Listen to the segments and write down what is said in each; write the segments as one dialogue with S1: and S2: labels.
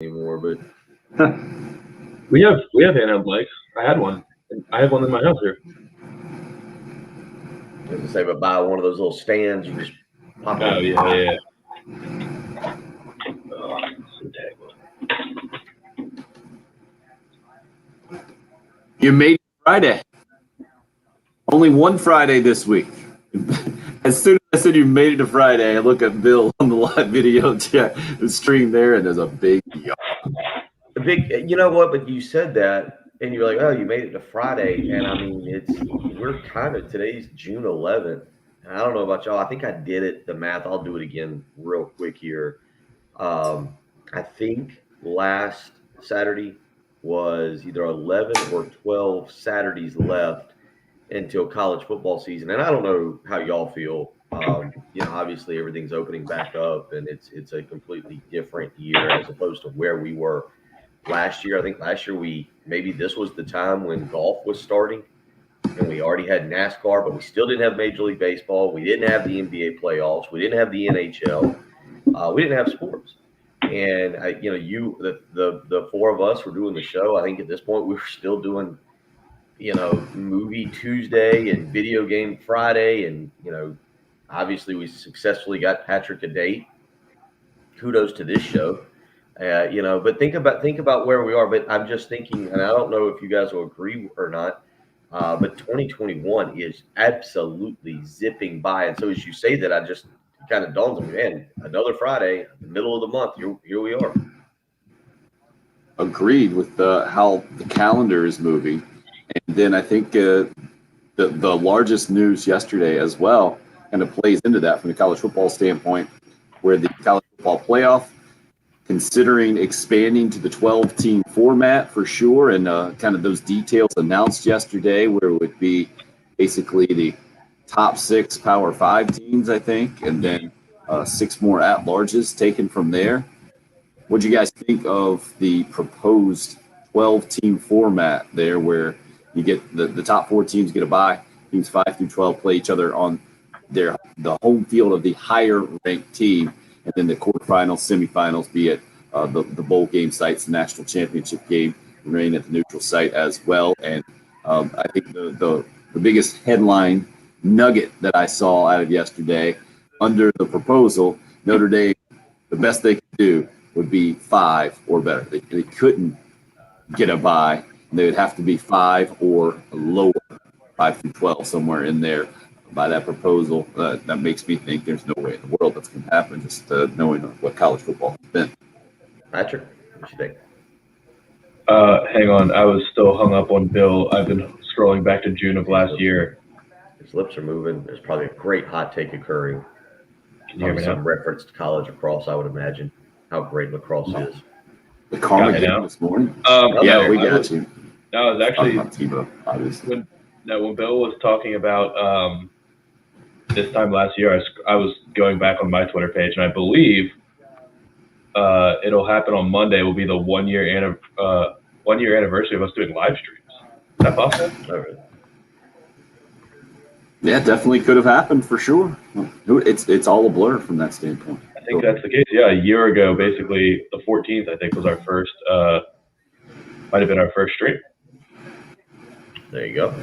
S1: anymore, but
S2: we have handheld mics. I had one. I have one in my house here.
S1: as I say, but buy one of those little stands, you just pop
S2: Oh
S1: it.
S2: yeah.
S3: You made it Friday. Only one Friday this week. As soon as I said you made it to Friday, I look at Bill on the live video chat, the stream there, and there's a big yawn.
S1: A big, you know what? But you said that, and you're like, "Oh, you made it to Friday," and I mean, we're kind of today's June 11th. And I don't know about y'all. I think I did it. The math. I'll do it again real quick here. I think last Saturday was either 11 or 12 Saturdays left until college football season. And I don't know how y'all feel. Obviously everything's opening back up, and it's a completely different year as opposed to where we were last year. I think last year maybe this was the time when golf was starting, and we already had NASCAR, but we still didn't have Major League Baseball. We didn't have the NBA playoffs. We didn't have the NHL. We didn't have sports. And the four of us were doing the show. I think at this point we were still doing, movie Tuesday and video game Friday, and obviously we successfully got Patrick a date. Kudos to this show. But think about where we are. But I'm just thinking, and I don't know if you guys will agree or not, but 2021 is absolutely zipping by. And so as you say that, I just kind of dawns on me, man, another Friday, the middle of the month, here we are.
S3: Agreed with how the calendar is moving. And then I think the largest news yesterday as well kind of plays into that from the college football standpoint, where the college football playoff, considering expanding to the 12-team format for sure, and kind of those details announced yesterday, where it would be basically the top 6 Power 5 teams, I think, and then 6 more at-larges taken from there. What do you guys think of the proposed 12-team format there, where you get the top 4 teams get a bye, teams 5 through 12 play each other on the home field of the higher ranked team, and then the quarterfinals, semifinals, be it the bowl game sites, the national championship game, remain at the neutral site as well. And I think the biggest headline nugget that I saw out of yesterday, under the proposal, Notre Dame, the best they could do would be 5 or better. They couldn't get a bye. They would have to be 5 or lower, 5 through 12, somewhere in there by that proposal. That makes me think there's no way in the world that's going to happen, just knowing what college football has been.
S1: Patrick, what you think?
S2: Hang on. I was still hung up on Bill. I've been scrolling back to June of last year.
S1: His lips are moving. There's probably a great hot take occurring.
S2: Can you hear me
S1: Some
S2: now?
S1: reference to college lacrosse, I would imagine, how great lacrosse is.
S3: The Karma
S2: Got it
S3: game
S2: now?
S3: this morning.
S2: No,
S3: we
S2: I
S3: got
S2: was-
S3: you.
S2: No, it was actually
S3: Talking about Tebow, obviously.
S2: when Bill was talking about this time last year, I was going back on my Twitter page, and I believe it'll happen on Monday. Will be the 1 year anniversary of us doing live streams. Is that possible?
S1: All right.
S3: Yeah, definitely could have happened for sure. It's all a blur from that standpoint.
S2: I think that's the case. Yeah, a year ago, basically the 14th, I think, was our first. Might have been our first stream.
S1: There you go.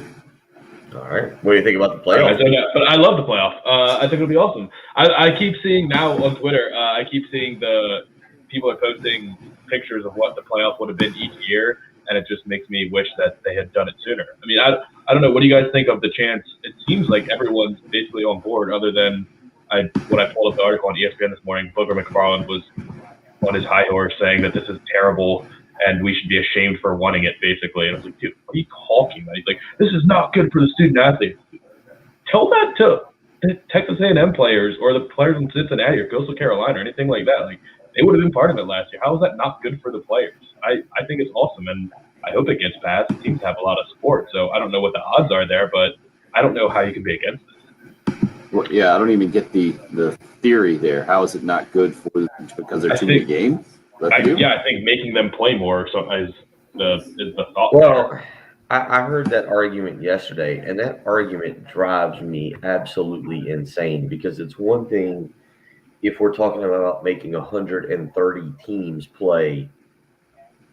S1: All right. What do you think about the playoff?
S2: But I love the playoff. I think it'll be awesome. I keep seeing now on Twitter, I keep seeing the people are posting pictures of what the playoff would have been each year, and it just makes me wish that they had done it sooner. I mean, I don't know. What do you guys think of the chance? It seems like everyone's basically on board, other than when I pulled up the article on ESPN this morning, Booger McFarland was on his high horse saying that this is terrible and we should be ashamed for wanting it, basically. And I was like, dude, what are you talking about? He's like, this is not good for the student athletes. Tell that to the Texas A&M players or the players in Cincinnati or Coastal Carolina or anything like that. Like, they would have been part of it last year. How is that not good for the players? I think it's awesome, and I hope it gets passed. It seems to have a lot of support, so I don't know what the odds are there, but I don't know how you can be against this.
S3: Well, yeah, I don't even get the theory there. How is it not good for them because they're too many games?
S2: I think making them play more is the thought.
S1: Well, I heard that argument yesterday, and that argument drives me absolutely insane, because it's one thing if we're talking about making 130 teams play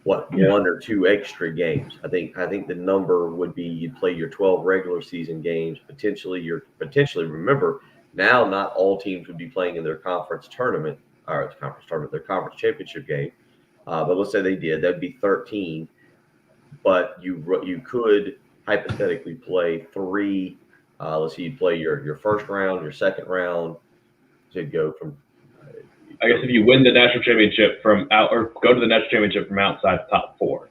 S1: one or two extra games. I think the number would be you'd play your 12 regular season games, potentially remember now not all teams would be playing in their conference tournament or their conference championship game. But let's say they did, that'd be 13. But you could hypothetically play three. Let's see, you'd play your first round, your second round, to go from.
S2: I guess if you win the national championship from out or go to the national championship from outside the top four,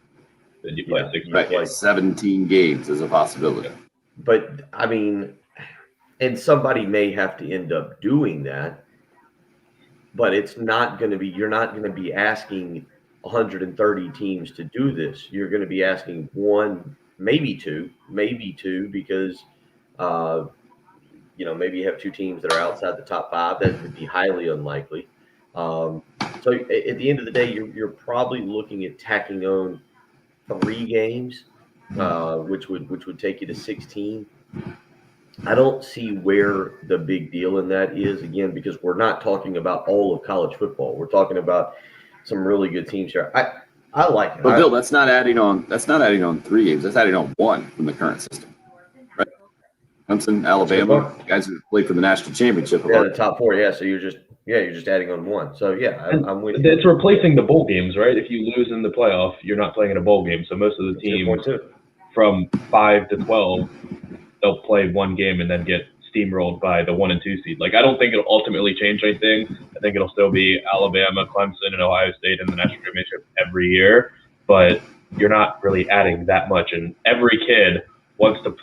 S2: then you play 16.
S3: Right, 17 games is a possibility.
S1: But I mean, and somebody may have to end up doing that, but it's not going to be. You're not going to be asking 130 teams to do this. You're going to be asking one, maybe two, because maybe you have two teams that are outside the top five. That would be highly unlikely. So at the end of the day, you're probably looking at tacking on 3 games, which would take you to 16. I don't see where the big deal in that is, again, because we're not talking about all of college football. We're talking about some really good teams here. I like it.
S3: But Bill, that's not adding on 3 games. That's adding on 1 from the current system, right? Clemson, Alabama, guys who play for the national championship.
S1: Yeah, the top 4. Yeah, so you're just adding on 1. So yeah, I'm with you.
S2: It's replacing the bowl games, right? If you lose in the playoff, you're not playing in a bowl game. So most of the teams from 5 to 12, they'll play 1 game and then get steamrolled by the 1 and 2 seed. Like, I don't think it'll ultimately change anything. I think it'll still be Alabama, Clemson, and Ohio State in the national championship every year, but you're not really adding that much. And every kid wants the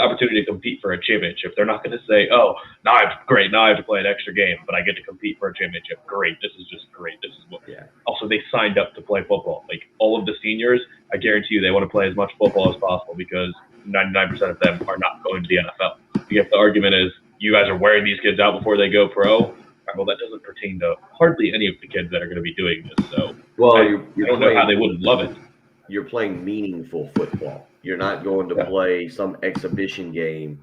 S2: opportunity to compete for a championship. They're not going to say, oh, now I have to play an extra game, but I get to compete for a championship. Great. This is just great. This is what. Yeah. Also, they signed up to play football. Like, all of the seniors, I guarantee you they want to play as much football as possible because 99% of them are not going to the NFL. If the argument is you guys are wearing these kids out before they go pro, well, that doesn't pertain to hardly any of the kids that are going to be doing this. So, I don't know how they wouldn't love it.
S1: You're playing meaningful football. You're not going to play some exhibition game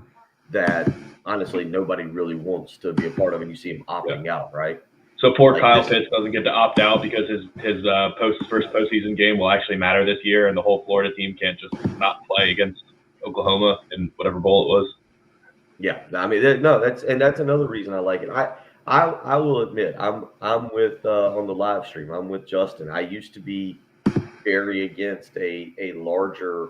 S1: that, honestly, nobody really wants to be a part of, and you see him opting out, right?
S2: So poor Kyle Pitts doesn't get to opt out because his first postseason game will actually matter this year, and the whole Florida team can't just not play against Oklahoma in whatever bowl it was.
S1: Yeah, I mean, that's another reason I like it. I will admit, I'm with on the live stream. I'm with Justin. I used to be very against a larger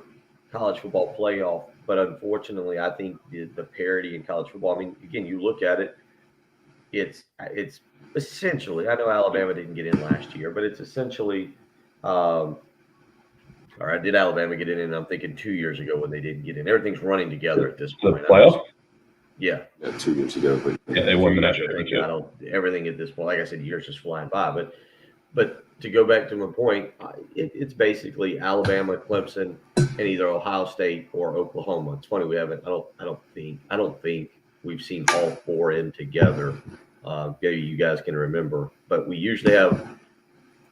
S1: college football playoff, but unfortunately, I think the parity in college football. I mean, again, you look at it, it's essentially. I know Alabama didn't get in last year, but it's essentially. All right, did Alabama get in? And I'm thinking 2 years ago when they didn't get in. Everything's running together at this point.
S2: The playoff.
S1: Yeah,
S3: 2 years ago.
S2: Yeah, they won the national championship.
S1: Everything at this point, like I said, years just flying by. But to go back to my point, it's basically Alabama, Clemson, and either Ohio State or Oklahoma. It's funny we haven't. I don't think we've seen all 4 in together. Maybe you guys can remember, but we usually have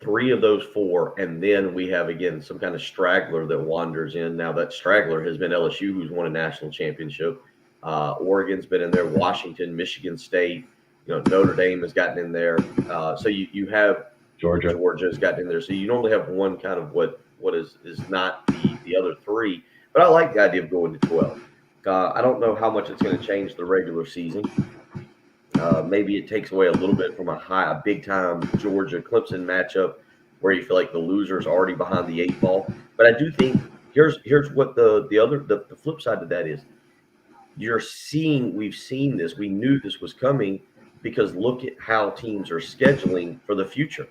S1: 3 of those 4, and then we have again some kind of straggler that wanders in. Now that straggler has been LSU, who's won a national championship. Oregon's been in there, Washington, Michigan State, Notre Dame has gotten in there. So you have Georgia's gotten in there. So you normally have one kind of what is not the other 3. But I like the idea of going to 12. I don't know how much it's going to change the regular season. Maybe it takes away a little bit from a big time Georgia Clemson matchup where you feel like the loser's already behind the 8 ball. But I do think here's what the flip side of that is. We've seen this. We knew this was coming because look at how teams are scheduling for the future.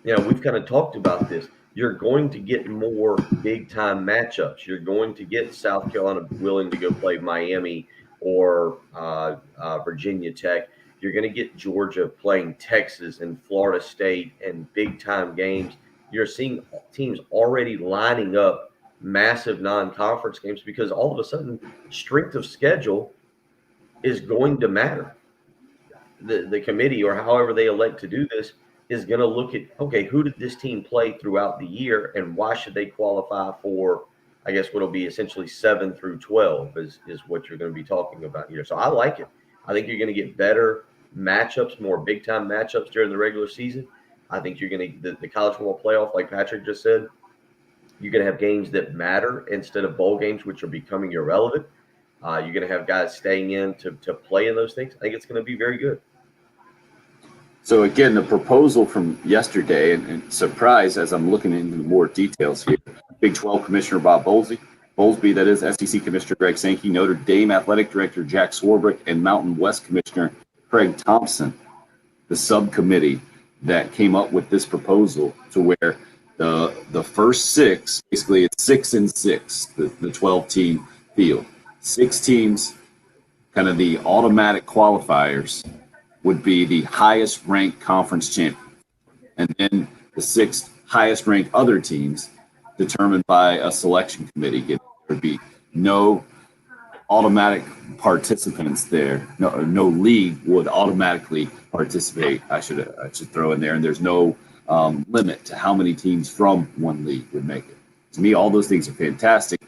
S1: We've kind of talked about this. You're going to get more big time matchups. You're going to get South Carolina willing to go play Miami or Virginia Tech. You're going to get Georgia playing Texas and Florida State and big time games. You're seeing teams already lining up massive non-conference games because all of a sudden strength of schedule is going to matter. The committee or however they elect to do this is going to look at, okay, who did this team play throughout the year and why should they qualify for, I guess, what will be essentially 7 through 12 is what you're going to be talking about here. So I like it. I think you're going to get better matchups, more big-time matchups during the regular season. I think you're going to the college football playoff, like Patrick just said. You're going to have games that matter instead of bowl games, which are becoming irrelevant. You're going to have guys staying in to play in those things. I think it's going to be very good.
S3: So again, the proposal from yesterday, and surprise as I'm looking into more details here. Big 12 Commissioner Bob Bowlesby, that is SEC Commissioner Greg Sankey, Notre Dame Athletic Director Jack Swarbrick, and Mountain West Commissioner Craig Thompson. The subcommittee that came up with this proposal to where the first six, basically it's 6 and 6, the 12-team field. 6 teams, kind of the automatic qualifiers, would be the highest ranked conference champion. And then the 6 highest ranked other teams determined by a selection committee. There would be no automatic participants there. No league would automatically participate. I should throw in there. And there's no limit to how many teams from one league would make it. To me, all those things are fantastic.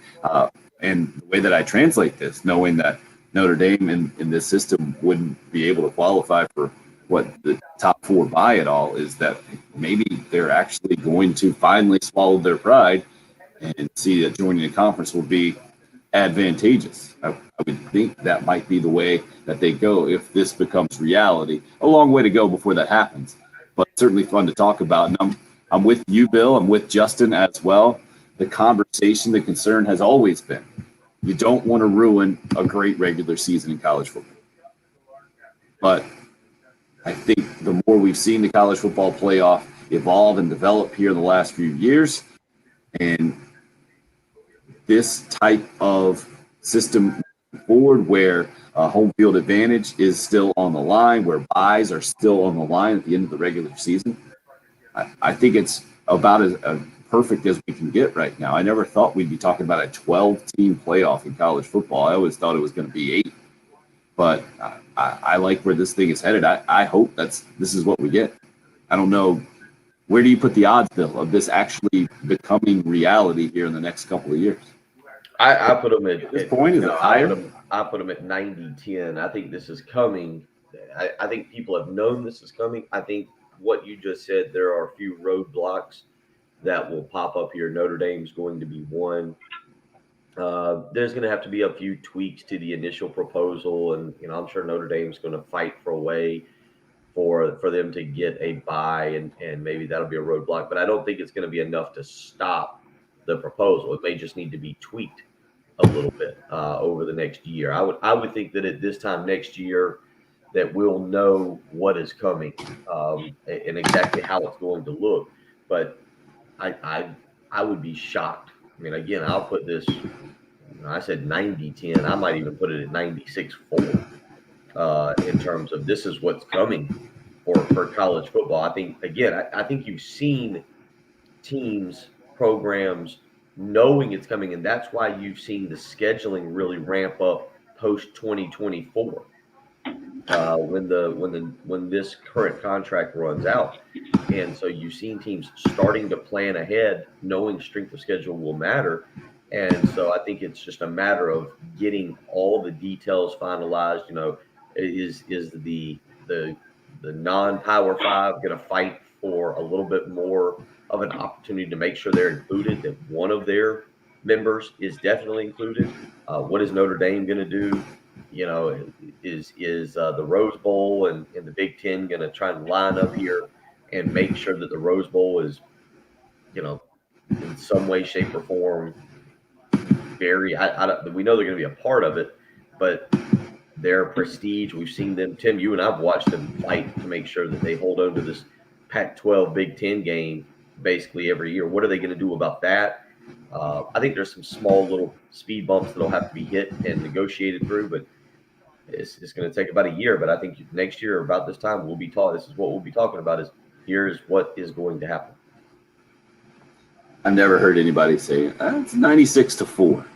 S3: And the way that I translate this, knowing that Notre Dame in this system wouldn't be able to qualify for what the top 4 buy at all, is that maybe they're actually going to finally swallow their pride and see that joining a conference will be advantageous. I would think that might be the way that they go if this becomes reality. A long way to go before that happens, but certainly fun to talk about. And I'm with you, Bill. I'm with Justin as well. The conversation, the concern has always been, you don't want to ruin a great regular season in college football. But I think the more we've seen the college football playoff evolve and develop here in the last few years, and this type of system forward where home field advantage is still on the line, where buys are still on the line at the end of the regular season, I think it's about as perfect as we can get right now. I never thought we'd be talking about a 12-team playoff in college football. I always thought it was going to be 8. But I like where this thing is headed. I hope this is what we get. I don't know. Where do you put the odds, Bill, of this actually becoming reality here in the next couple of years?
S1: I put them at
S3: this point, is it higher?
S1: I put them at 90-10. I think this is coming. I think people have known this is coming. I think what you just said, there are a few roadblocks that will pop up here. Notre Dame's going to be one. There's going to have to be a few tweaks to the initial proposal, and I'm sure Notre Dame's going to fight for a way for them to get a buy, and maybe that'll be a roadblock. But I don't think it's going to be enough to stop the proposal. It may just need to be tweaked a little bit over the next year. I would think that at this time next year that we'll know what is coming and exactly how it's going to look. But I would be shocked. I mean, again, I'll put this. I said 90-10. I might even put it at 96-4 in terms of this is what's coming for college football. I think, again, I think you've seen teams, programs knowing it's coming, and that's why you've seen the scheduling really ramp up post 2024 when this current contract runs out. And so you've seen teams starting to plan ahead, knowing strength of schedule will matter. And so I think it's just a matter of getting all the details finalized. Is the non-Power 5 going to fight for a little bit more of an opportunity to make sure they're included, that one of their members is definitely included? What is Notre Dame going to do? Is the Rose Bowl and the Big Ten going to try and line up here and make sure that the Rose Bowl is, in some way, shape, or form, we know they're going to be a part of it, but their prestige, we've seen them, Tim, you and I've watched them fight to make sure that they hold on to this Pac-12 Big Ten game basically every year. What are they going to do about that? I think there's some small little speed bumps that'll have to be hit and negotiated through, but it's going to take about a year. But I think next year, about this time, we'll be taught. This is what we'll be talking about: is here's what is going to happen.
S3: I've never heard anybody say it's 96-4,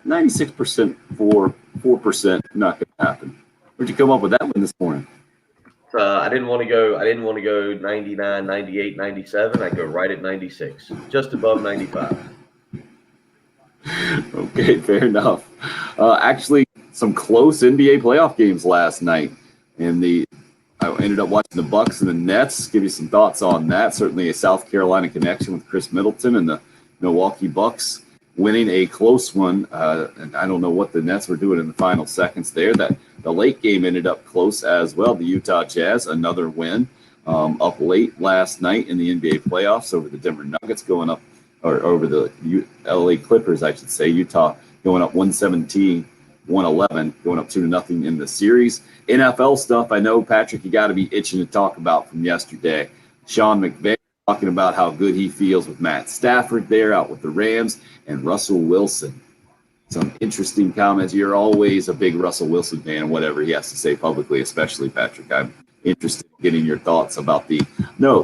S3: 96% for 4% not going to happen. Where'd you come up with that one this morning?
S1: I didn't want to go 99, 98, 97. I go right at 96, just above 95.
S3: Okay, fair enough. Actually, some close NBA playoff games last night, and the I ended up watching the Bucks and the Nets. Give you some thoughts on that. Certainly a South Carolina connection with Chris Middleton and the Milwaukee Bucks winning a close one. And I don't know what the Nets were doing in the final seconds there. That the late game ended up close as well. The Utah Jazz, another win, up late last night in the NBA playoffs over the Denver Nuggets, going up, or over the LA Clippers, I should say. Utah going up 117. 111, going up 2-0 in the series. NFL stuff, I know, Patrick, you got to be itching to talk about from yesterday. Sean McVay talking about how good he feels with Matt Stafford there out with the Rams, and Russell Wilson. Some interesting comments. You're always a big Russell Wilson fan, whatever he has to say publicly, especially, Patrick. I'm interested in getting your thoughts about the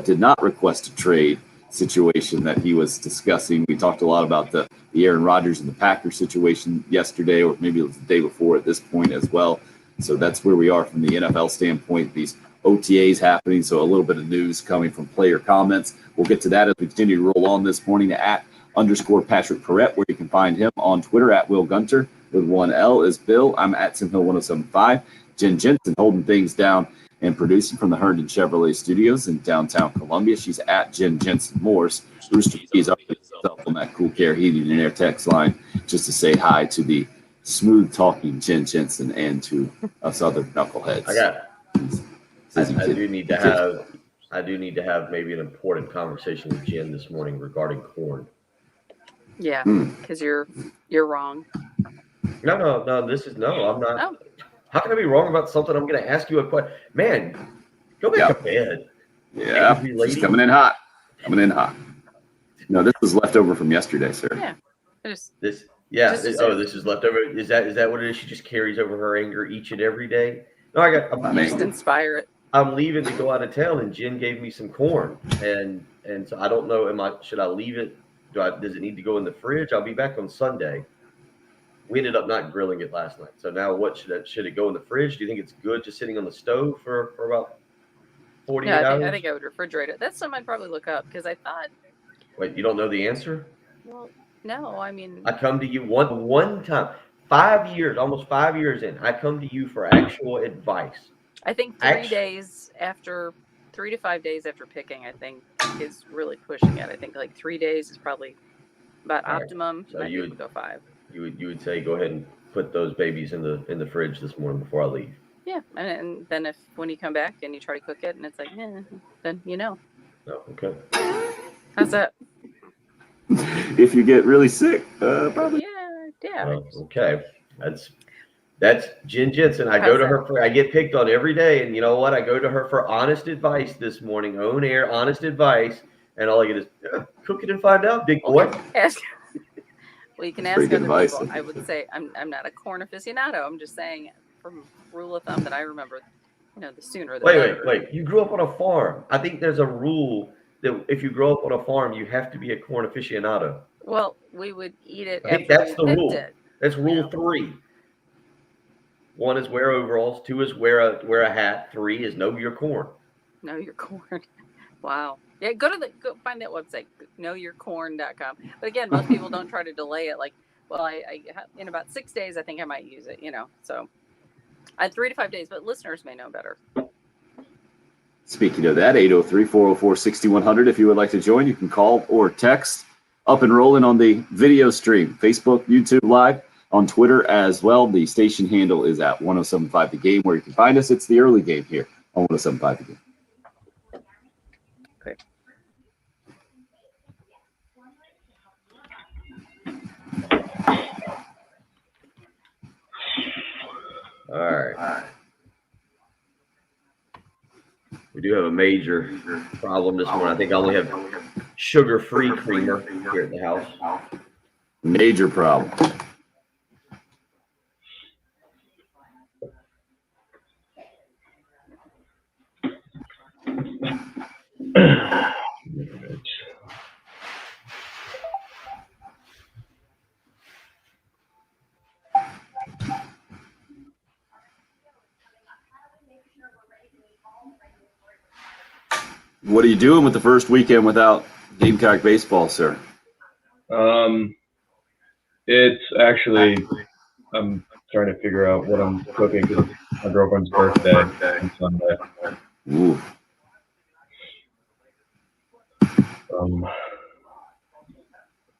S3: did not request a trade situation that he was discussing. We talked a lot about the Aaron Rodgers and the Packers situation yesterday, or maybe it was the day before at this point as well. So that's where we are from the NFL standpoint. These OTAs happening, so a little bit of news coming from player comments. We'll get to that as we continue to roll on this morning at _Patrick Perrette, where you can find him on Twitter at Will Gunter with 1L is Bill. I'm at Simhill1075. Jen Jensen holding things down and producing from the Herndon Chevrolet Studios in downtown Columbia. She's at Jen Jensen Morse. Rooster Teeth up himself on that Cool Care Heating and Air text line just to say hi to the smooth-talking Jen Jensen and to us other knuckleheads.
S1: I do need to have maybe an important conversation with Jen this morning regarding corn.
S4: Yeah, because you're wrong.
S1: No, I'm not. Oh. How can I be wrong about something? I'm going to ask you a question. Man, go back to bed.
S3: Yeah, she's coming in hot. No, this was left over from yesterday, sir.
S4: Yeah.
S1: This is leftover. Is that what it is? She just carries over her anger each and every day? No, I'm
S4: just inspire it.
S1: I'm leaving to go out of town, and Jen gave me some corn, and so I don't know. Should I leave it? Does it need to go in the fridge? I'll be back on Sunday. We ended up not grilling it last night. So now what should it go in the fridge? Do you think it's good just sitting on the stove for about 48 hours?
S4: I think I would refrigerate it. That's something I'd probably look up because I thought.
S1: Wait, you don't know the answer?
S4: Well, no, I mean.
S1: I come to you one time, almost 5 years in, I come to you for actual advice.
S4: I think 3 to 5 days after picking, I think is really pushing it. I think like 3 days is probably about optimum.
S1: So
S4: you would go 5.
S1: You would say go ahead and put those babies in the fridge this morning before I leave.
S4: Yeah, and then when you come back and you try to cook it and it's like, then you know.
S1: Oh, okay.
S4: How's that?
S3: If you get really sick, probably.
S4: Yeah.
S1: Okay, that's Jen Jensen. I go to her I get picked on every day, and you know what? I go to her for honest advice this morning, on air, honest advice, and all I get is cook it and find out, big boy.
S4: Well, you can ask other people. I would say I'm not a corn aficionado. I'm just saying, from rule of thumb that I remember, the sooner the better.
S1: Wait. You grew up on a farm. I think there's a rule that if you grow up on a farm, you have to be a corn aficionado.
S4: Well, we would eat it.
S1: I think that's the rule. That's rule 3. 1 is wear overalls. 2 is wear a hat. 3 is know your corn.
S4: Know your corn. Wow. Yeah, go find that website, knowyourcorn.com. But again, most people don't try to delay it. Like, well, I in about 6 days, I think I might use it. So I had 3 to 5 days, but listeners may know better.
S3: Speaking of that, 803-404-6100. If you would like to join, you can call or text. Up and rolling on the video stream, Facebook, YouTube Live, on Twitter as well. The station handle is at 1075 The Game, where you can find us. It's the early game here on 1075 The Game.
S1: All right. We do have a major problem this morning. I think I only have sugar-free creamer here at the house.
S3: Major problem. What are you doing with the first weekend without Gamecock baseball, sir?
S2: It's actually, I'm trying to figure out what I'm cooking for my girlfriend's birthday on Sunday.
S3: Ooh.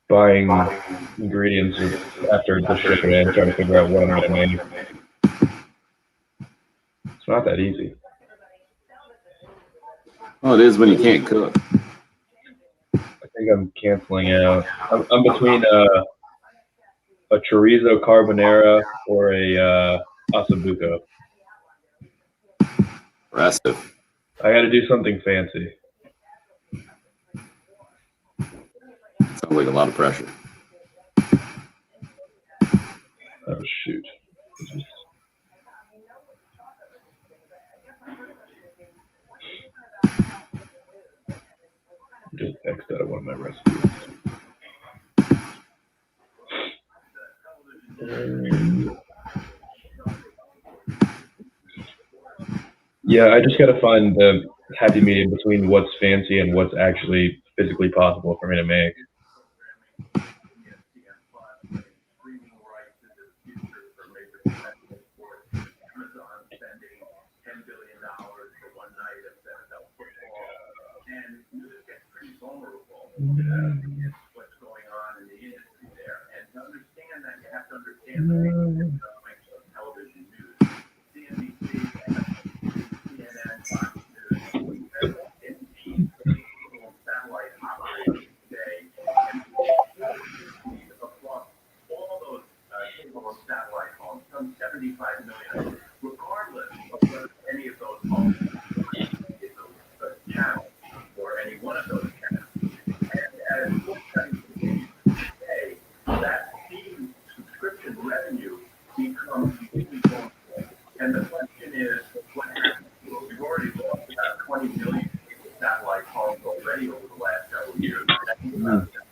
S2: Buying ingredients after the show today and trying to figure out what I'm gonna make. It's not that easy.
S3: Well, it is when you can't cook.
S2: I think I'm canceling out. I'm between a chorizo carbonara or a ossobuco.
S3: Impressive.
S2: I got to do something fancy.
S3: Sounds like a lot of pressure.
S2: Oh shoot! Just X'd out of one of my recipes. Yeah, I just got to find the happy medium between what's fancy and what's actually physically possible for me to make.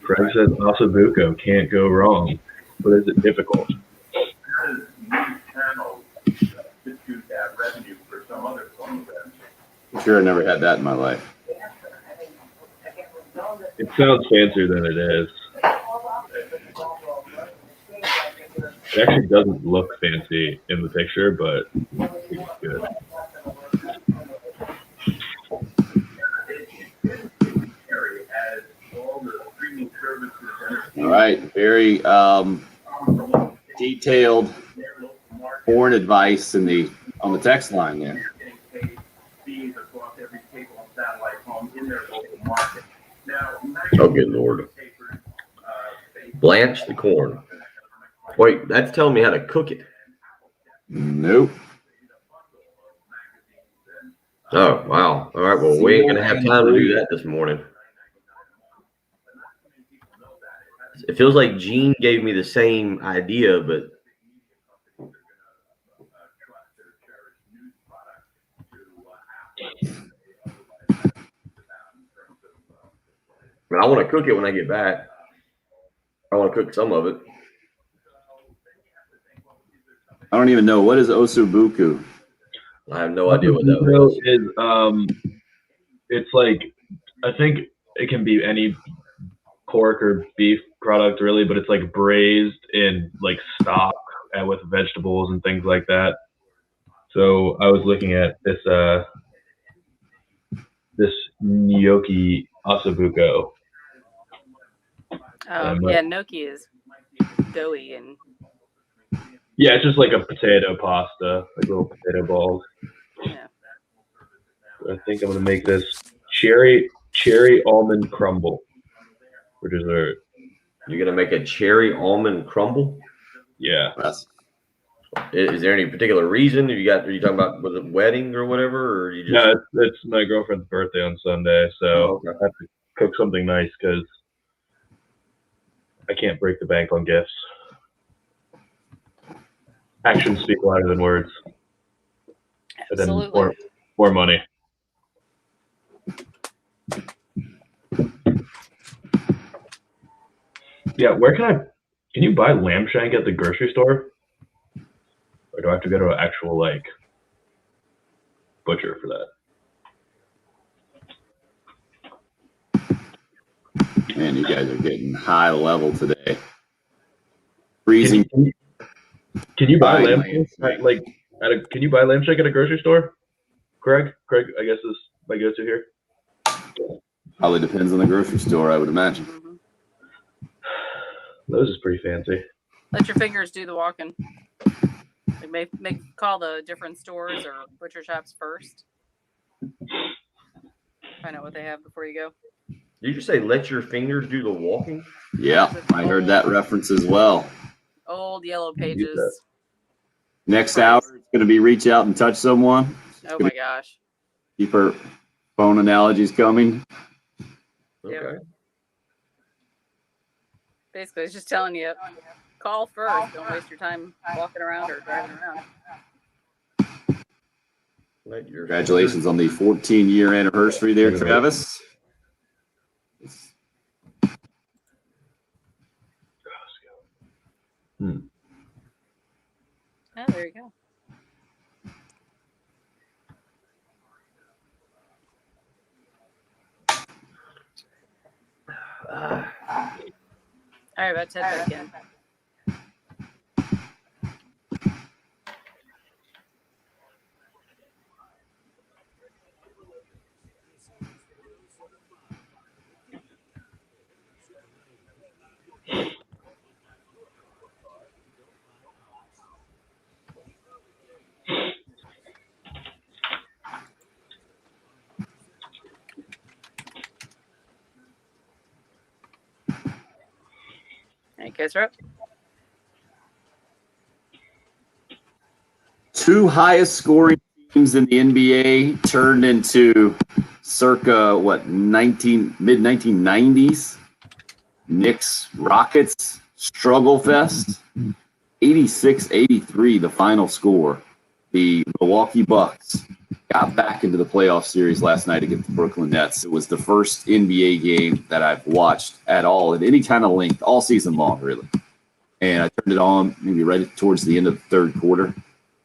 S2: Craig says ossobuco, can't go wrong. But is it difficult?
S3: I'm sure I never had that in my life.
S2: It sounds fancier than it is. It actually doesn't look fancy in the picture, but it's good.
S3: All right, very detailed foreign advice on the text line there.
S1: Oh, good Lord. Blanch the corn. Wait, that's telling me how to cook it.
S3: Nope.
S1: Oh, wow. All right, well, we ain't going to have time to do that this morning. It feels like Gene gave me the same idea, but I want to cook it when I get back. I want to cook some of it.
S3: I don't even know. What is ossobuco?
S1: I have no idea what that was.
S2: It's like, I think it can be any pork or beef product really, but it's like braised in like stock and with vegetables and things like that. So I was looking at this gnocchi ossobuco.
S4: Yeah, gnocchi is doughy and
S2: yeah, it's just like a potato pasta, like little potato balls.
S4: yeah.
S2: I think I'm gonna make this cherry almond crumble, which is a.
S1: You're gonna make a cherry almond crumble?
S2: Yeah.
S1: Is there any particular reason? Are you talking about was it wedding or whatever, or you just?
S2: No, it's my girlfriend's birthday on Sunday, so
S1: okay.
S2: I have to cook something nice because I can't break the bank on gifts. Actions speak louder than words.
S4: Absolutely.
S2: And then more money. Yeah, can you buy lamb shank at the grocery store? Or do I have to go to an actual like butcher for that?
S3: Man, you guys are getting high level today. Freezing.
S2: Can you buy lamb
S3: shank?
S2: shank? Can you buy lamb shank at a grocery store? Craig, I guess is my go-to here.
S3: Probably depends on the grocery store, I would imagine.
S4: Mhm.
S2: Those is pretty fancy.
S4: Let your fingers do the walking. Like call the different stores or butcher shops first. Find out what they have before you go.
S1: Did you say let your fingers do the walking?
S3: Yeah, I heard that reference as well.
S4: Old Yellow
S2: Use that.
S4: Pages.
S3: Next hour, it's going to be reach out and touch someone.
S4: Oh my gosh.
S3: Keep our phone analogies coming.
S1: Okay.
S4: Basically, it's just telling you, call first. Don't waste your time walking around or driving around.
S1: Let your
S3: Congratulations on the 14-year anniversary there, Travis.
S4: Oh, there you go. All right, about 10 back in. All right, guys, are up.
S3: Two highest scoring teams in the NBA turned into circa mid-1990s Knicks Rockets struggle fest. 86-83 the final score. The Milwaukee Bucks got back into the playoff series last night against the Brooklyn Nets. It was the first NBA game that I've watched at all at any kind of length all season long, really. And I turned it on maybe right towards the end of the third quarter.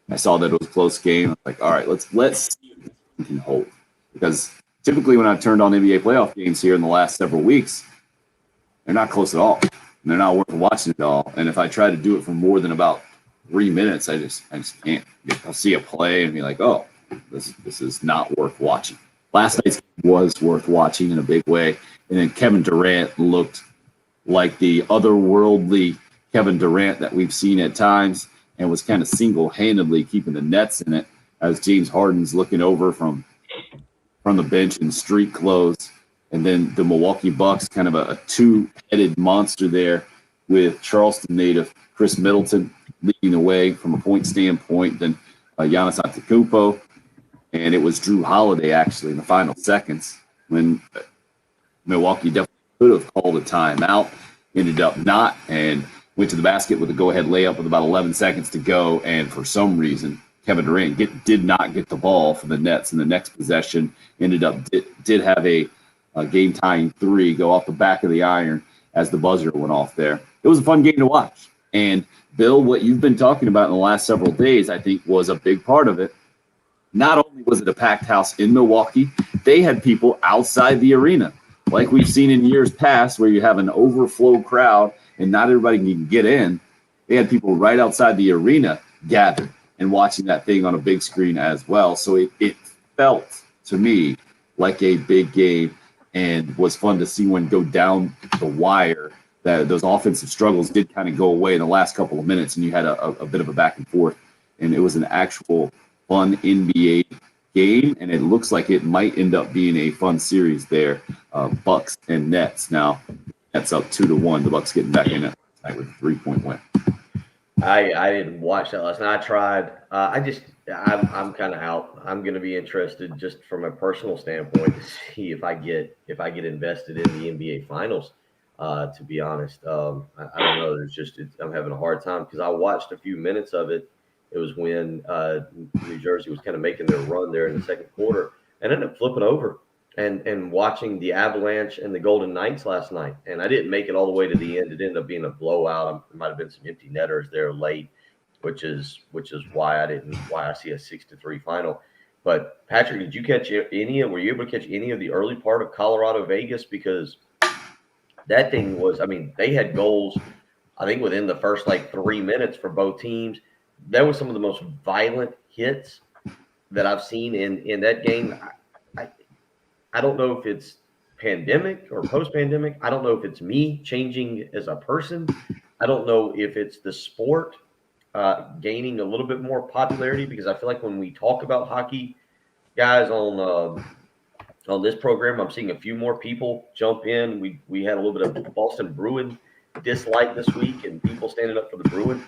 S3: I saw that it was a close game. I was like, all right, let's see if we can hold. Because typically when I've turned on NBA playoff games here in the last several weeks, they're not close at all. And they're not worth watching at all. And if I try to do it for more than about 3 minutes, I just can't. I'll see a play and be like, oh, this is not worth watching. Last night's game was worth watching in a big way. And then Kevin Durant looked like the otherworldly Kevin Durant that we've seen at times, and was kind of single-handedly keeping the Nets in it as James Harden's looking over from the bench in street clothes. And then the Milwaukee Bucks, kind of a two-headed monster there with Charleston native Chris Middleton leading the way from a point standpoint, then Giannis Antetokounmpo. And it was Drew Holiday, actually, in the final seconds when Milwaukee definitely could have called a timeout, ended up not, and went to the basket with a go-ahead layup with about 11 seconds to go, and for some reason, Kevin Durant did not get the ball for the Nets in the next possession. Ended up did have a game-tying three go off the back of the iron as the buzzer went off there. It was a fun game to watch. And, Bill, what you've been talking about in the last several days, I think, was a big part of it. Not only was it a packed house in Milwaukee, they had people outside the arena, like we've seen in years past where you have an overflow crowd and not everybody can get in. They had people right outside the arena gathered and watching that thing on a big screen as well. So it felt to me like a big game and was fun to see one go down the wire. That those offensive struggles did kind of go away in the last couple of minutes, and you had a bit of a back and forth. And it was an actual fun NBA game, and it looks like it might end up being a fun series there. Bucks and Nets. Now, Nets up 2-1. The Bucks getting back in it tonight with a 3-point win.
S1: I didn't watch that last night. I tried. I'm kind of out. I'm going to be interested just from a personal standpoint to see if I get invested in the NBA Finals. To be honest, I don't know. I'm having a hard time because I watched a few minutes of it. It was when New Jersey was kind of making their run there in the second quarter, and ended up flipping over and watching the Avalanche and the Golden Knights last night. And I didn't make it all the way to the end. It ended up being a blowout. There might have been some empty netters there late, which is why I see a 6-3 final. But Patrick, did you catch any? Were you able to catch any of the early part of Colorado Vegas? Because that thing was, I mean, they had goals, I think, within the first 3 minutes for both teams. That was some of the most violent hits that I've seen in that game. I don't know if it's pandemic or post-pandemic. I don't know if it's me changing as a person. I don't know if it's the sport gaining a little bit more popularity, because I feel like when we talk about hockey, guys, on this program, I'm seeing a few more people jump in. We had a little bit of Boston Bruin dislike this week, and people standing up for the Bruin.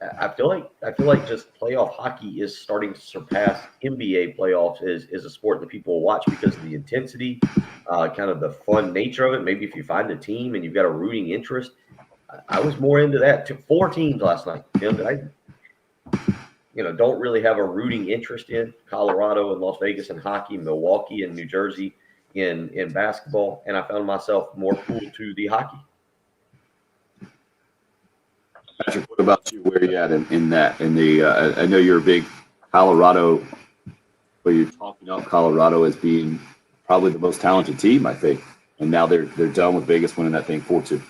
S1: I feel like just playoff hockey is starting to surpass NBA playoffs as a sport that people will watch because of the intensity, kind of the fun nature of it. Maybe if you find a team and you've got a rooting interest. I was more into that. 4 teams last night, Tim, that I don't really have a rooting interest in. Colorado and Las Vegas in hockey, Milwaukee and New Jersey in basketball, and I found myself more pulled to the hockey.
S3: Patrick, what about you? Where are you at in that? I know you're a big Colorado, but you're talking up Colorado as being probably the most talented team, I think. And now they're done with Vegas winning that thing 4-2.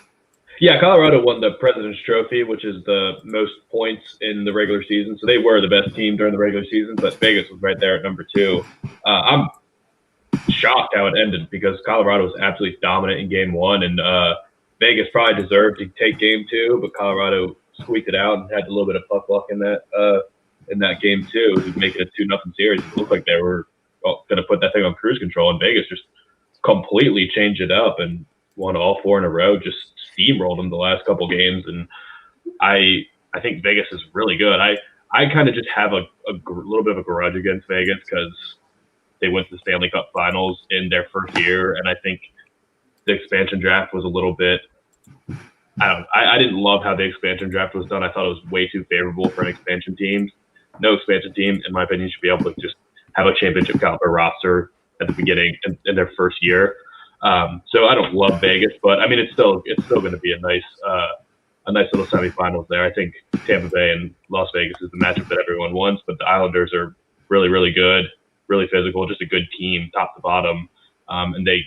S2: Yeah, Colorado won the President's Trophy, which is the most points in the regular season. So they were the best team during the regular season, but Vegas was right there at number 2. I'm shocked how it ended because Colorado was absolutely dominant in game 1, and Vegas probably deserved to take game 2, but Colorado squeaked it out and had a little bit of puck luck in that game 2 to make it a 2-0 series. It looked like they were going to put that thing on cruise control, and Vegas just completely changed it up and won all 4 in a row, just steamrolled them the last couple games. And I think Vegas is really good. I kind of just have a little bit of a grudge against Vegas because they went to the Stanley Cup Finals in their first year, and I think the expansion draft was a little bit I didn't love how the expansion draft was done. I thought it was way too favorable for an expansion team. No expansion team, in my opinion, should be able to just have a championship caliber roster at the beginning in their first year. So I don't love Vegas, but I mean it's still going to be a nice little semifinals there. I think Tampa Bay and Las Vegas is the matchup that everyone wants, but the Islanders are really, really good, really physical, just a good team, top to bottom, and they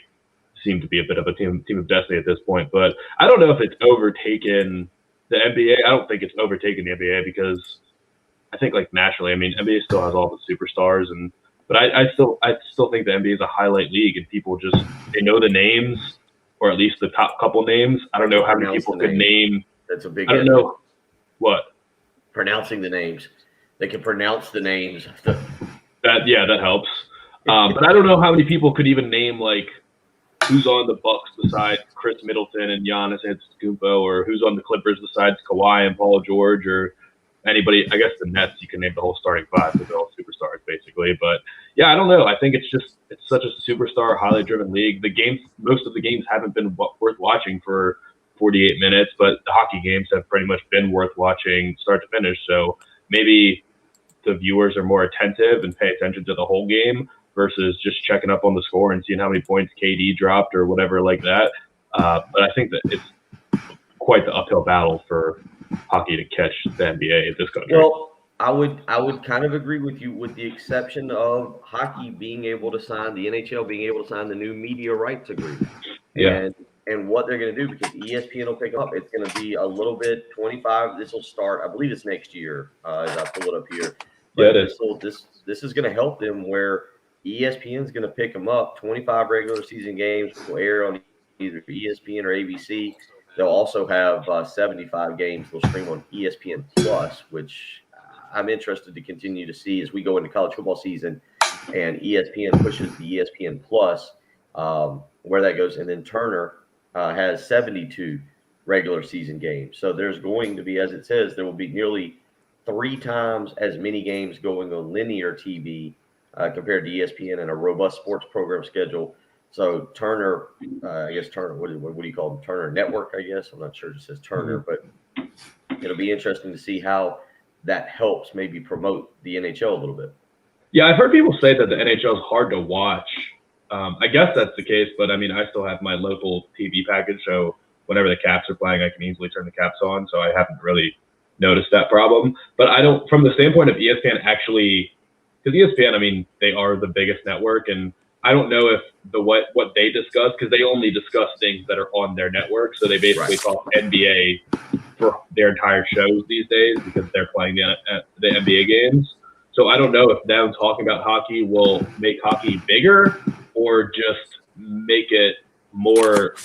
S2: seem to be a bit of a team of destiny at this point. But I don't know if it's overtaken the NBA. I don't think it's overtaken the NBA because I think like nationally, I mean NBA still has all the superstars, but I still think the NBA is a highlight league, and people they know the names, or at least the top couple names. I don't know how many people could name.
S1: That's a big.
S2: I don't know what
S1: pronouncing the names. They can pronounce the names.
S2: That helps. But I don't know how many people could even name like who's on the Bucks besides Chris Middleton and Giannis Antetokounmpo, or who's on the Clippers besides Kawhi and Paul George, or anybody. I guess the Nets, you can name the whole starting 5 because they're all superstars basically. But yeah, I don't know. I think it's such a superstar, highly driven league. Most of the games haven't been worth watching for 48 minutes, but the hockey games have pretty much been worth watching start to finish. So maybe the viewers are more attentive and pay attention to the whole game versus just checking up on the score and seeing how many points KD dropped or whatever like that. But I think that it's quite the uphill battle for hockey to catch the NBA in this country.
S1: Well, I would kind of agree with you, with the exception of hockey being able to sign, the NHL being able to sign the new media rights agreement.
S2: Yeah.
S1: And what they're going to do, because ESPN will pick up, it's going to be a little bit 25. This will start, I believe it's next year, as I pull it up here. But
S2: yeah, it is.
S1: This is going to help them where ESPN is going to pick them up. 25 regular season games will air on either ESPN or ABC. They'll also have 75 games they'll stream on ESPN Plus, which I'm interested to continue to see as we go into college football season and ESPN pushes the ESPN Plus, where that goes. And then Turner has 72 regular season games. So there's going to be, as it says, there will be nearly 3 times as many games going on linear TV compared to ESPN and a robust sports program schedule. So Turner, I guess Turner, what do you call them? Turner Network, I guess. I'm not sure it says Turner, but it'll be interesting to see how that helps maybe promote the NHL a little bit.
S2: Yeah, I've heard people say that the NHL is hard to watch. I guess that's the case, but I mean, I still have my local TV package, so whenever the Caps are playing, I can easily turn the Caps on, so I haven't really noticed that problem. But I don't, from the standpoint of ESPN actually, because ESPN, I mean, they are the biggest network, and I don't know if what they discuss, because they only discuss things that are on their network, so they basically talk NBA for their entire shows these days because they're playing the NBA games. So I don't know if them talking about hockey will make hockey bigger or just make it more,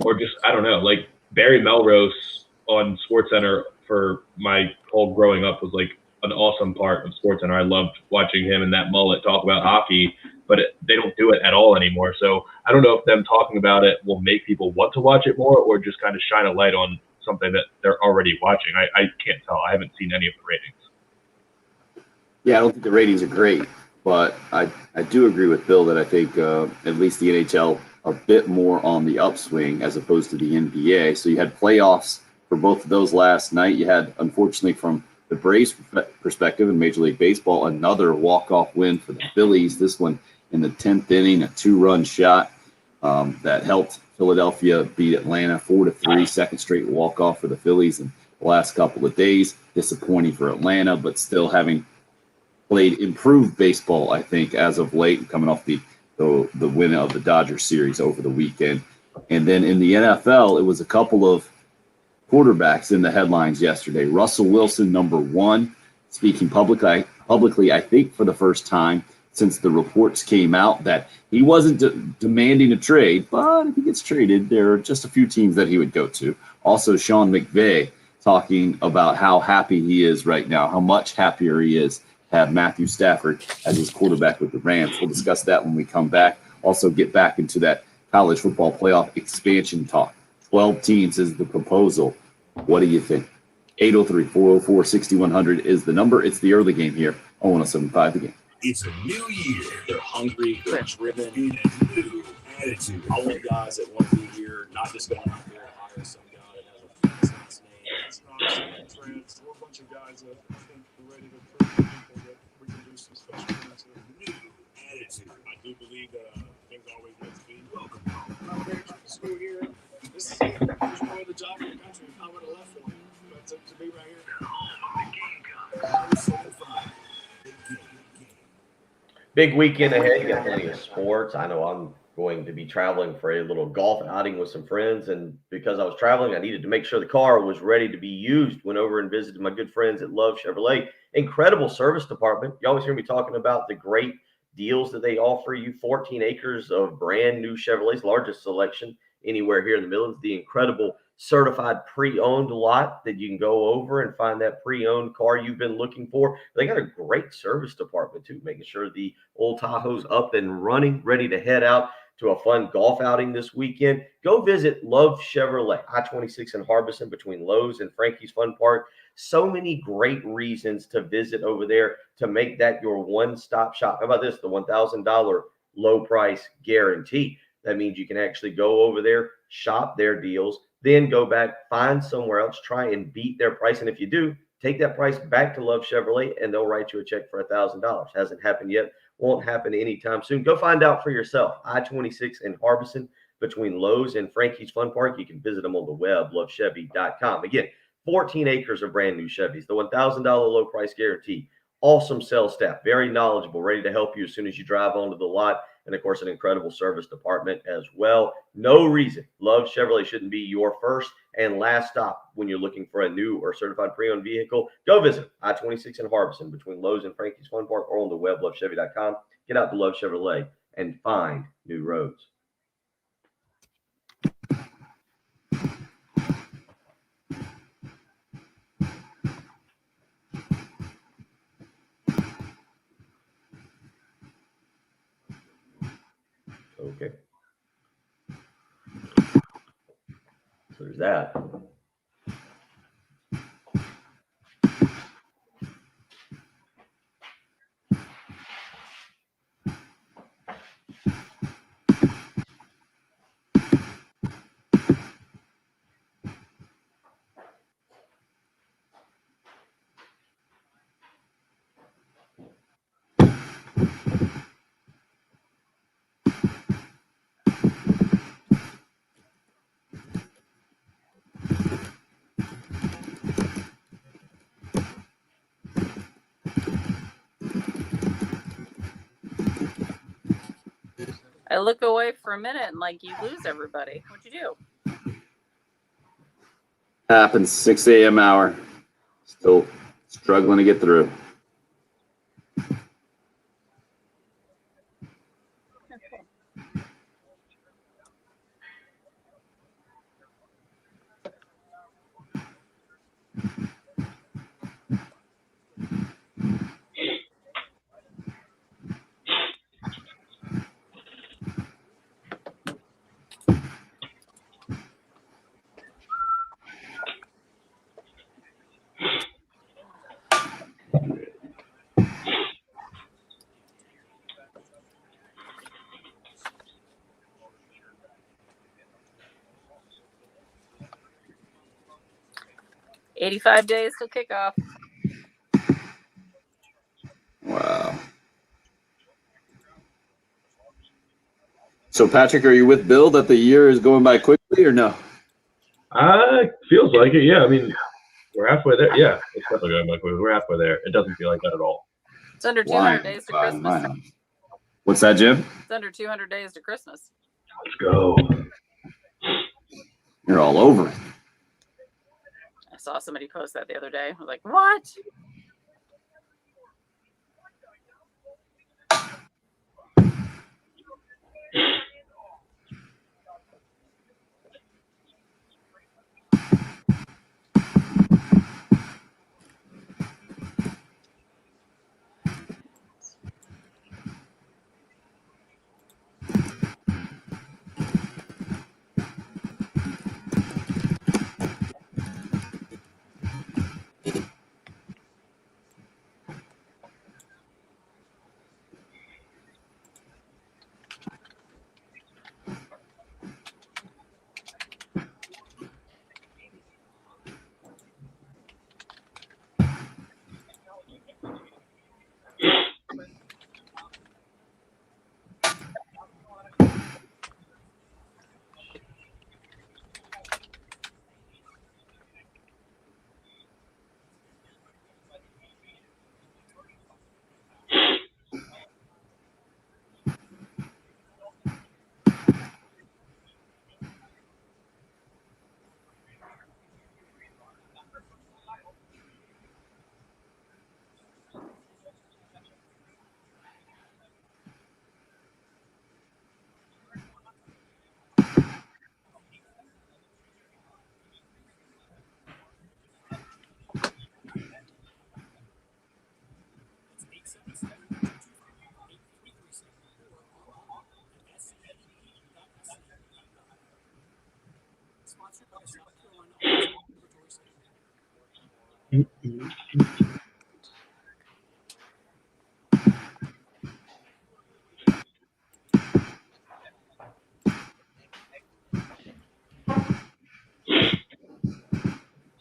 S2: or just, I don't know, like Barry Melrose on SportsCenter for my whole growing up was like an awesome part of SportsCenter. I loved watching him and that mullet talk about hockey, but they don't do it at all anymore. So I don't know if them talking about it will make people want to watch it more or just kind of shine a light on something that they're already watching. I can't tell. I haven't seen any of the ratings.
S3: Yeah, I don't think the ratings are great, but I do agree with Bill that I think at least the NHL a bit more on the upswing as opposed to the NBA. So you had playoffs for both of those last night. You had, unfortunately, from the Braves perspective in Major League Baseball, another walk-off win for the Phillies. This one in the 10th inning, a 2-run shot that helped Philadelphia beat Atlanta 4-3, second straight walk-off for the Phillies in the last couple of days. Disappointing for Atlanta, but still having played improved baseball, I think, as of late, coming off the win of the Dodgers series over the weekend. And then in the NFL, it was a couple of quarterbacks in the headlines yesterday. Russell Wilson, number one, speaking publicly, I think for the first time since the reports came out that he wasn't demanding a trade, but if he gets traded, there are just a few teams that he would go to. Also, Sean McVay talking about how happy he is right now, how much happier he is to have Matthew Stafford as his quarterback with the Rams. We'll discuss that when we come back. Also get back into that college football playoff expansion talk. 12 teams is the proposal. What do you think? 803-404-6100 is the number. It's the early game here on 107.5 The Game.
S5: It's a new year. They're hungry, they're driven, in a new attitude. I want guys that want to be here, not just going out there and hire some guy that has a fancy last name. It's not trends. We're a bunch of guys that I think are ready to prove to people that we can do some special things. New attitude. I do believe that things always meant to be. Welcome home. School here. This is it. There's no other job in the country. I would have left for it. But to be right here.
S1: Big weekend ahead. You got plenty of sports. I know I'm going to be traveling for a little golf outing with some friends. And because I was traveling, I needed to make sure the car was ready to be used. Went over and visited my good friends at Love Chevrolet. Incredible service department. You always hear me talking about the great deals that they offer you. 14 acres of brand new Chevrolets, largest selection anywhere here in the Midlands. The incredible certified pre-owned lot that you can go over and find that pre-owned car you've been looking for. They got a great service department too, making sure the old Tahoe's up and running, ready to head out to a fun golf outing this weekend. Go visit Love Chevrolet, I-26 in Harbison between Lowe's and Frankie's Fun Park. So many great reasons to visit over there to make that your one-stop shop. How about this? The $1,000 low price guarantee. That means you can actually go over there, shop their deals, then go back, find somewhere else, try and beat their price. And if you do, take that price back to Love Chevrolet and they'll write you a check for $1,000. Hasn't happened yet. Won't happen anytime soon. Go find out for yourself. I-26 in Harbison between Lowe's and Frankie's Fun Park. You can visit them on the web, lovechevy.com. Again, 14 acres of brand new Chevys, the $1,000 low price guarantee. Awesome sales staff, very knowledgeable, ready to help you as soon as you drive onto the lot. And of course, an incredible service department as well. No reason Love Chevrolet shouldn't be your first and last stop when you're looking for a new or certified pre-owned vehicle. Go visit I-26 in Harbison between Lowe's and Frankie's Fun Park or on the web, lovechevy.com. Get out to Love Chevrolet and find new roads. Okay. So there's that.
S4: I look away for a minute and like you lose everybody. What'd you do?
S3: Happens 6 a.m. hour. Still struggling to get through.
S4: 85 days till kickoff.
S3: Wow. So, Patrick, are you with Bill that the year is going by quickly or no?
S2: Feels like it. Yeah, I mean, we're halfway there. Yeah, it's definitely going back. We're halfway there. It doesn't feel like that at all.
S4: It's under 200 days to Christmas.
S3: What's that, Jim?
S4: It's under 200 days to Christmas.
S2: Let's go.
S3: You're all over it.
S4: I saw somebody post that the other day. I was like, what?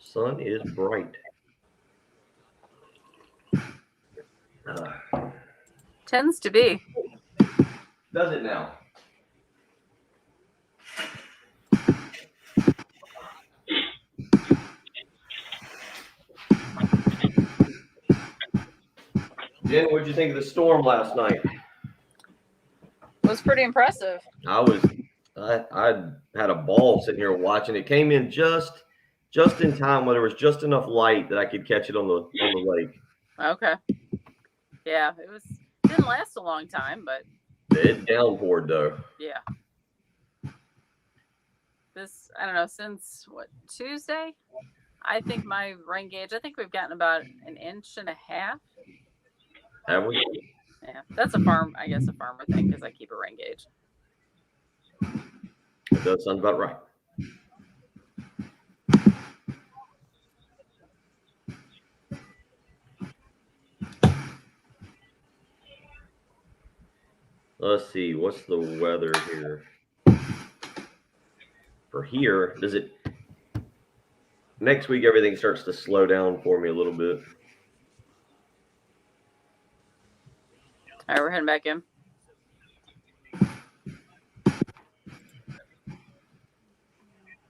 S1: Sun is bright.
S4: Tends to be.
S1: Does it now? Jen, what'd you think of the storm last night?
S4: It was pretty impressive.
S1: I had a ball sitting here watching. It came in just in time when there was just enough light that I could catch it on the lake.
S4: Okay. Yeah, didn't last a long time, but
S1: It downpoured though.
S4: yeah. I don't know, since Tuesday? I think my rain gauge, I think we've gotten about 1.5 inches.
S1: Have we?
S4: Yeah, that's a farmer thing because I keep a rain gauge.
S1: It does sound about right. Let's see, what's the weather here? For here, next week everything starts to slow down for me a little bit.
S4: All right, we're heading back in.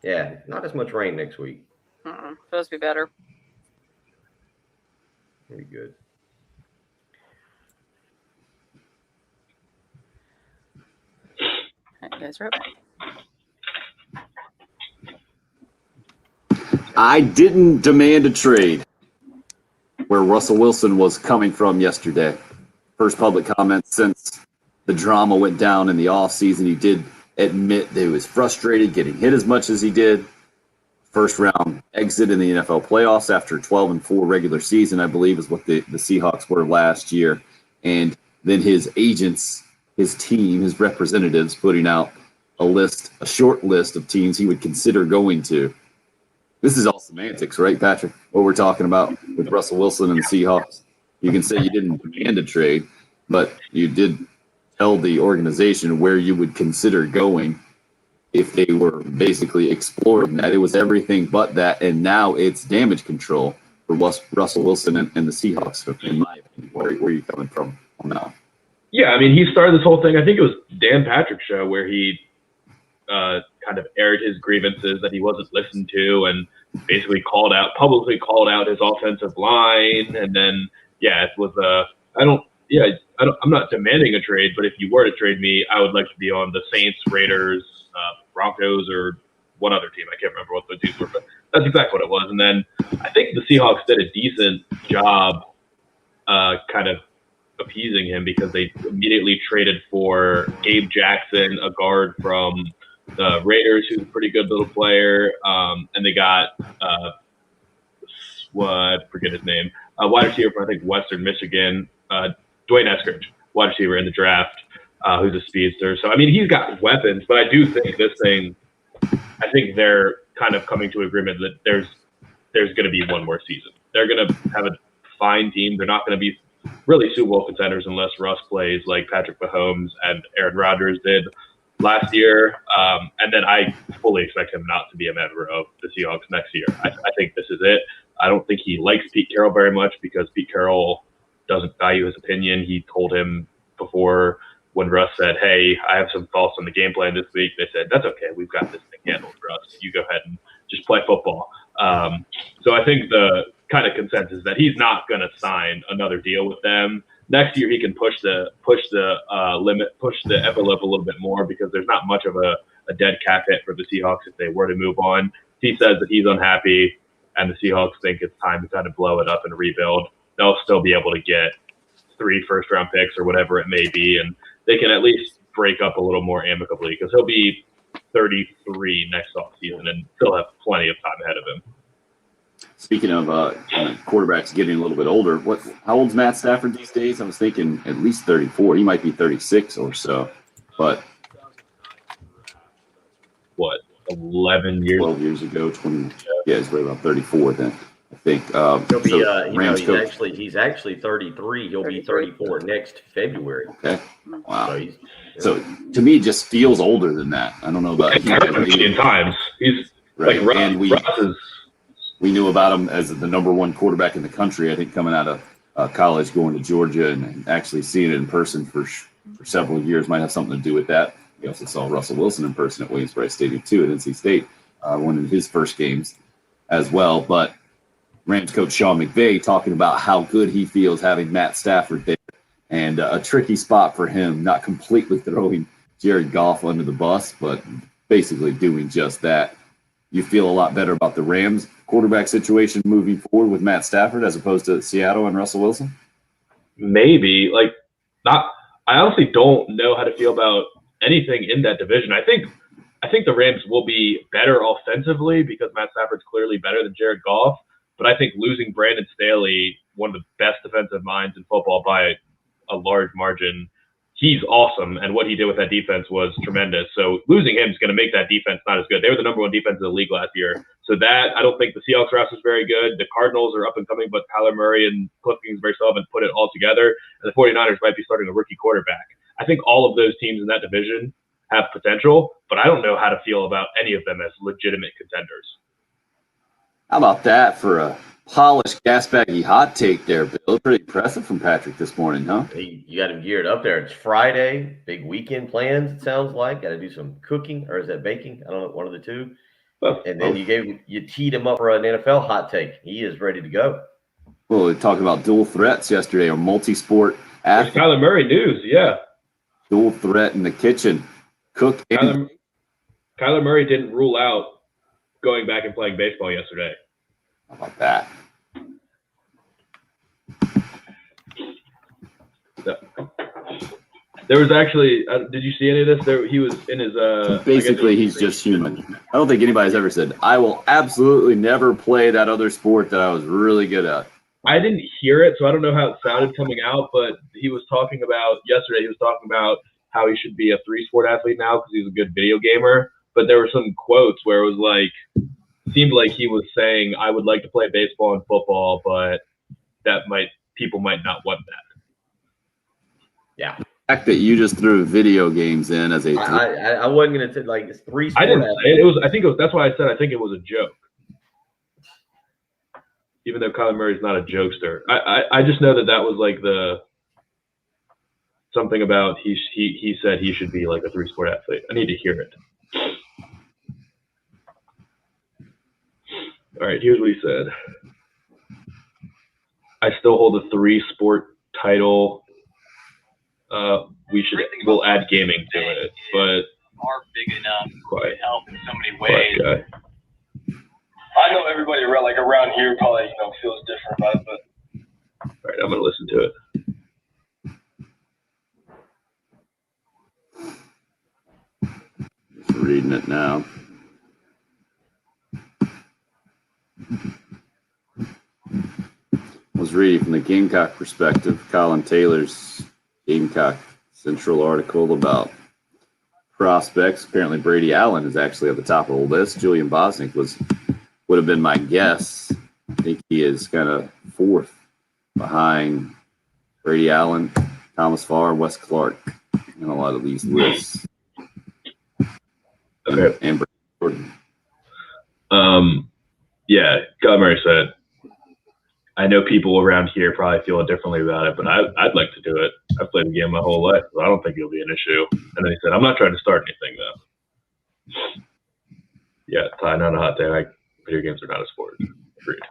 S1: Yeah, not as much rain next week.
S4: Supposed to be better.
S1: Pretty good.
S4: All right, guys, right back.
S3: I didn't demand a trade where Russell Wilson was coming from yesterday. First public comment since the drama went down in the offseason. He did admit that he was frustrated getting hit as much as he did. First round exit in the NFL playoffs after 12-4 regular season, I believe, is what the Seahawks were last year. And then his agents, his team, his representatives putting out a short list of teams he would consider going to. This is all semantics, right, Patrick? What we're talking about with Russell Wilson and the Seahawks. You can say you didn't demand a trade, but you did tell the organization where you would consider going. if they were basically exploring that. It was everything but that, and now it's damage control for Russell Wilson and the Seahawks, in my opinion. Where are you coming from on that?
S2: Yeah, I mean, he started this whole thing. I think it was Dan Patrick's show where he kind of aired his grievances that he wasn't listened to, and basically publicly called out his offensive line. And then, it was I'm not demanding a trade, but if you were to trade me, I would like to be on the Saints, Raiders, Broncos, or one other team. I can't remember what the teams were, but that's exactly what it was. And then I think the Seahawks did a decent job kind of appeasing him because they immediately traded for Gabe Jackson, a guard from the Raiders, who's a pretty good little player. And they got, I forget his name, wide receiver from, I think, Western Michigan, Dwayne Eskridge, wide receiver in the draft, who's a speedster. So, I mean, he's got weapons, but I do think I think they're kind of coming to agreement that there's going to be one more season. They're going to have a fine team. They're not going to be really Super Bowl contenders unless Russ plays like Patrick Mahomes and Aaron Rodgers did last year. And then I fully expect him not to be a member of the Seahawks next year. I think this is it. I don't think he likes Pete Carroll very much because Pete Carroll doesn't value his opinion. He told him before when Russ said, hey, I have some thoughts on the game plan this week, they said, that's okay. We've got this thing handled, Russ. You go ahead and just play football. So I think the kind of consensus is that he's not going to sign another deal with them. Next year, he can push the envelope a little bit more because there's not much of a dead cap hit for the Seahawks if they were to move on. He says that he's unhappy, and the Seahawks think it's time to kind of blow it up and rebuild. They'll still be able to get 3 first-round picks or whatever it may be, and they can at least break up a little more amicably because he'll be 33 next offseason and still have plenty of time ahead of him.
S3: Speaking of quarterbacks getting a little bit older, how old's Matt Stafford these days? I was thinking at least 34. He might be 36 or so, but
S2: 11 years?
S3: 12 years ago, 20. Yeah, he's right about 34 then. I think
S1: he'll be. He's actually 33. He'll be 34 next February.
S3: Okay. Wow. So to me, it just feels older than that. I don't know about
S2: in times. He's
S3: right.
S2: Like
S3: and
S2: Russ is.
S3: We knew about him as the number 1 quarterback in the country. I think coming out of college, going to Georgia, and actually seeing it in person for several years might have something to do with that. We also saw Russell Wilson in person at Williams-Brice Stadium too at NC State, one of his first games as well. But Rams coach Sean McVay talking about how good he feels having Matt Stafford there, and a tricky spot for him, not completely throwing Jared Goff under the bus, but basically doing just that. You feel a lot better about the Rams quarterback situation moving forward with Matt Stafford as opposed to Seattle and Russell Wilson?
S2: Maybe. I honestly don't know how to feel about anything in that division. I think the Rams will be better offensively because Matt Stafford's clearly better than Jared Goff. But I think losing Brandon Staley, one of the best defensive minds in football by a large margin, he's awesome. And what he did with that defense was tremendous. So losing him is going to make that defense not as good. They were the number 1 defense in the league last year. So that, I don't think the Seahawks roster is very good. The Cardinals are up and coming, but Kyler Murray and Cliff Kingsbury still haven't put it all together. And the 49ers might be starting a rookie quarterback. I think all of those teams in that division have potential, but I don't know how to feel about any of them as legitimate contenders.
S3: How about that for a polished gas baggy hot take there, Bill? Pretty impressive from Patrick this morning, huh?
S1: You got him geared up there. It's Friday, big weekend plans, it sounds like. Got to do some cooking, or is that baking? I don't know, one of the two. And then you teed him up for an NFL hot take. He is ready to go.
S3: Well, we talked about dual threats yesterday, or multi-sport athlete.
S2: Kyler Murray news, yeah.
S3: Dual threat in the kitchen. Cook.
S2: Kyler Murray didn't rule out going back and playing baseball yesterday.
S3: How about that?
S2: There was actually, did you see any of this? He was in his.
S3: Basically, he's just human. I don't think anybody's ever said, I will absolutely never play that other sport that I was really good at.
S2: I didn't hear it, so I don't know how it sounded coming out, but he was talking about how he should be a 3-sport athlete now because he's a good video gamer. But there were some quotes where it was seemed like he was saying, I would like to play baseball and football, but people might not want that.
S1: Yeah.
S3: fact that you just threw video games in as a
S1: I wasn't gonna say like it's three.
S2: I didn't
S1: sport
S2: say it. It was. I think it was. That's why I said I think it was a joke. Even though Kyler Murray's not a jokester, I just know that was like the something about he said he should be like a 3-sport athlete. I need to hear it. All right, here's what he said. I still hold a 3-sport title. We'll add gaming to it, but
S6: are big enough
S2: quite
S6: to help in so many
S2: quite
S6: ways.
S2: guy.
S6: I know everybody around here probably feels different about it, but
S2: All right, I'm gonna listen to it.
S3: Just reading it now. I was reading from the Gamecock perspective, Colin Taylor's Gamecock Central article about prospects. Apparently, Brady Allen is actually at the top of the list. Julian Bosnick would have been my guess. I think he is kind of 4th behind Brady Allen, Thomas Farr, Wes Clark, and a lot of these lists.
S2: Okay.
S3: And Brady Gordon.
S2: Yeah, Kyler Murray said, I know people around here probably feel differently about it, but I'd like to do it. I've played the game my whole life, so I don't think it'll be an issue. And then he said, I'm not trying to start anything, though. Yeah, Ty, not a hot take. Video games are not a sport. Agreed.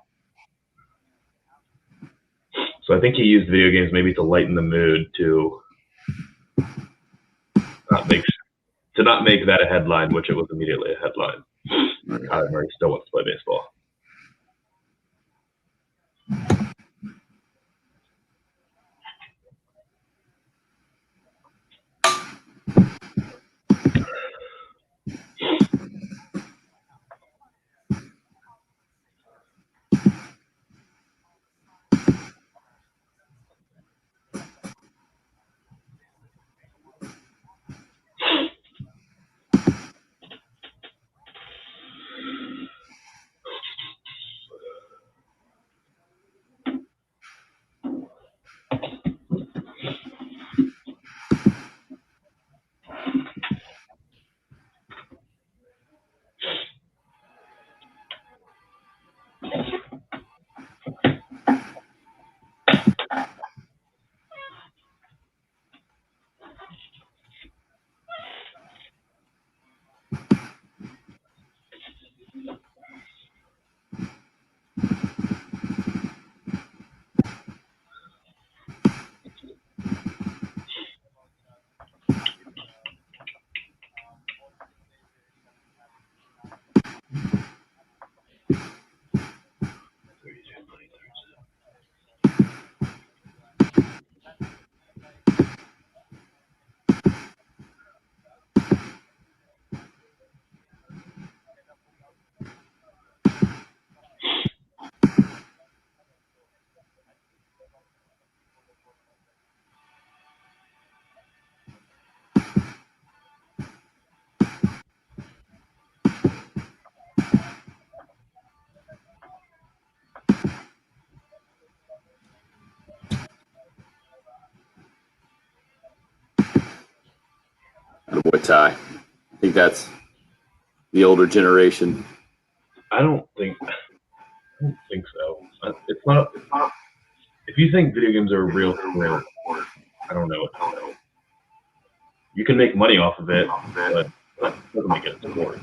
S2: So I think he used video games maybe to lighten the mood to not make that a headline, which it was immediately a headline. Kyler Murray still wants to play baseball.
S3: Boy, Ty. I think that's the older generation.
S2: I don't think so. It's not. If you think video games are a real sport, I don't know. You can make money off of it, but that doesn't make it a sport.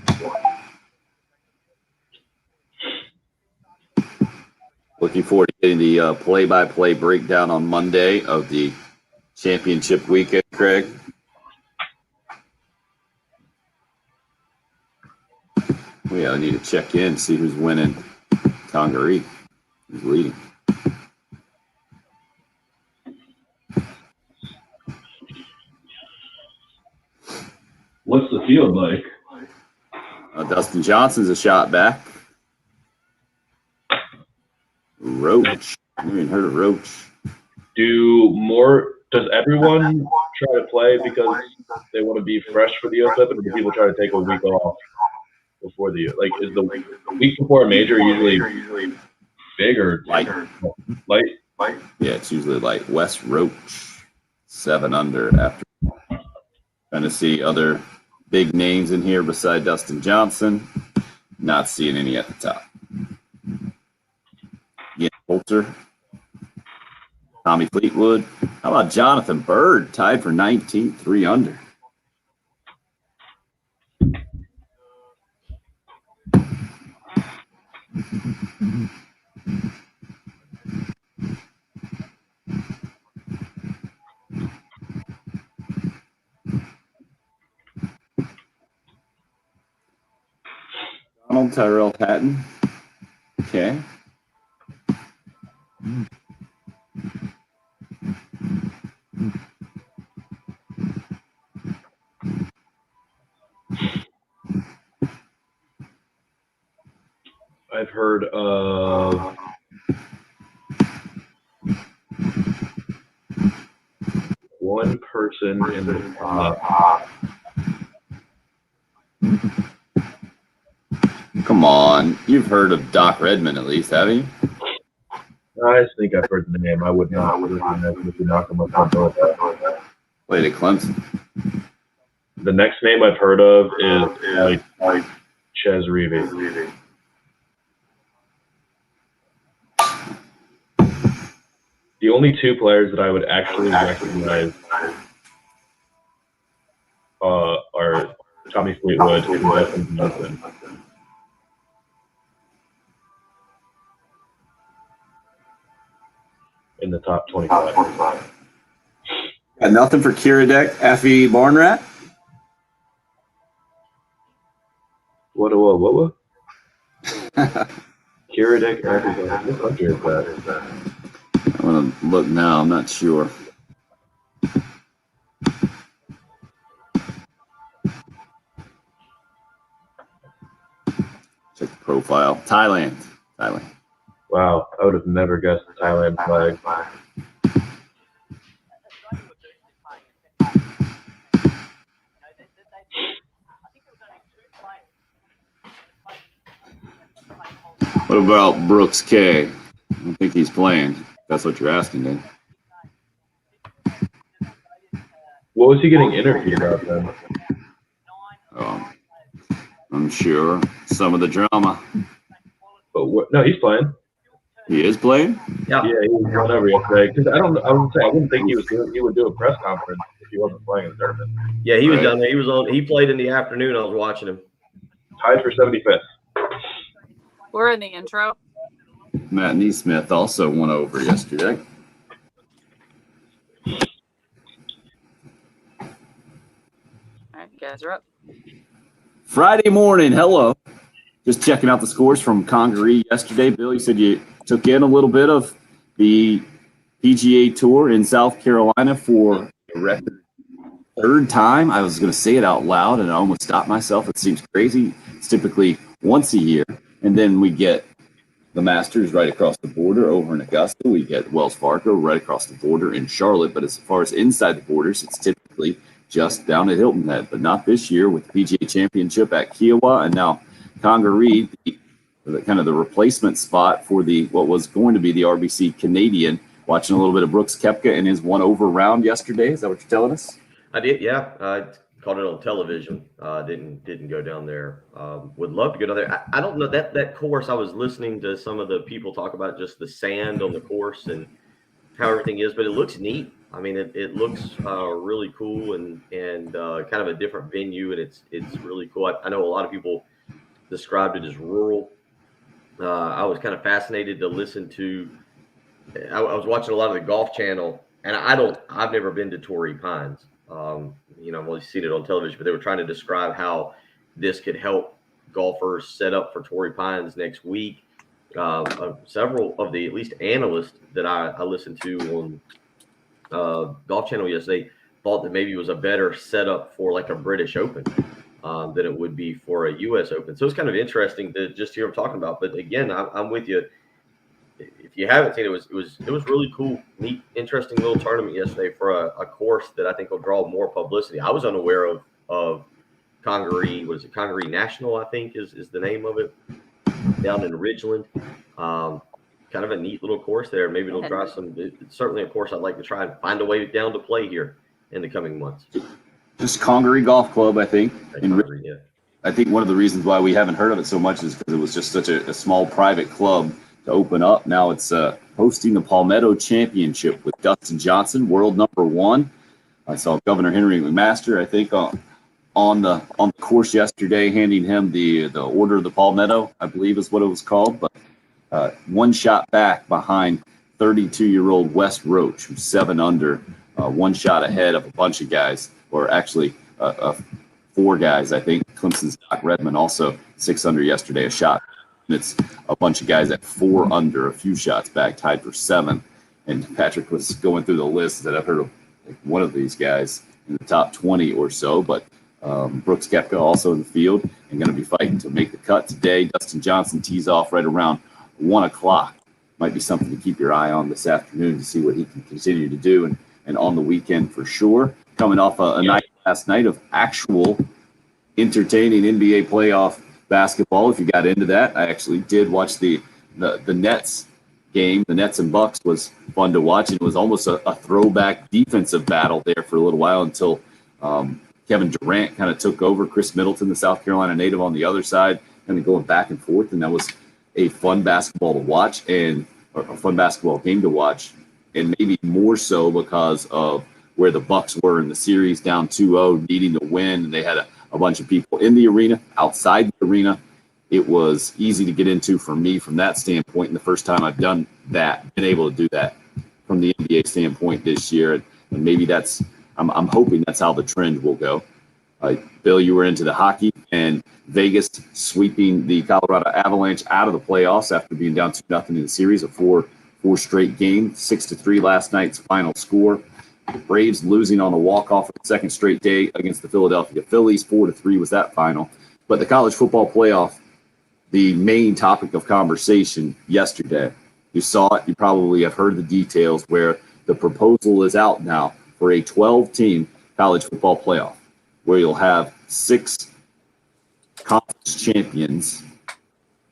S3: Looking forward to getting the play-by-play breakdown on Monday of the championship weekend, Craig. Yeah, I need to check in, see who's winning. Congaree is leading.
S2: What's the field like?
S3: Dustin Johnson's a shot back. Roach. I haven't even heard of Roach.
S2: Does everyone try to play because they want to be fresh for the US Open, or do people try to take a week off before is the week before a major usually big or
S3: Light?
S2: Light?
S3: Yeah, it's usually like Wes Roach, 7 under after Trying to see other big names in here beside Dustin Johnson. Not seeing any at the top. Ian Poulter. Tommy Fleetwood. How about Jonathan Bird, tied for 19th, 3 under. Donald Tyrell Hatton. Okay.
S2: I've heard of one person in the top.
S3: Come on. You've heard of Doc Redmond at least, have you?
S2: I think I've heard the name. I would not recognize him if you knock him up on that.
S3: Played at Clemson.
S2: The next name I've heard of is like Ches Reavy. The only two players that I would actually recognize are Tommy Fleetwood and Dustin Johnson. In the top 25.
S3: Got nothing for Kiradek, Effie Barnrat?
S2: What? Kiradek, what country is that?
S3: I'm going to look now. I'm not sure. Check the profile. Thailand.
S2: Wow, I would have never guessed the Thailand flag.
S3: What about Brooks K? I don't think he's playing. That's what you're asking, then.
S2: What was he getting interviewed about then?
S3: I'm sure some of the drama.
S2: But no, he's playing.
S3: He is playing?
S2: Yeah, he was going over yesterday. Because I wouldn't think he would do a press conference if he wasn't playing in the tournament.
S1: Yeah, he was down there. He played in the afternoon. I was watching him.
S2: Tied for 75th.
S4: We're in the intro.
S3: Matt Neesmith also went over yesterday.
S4: All right, you guys are up.
S3: Friday morning, hello. Just checking out the scores from Congaree yesterday. Bill, you said you took in a little bit of the PGA Tour in South Carolina for a record third time. I was going to say it out loud, and I almost stopped myself. It seems crazy. It's typically once a year, and then we get the Masters right across the border over in Augusta. We get Wells Fargo right across the border in Charlotte. But as far as inside the borders, it's typically just down at Hilton Head, but not this year with the PGA Championship at Kiowa, and now Congaree, the kind of the replacement spot for what was going to be the RBC Canadian. Watching a little bit of Brooks Koepka in his one over round yesterday. Is that what you're telling us?
S1: I did, yeah. I caught it on television. Didn't go down there. Would love to go down there. I don't know that course. I was listening to some of the people talk about just the sand on the course and how everything is, but it looks neat. I mean, it looks really cool and kind of a different venue, and it's really cool. I know a lot of people described it as rural. I was kind of fascinated to listen to. I was watching a lot of the Golf Channel, and I've never been to Torrey Pines. I've only seen it on television, but they were trying to describe how this could help golfers set up for Torrey Pines next week. Several of the at least analysts that I listened to on Golf Channel yesterday thought that maybe it was a better setup for like a British Open than it would be for a U.S. Open. So it's kind of interesting to just hear them talking about. But again, I'm with you. If you haven't seen it, it was really cool, neat, interesting little tournament yesterday for a course that I think will draw more publicity. I was unaware of Congaree. Was it Congaree National? I think is the name of it, down in Ridgeland. Kind of a neat little course there. Maybe it'll draw some. It's certainly a course I'd like to try and find a way down to play here in the coming months.
S3: Just Congaree Golf Club, I think. And
S1: Yeah.
S3: I think one of the reasons why we haven't heard of it so much is because it was just such a small private club to open up. Now it's hosting the Palmetto Championship with Dustin Johnson, world number 1. I saw Governor Henry McMaster, I think, on the course yesterday, handing him the Order of the Palmetto, I believe is what it was called. But one shot back behind 32-year-old Wes Roach, who's 7 under, one shot ahead of a bunch of guys, or actually 4 guys, I think. Clemson's Doc Redman also 6 under yesterday, a shot. And it's a bunch of guys at 4 under, a few shots back, tied for 7. And Patrick was going through the list that I've heard of like one of these guys in the top 20 or so. But Brooks Koepka also in the field and going to be fighting to make the cut today. Dustin Johnson tees off right around 1 o'clock. Might be something to keep your eye on this afternoon to see what he can continue to do. And on the weekend for sure. Coming off a night last night of actual entertaining NBA playoff basketball. If you got into that, I actually did watch the Nets game. The Nets and Bucks was fun to watch. And it was almost a throwback defensive battle there for a little while until Kevin Durant kind of took over. Chris Middleton, the South Carolina native, on the other side, kind of going back and forth. And that was a fun basketball to watch and a fun basketball game to watch. And maybe more so because of where the Bucks were in the series, down 2-0, needing to win. And they had a bunch of people in the arena, outside the arena. It was easy to get into for me from that standpoint. And the first time I've done that, been able to do that from the NBA standpoint this year. And maybe that's, I'm hoping that's how the trend will go. Bill, you were into the hockey, and Vegas sweeping the Colorado Avalanche out of the playoffs after being down 2-0 in the series, a four straight game, 6-3 last night's final score. The Braves losing on a walk-off for the second straight day against the Philadelphia Phillies. 4-3 was that final. But the college football playoff, the main topic of conversation yesterday, you saw it, you probably have heard the details, where the proposal is out now for a 12-team college football playoff, where you'll have 6 conference champions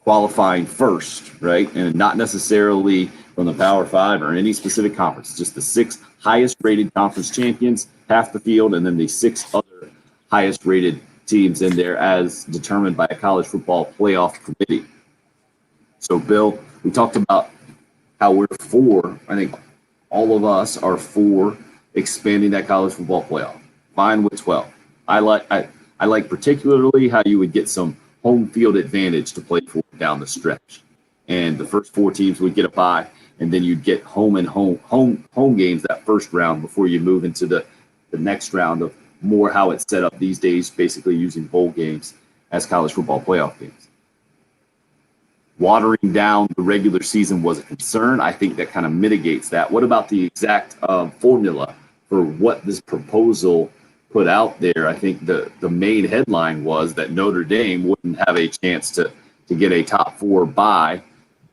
S3: qualifying first, right? And not necessarily from the Power 5 or any specific conference, just the 6 highest rated conference champions, half the field, and then the 6 other highest rated teams in there as determined by a college football playoff committee. So, Bill, we talked about how we're for, I think all of us are for expanding that college football playoff. Fine with 12. I like particularly how you would get some home field advantage to play for down the stretch. And the first 4 teams would get a bye, and then you'd get home games that first round before you move into the next round of more how it's set up these days, basically using bowl games as college football playoff games. Watering down the regular season was a concern. I think that kind of mitigates that. What about the exact formula for what this proposal put out there? I think the main headline was that Notre Dame wouldn't have a chance to get a top 4 bye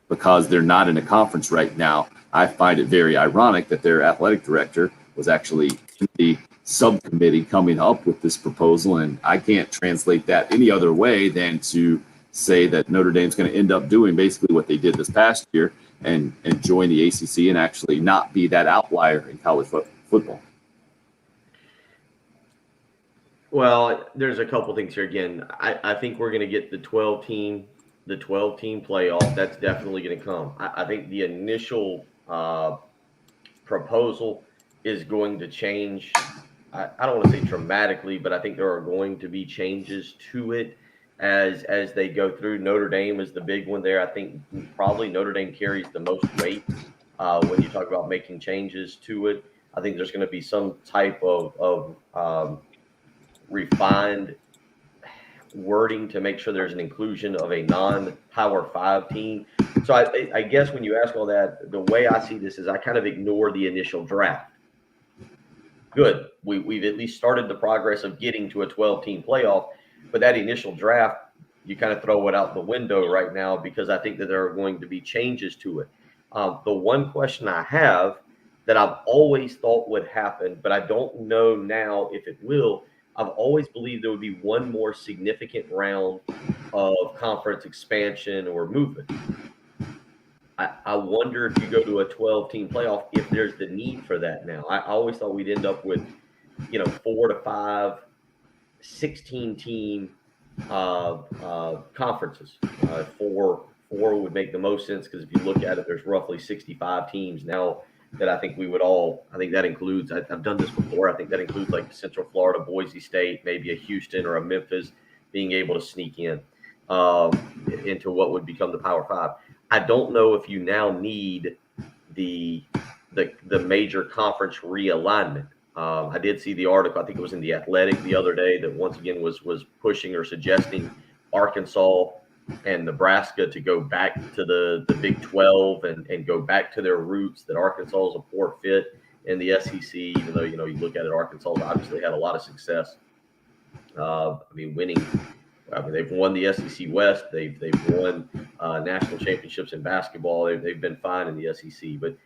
S3: because they're not in a conference right now. I find it very ironic that their athletic director was actually in the subcommittee coming up with this proposal, and I can't translate that any other way than to say that Notre Dame's going to end up doing basically what they did this past year and join the ACC and actually not be that outlier in college football.
S1: Well, there's a couple things here. Again, I think we're going to get the 12-team playoff. That's definitely going to come. I think the initial proposal is going to change. I don't want to say dramatically, but I think there are going to be changes to it as they go through. Notre Dame is the big one there. I think probably Notre Dame carries the most weight when you talk about making changes to it. I think there's going to be some type of refined wording to make sure there's an inclusion of a non-Power 5 team. So I guess when you ask all that, the way I see this is I kind of ignore the initial draft. Good. We've at least started the progress of getting to a 12-team playoff, but that initial draft, you kind of throw it out the window right now because I think that there are going to be changes to it. The one question I have that I've always thought would happen, but I don't know now if it will, I've always believed there would be one more significant round of conference expansion or movement. I wonder if you go to a 12-team playoff, if there's the need for that now. I always thought we'd end up with 4 to 5, 16-team conferences. Four would make the most sense because if you look at it, there's roughly 65 teams now that I think I think that includes, I've done this before, I think that includes like Central Florida, Boise State, maybe a Houston or a Memphis being able to sneak in into what would become the Power Five. I don't know if you now need the major conference realignment. I did see the article, I think it was in The Athletic the other day, that once again was pushing or suggesting Arkansas and Nebraska to go back to the Big 12 and go back to their roots, that Arkansas is a poor fit in the SEC, even though, you look at it, Arkansas obviously had a lot of success. Winning. They've won the SEC West. They've won national championships in basketball. They've been fine in the SEC. But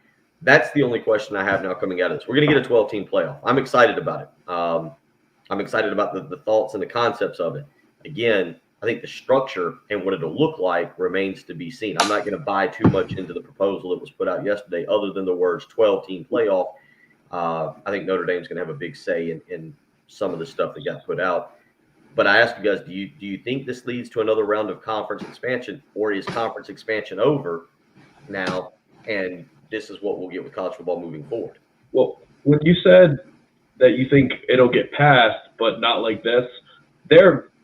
S1: that's the only question I have now coming out of this. We're going to get a 12-team playoff. I'm excited about it. I'm excited about the thoughts and the concepts of it. Again, I think the structure and what it'll look like remains to be seen. I'm not going to buy too much into the proposal that was put out yesterday other than the words 12-team playoff. I think Notre Dame's going to have a big say in some of the stuff that got put out. But I ask you guys, do you think this leads to another round of conference expansion, or is conference expansion over now and this is what we'll get with college football moving forward?
S2: Well, when you said that you think it'll get passed, but not like this,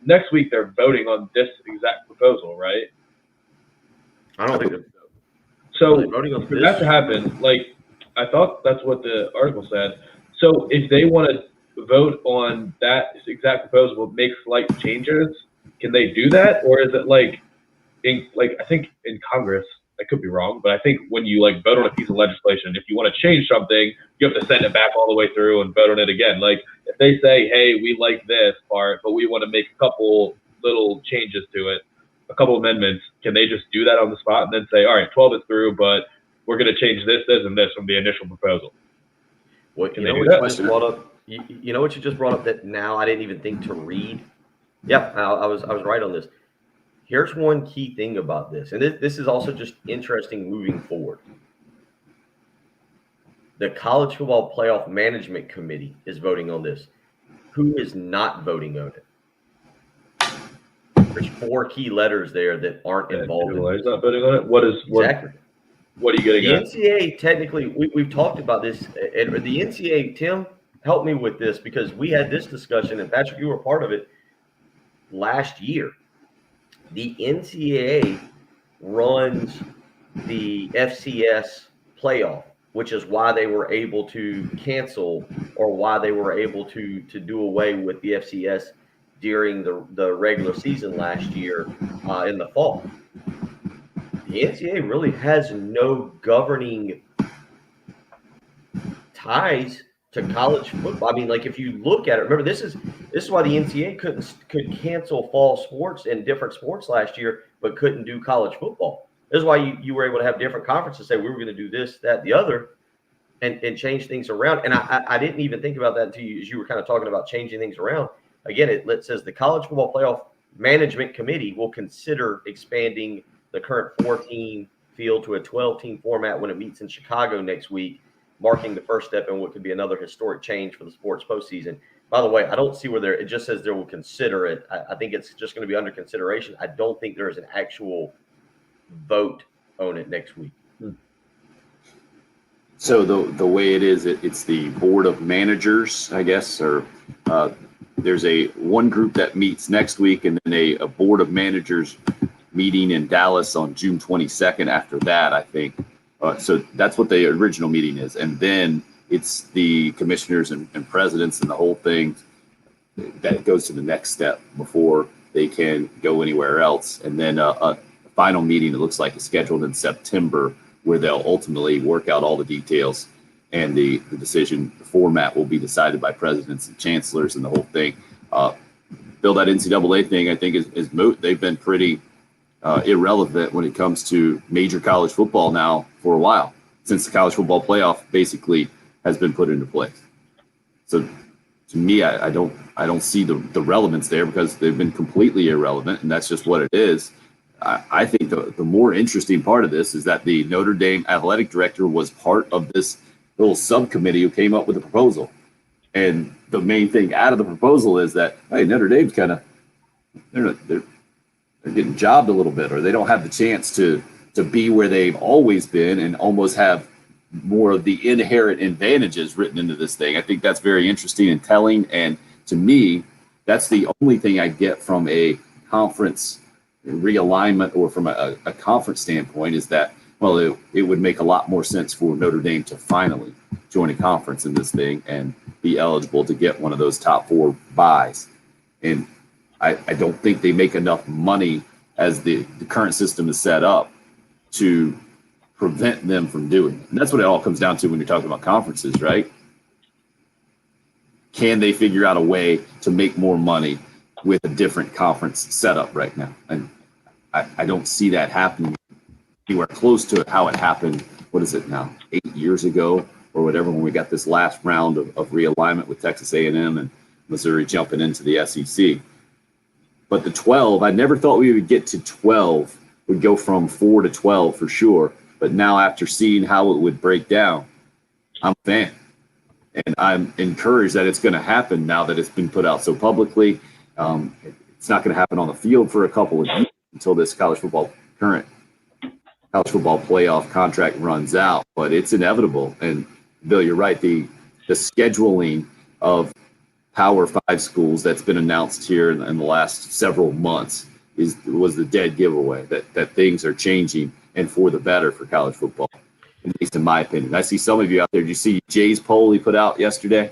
S2: next week they're voting on this exact proposal, right?
S1: I don't think
S2: so.
S1: Voting on
S2: For
S1: this?
S2: that to happen, like I thought that's what the article said. So if they want to vote on that exact proposal, but make slight changes, can they do that, or is it like I think in Congress? I could be wrong, but I think when you vote on a piece of legislation, if you want to change something, you have to send it back all the way through and vote on it again. Like if they say, hey, we like this part, but we want to make a couple little changes to it, a couple amendments, can they just do that on the spot and then say, all right, 12 is through, but we're going to change this, this, and this from the initial proposal?
S1: What
S2: Can
S1: you
S2: they
S1: know
S2: do
S1: what
S2: that?
S1: you just brought up? You know what you just brought up that now I didn't even think to read? Yep, I was right on this. Here's one key thing about this, and this is also just interesting moving forward. The College Football Playoff Management Committee is voting on this. Who is not voting on it? There's 4 key letters there that aren't involved.
S2: Is not voting on it.
S1: Exactly.
S2: What are you getting at?
S1: The NCAA, technically, we've talked about this. And the NCAA, Tim, help me with this, because we had this discussion, and Patrick, you were part of it last year. The NCAA runs the FCS playoff, which is why they were able to cancel, or why they were able to do away with the FCS during the regular season last year in the fall. The NCAA really has no governing ties to college football. If you look at it, remember this is why the NCAA could cancel fall sports and different sports last year, but couldn't do college football. This is why you were able to have different conferences say we were going to do this, that, the other, and change things around. And I didn't even think about that until you were kind of talking about changing things around. Again, it says the College Football Playoff Management Committee will consider expanding the current 4-team field to a 12-team format when it meets in Chicago next week, marking the first step in what could be another historic change for the sports postseason. By the way, I don't see where it just says they will consider it. I think it's just going to be under consideration. I don't think there is an actual vote on it next week.
S3: So the way it is, it's the board of managers, I guess, or there's one group that meets next week, and then a board of managers meeting in Dallas on June 22nd after that, I think. So that's what the original meeting is. And then it's the commissioners and presidents and the whole thing that goes to the next step before they can go anywhere else. And then a final meeting, it looks like, is scheduled in September, where they'll ultimately work out all the details, and the decision, the format will be decided by presidents and chancellors and the whole thing. Bill, that NCAA thing, I think, is moot. They've been pretty irrelevant when it comes to major college football now for a while, since the college football playoff basically has been put into place. So to me, I don't see the relevance there, because they've been completely irrelevant, and that's just what it is. I think the more interesting part of this is that the Notre Dame athletic director was part of this little subcommittee who came up with the proposal. And the main thing out of the proposal is that, hey, Notre Dame's kind of they're getting jobbed a little bit, or they don't have the chance to be where they've always been and almost have more of the inherent advantages written into this thing. I think that's very interesting and telling. And to me, that's the only thing I get from a conference realignment or from a conference standpoint is that, well, it would make a lot more sense for Notre Dame to finally join a conference in this thing and be eligible to get one of those top 4 buys. And I don't think they make enough money as the current system is set up to prevent them from doing it. And that's what it all comes down to when you're talking about conferences, right? Can they figure out a way to make more money with a different conference setup right now? And I don't see that happening anywhere close to how it happened. What is it now? 8 years ago or whatever, when we got this last round of realignment with Texas A&M and Missouri jumping into the SEC. But the 12, I never thought we would get to 12. We'd go from 4 to 12 for sure. But now after seeing how it would break down, I'm a fan. And I'm encouraged that it's going to happen now that it's been put out so publicly. It's not going to happen on the field for a couple of years until this current college football playoff contract runs out. But it's inevitable. And Bill, you're right. The scheduling of Power 5 schools that's been announced here in the last several months was the dead giveaway that things are changing and for the better for college football, at least in my opinion. I see some of you out there. Did you see Jay's poll he put out yesterday?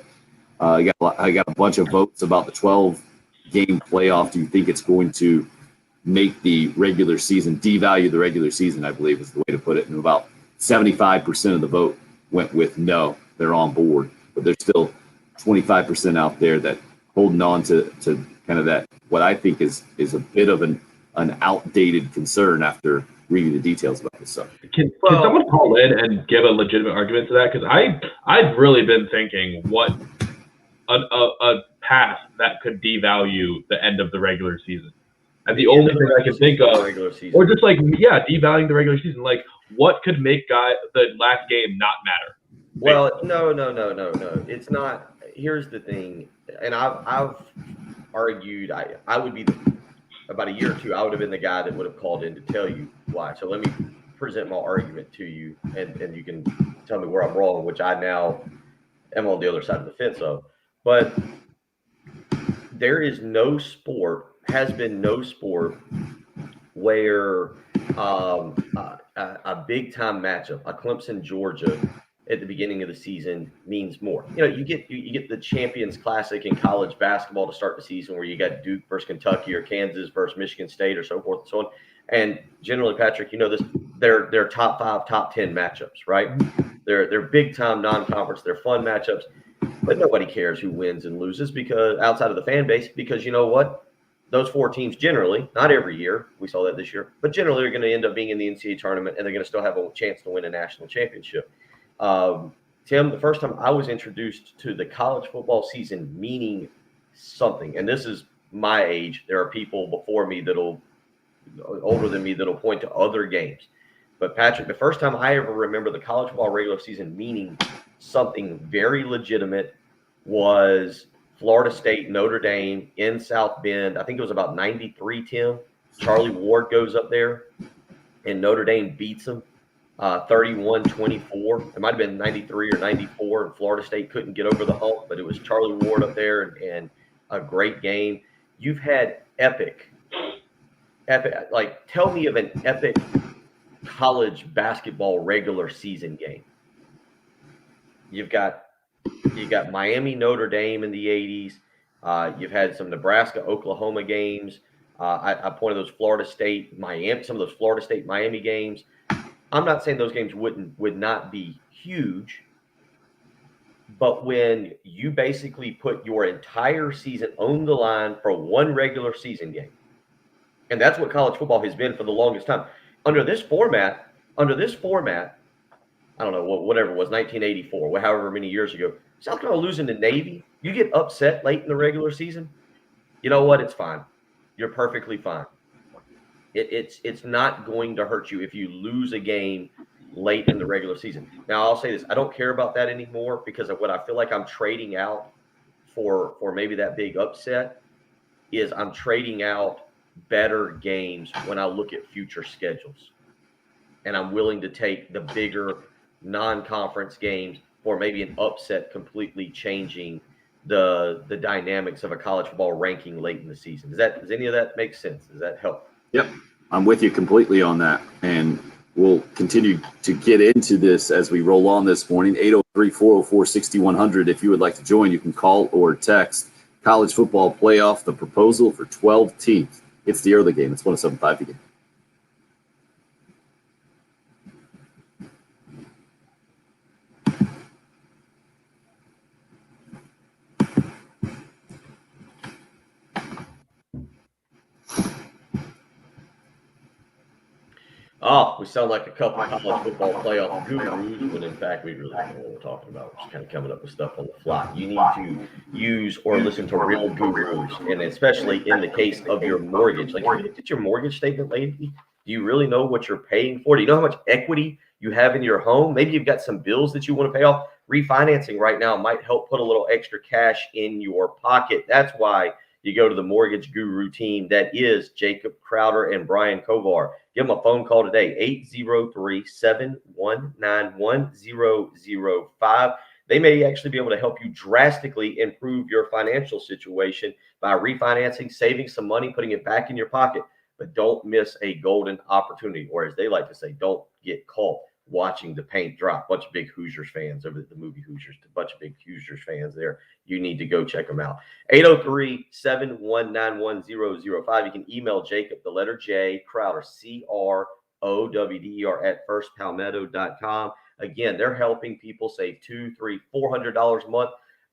S3: I got a bunch of votes about the 12-game playoff. Do you think it's going to make the regular season, devalue the regular season, I believe is the way to put it. And about 75% of the vote went with no, they're on board. But there's still 25% out there that holding on to kind of that, what I think is a bit of an outdated concern after reading the details about this stuff.
S2: Can someone call in and give a legitimate argument to that? Because I've really been thinking what a path that could devalue the end of the regular season. And the only thing I can think of, or just like, devaluing the regular season, like what could make the last game not matter?
S1: Well, no. It's not. Here's the thing, and I've argued I would be about a year or two. I would have been the guy that would have called in to tell you why. So let me present my argument to you, and you can tell me where I'm wrong, which I now am on the other side of the fence of. But there is no sport, has been no sport where a big time matchup, a Clemson Georgia at the beginning of the season means more. You know, you get the Champions Classic in college basketball to start the season where you got Duke versus Kentucky or Kansas versus Michigan State or so forth and so on. And generally, Patrick, you know this, they're top 5, top 10 matchups, right? They're big time non-conference, they're fun matchups, but nobody cares who wins and loses because outside of the fan base, because you know what? Those 4 teams generally, not every year, we saw that this year, but generally are going to end up being in the NCAA tournament and they're going to still have a chance to win a national championship. Tim, the first time I was introduced to the college football season meaning something, and this is my age. There are people before me older than me that'll point to other games. But Patrick, the first time I ever remember the college football regular season meaning something very legitimate was Florida State, Notre Dame in South Bend. I think it was about 93, Tim. Charlie Ward goes up there and Notre Dame beats them 31-24. It might have been 93 or 94, and Florida State couldn't get over the hump, but it was Charlie Ward up there and a great game. You've had epic, like tell me of an epic college basketball regular season game. You've got Miami, Notre Dame in the 80s. You've had some Nebraska, Oklahoma games. I pointed those Florida State, Miami, some of those Florida State, Miami games. I'm not saying those games would not be huge, but when you basically put your entire season on the line for one regular season game, and that's what college football has been for the longest time. Under this format, I don't know, whatever it was, 1984, however many years ago, South Carolina losing to Navy, you get upset late in the regular season, you know what? It's fine. You're perfectly fine. It's not going to hurt you if you lose a game late in the regular season. Now, I'll say this. I don't care about that anymore because of what I feel like I'm trading out for maybe that big upset is I'm trading out better games when I look at future schedules. And I'm willing to take the bigger non-conference games for maybe an upset completely changing the dynamics of a college football ranking late in the season. Does any of that make sense? Does that help?
S3: Yep, I'm with you completely on that. And we'll continue to get into this as we roll on this morning. 803-404-6100. If you would like to join, you can call or text. College football playoff, the proposal for 12 teams. It's the early game. It's 107.5 again.
S1: Oh, we sound like a couple of college football playoff gurus, when in fact we really don't know what we're talking about. We're just kind of coming up with stuff on the fly. You need to use or listen to real gurus, and especially in the case of your mortgage. Like, have you looked at your mortgage statement lately? Do you really know what you're paying for? Do you know how much equity you have in your home? Maybe you've got some bills that you want to pay off. Refinancing right now might help put a little extra cash in your pocket. That's why you go to the mortgage guru team. That is Jacob Crowder and Brian Kovar. Give them a phone call today, 803-719-1005. They may actually be able to help you drastically improve your financial situation by refinancing, saving some money, putting it back in your pocket. But don't miss a golden opportunity, or as they like to say, don't get caught watching the paint drop. Bunch of big Hoosiers fans over at the movie Hoosiers, a bunch of big Hoosiers fans there. You need to go check them out. 803-719-1005. You can email Jacob, the letter J, Crowder, CROWDER at firstpalmetto.com. Again, they're helping people save $200, $300, $400 a month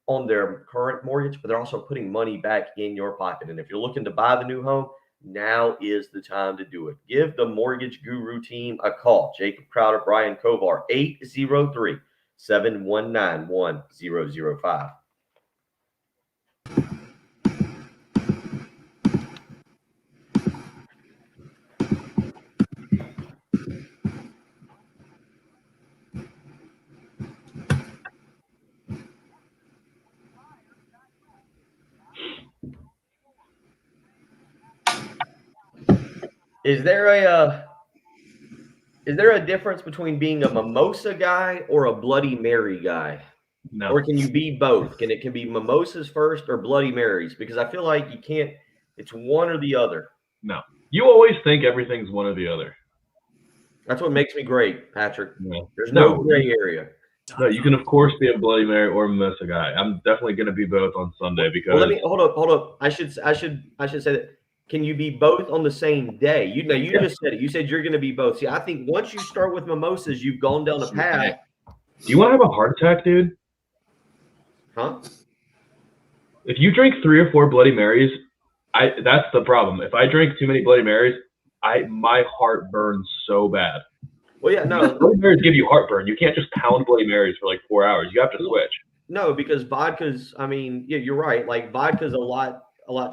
S1: on their current mortgage, but they're also putting money back in your pocket. And if you're looking to buy the new home, now is the time to do it. Give the Mortgage Guru team a call. Jacob Crowder, Brian Kovar, 803-719-1005. Is there a difference between being a mimosa guy or a Bloody Mary guy?
S2: No.
S1: Or can you be both? Can be mimosas first or Bloody Marys? Because I feel like you can't. It's one or the other.
S2: No. You always think everything's one or the other.
S1: That's what makes me great, Patrick.
S2: No.
S1: There's no gray area.
S2: No, you can of course be a Bloody Mary or a mimosa guy. I'm definitely going to be both on Sunday because.
S1: Well, let me hold up. I should say that. Can you be both on the same day? You just said it. You said you're going to be both. See, I think once you start with mimosas, you've gone down a path.
S2: Do you want to have a heart attack, dude?
S1: Huh?
S2: If you drink 3 or 4 Bloody Marys, that's the problem. If I drink too many Bloody Marys, my heart burns so bad.
S1: Well, yeah, no.
S2: Bloody Marys give you heartburn. You can't just pound Bloody Marys for like 4 hours. You have to switch.
S1: No, because vodka's. I mean, yeah, you're right. Like vodka's a lot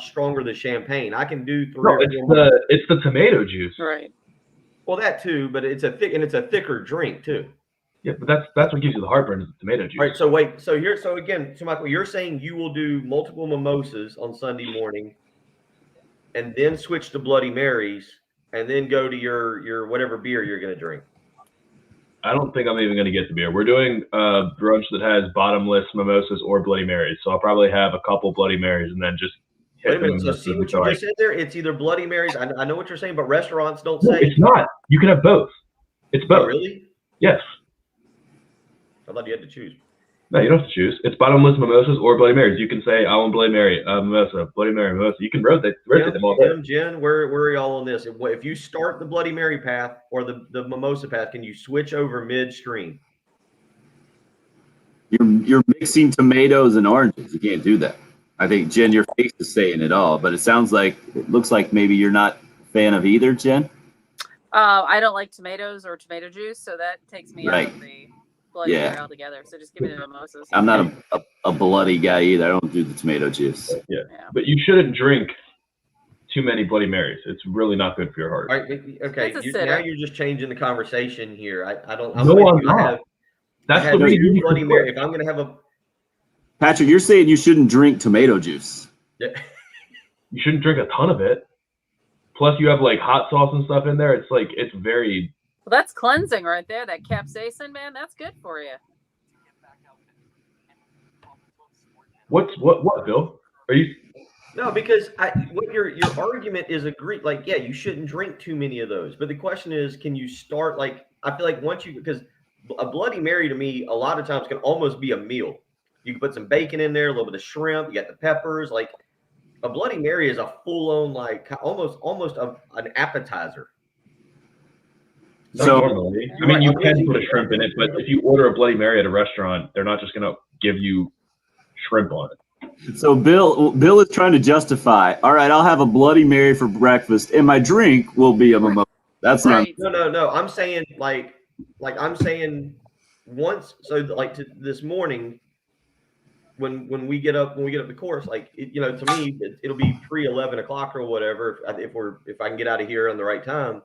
S1: stronger than champagne. I can do 3 or 4.
S2: It's the tomato juice.
S4: Right.
S1: Well, that too, but it's a thicker drink too.
S2: Yeah, but that's what gives you the heartburn is the tomato juice.
S1: All right. So again, so Michael, you're saying you will do multiple mimosas on Sunday morning, and then switch to Bloody Marys, and then go to your whatever beer you're going to drink.
S2: I don't think I'm even going to get the beer. We're doing a brunch that has bottomless mimosas or Bloody Marys, so I'll probably have a couple Bloody Marys and then just.
S1: Wait a minute. So see what you just said there? It's either Bloody Marys. I know what you're saying, but restaurants don't say.
S2: It's not. You can have both. It's both.
S1: Oh, really?
S2: Yes.
S1: I thought you had to choose.
S2: No, you don't have to choose. It's bottomless mimosas or Bloody Marys. You can say, I want Bloody Mary, mimosa, Bloody Mary, mimosa. You can rotate them all.
S1: Jen, where are y'all on this? If you start the Bloody Mary path or the mimosa path, can you switch over midstream?
S3: You're mixing tomatoes and oranges. You can't do that. I think, Jen, your face is saying it all, but it looks like maybe you're not a fan of either, Jen.
S4: I don't like tomatoes or tomato juice, so that takes me out of the Bloody Mary altogether. So just give me the mimosas.
S3: I'm not a bloody guy either. I don't do the tomato juice.
S2: Yeah. But you shouldn't drink too many Bloody Marys. It's really not good for your heart.
S1: All right, okay. Now you're just changing the conversation here. I don't.
S2: No, I'm not. That's the reason
S1: Bloody Mary. If I'm going to have
S3: Patrick, you're saying you shouldn't drink tomato juice.
S1: Yeah.
S2: You shouldn't drink a ton of it. Plus, you have like hot sauce and stuff in there. It's very.
S4: Well, that's cleansing right there. That capsaicin, man, that's good for you.
S2: What, Bill? Are you?
S1: No, because what your argument is agreed. Like, yeah, you shouldn't drink too many of those. But the question is, can you start? Like, I feel like once you, because a Bloody Mary to me a lot of times can almost be a meal. You can put some bacon in there, a little bit of shrimp. You got the peppers. Like, a Bloody Mary is a full-on, like, almost an appetizer.
S3: So-
S2: Normally, I mean, you can put a shrimp in it, but if you order a Bloody Mary at a restaurant, they're not just gonna give you shrimp on it.
S3: So Bill is trying to justify. All right, I'll have a Bloody Mary for breakfast, and my drink will be a mimosa. That's
S4: Right.
S1: No. I'm saying like I'm saying once. So like this morning, when we get up the course, like to me it'll be pre-11 o'clock or whatever. If I can get out of here on the right time,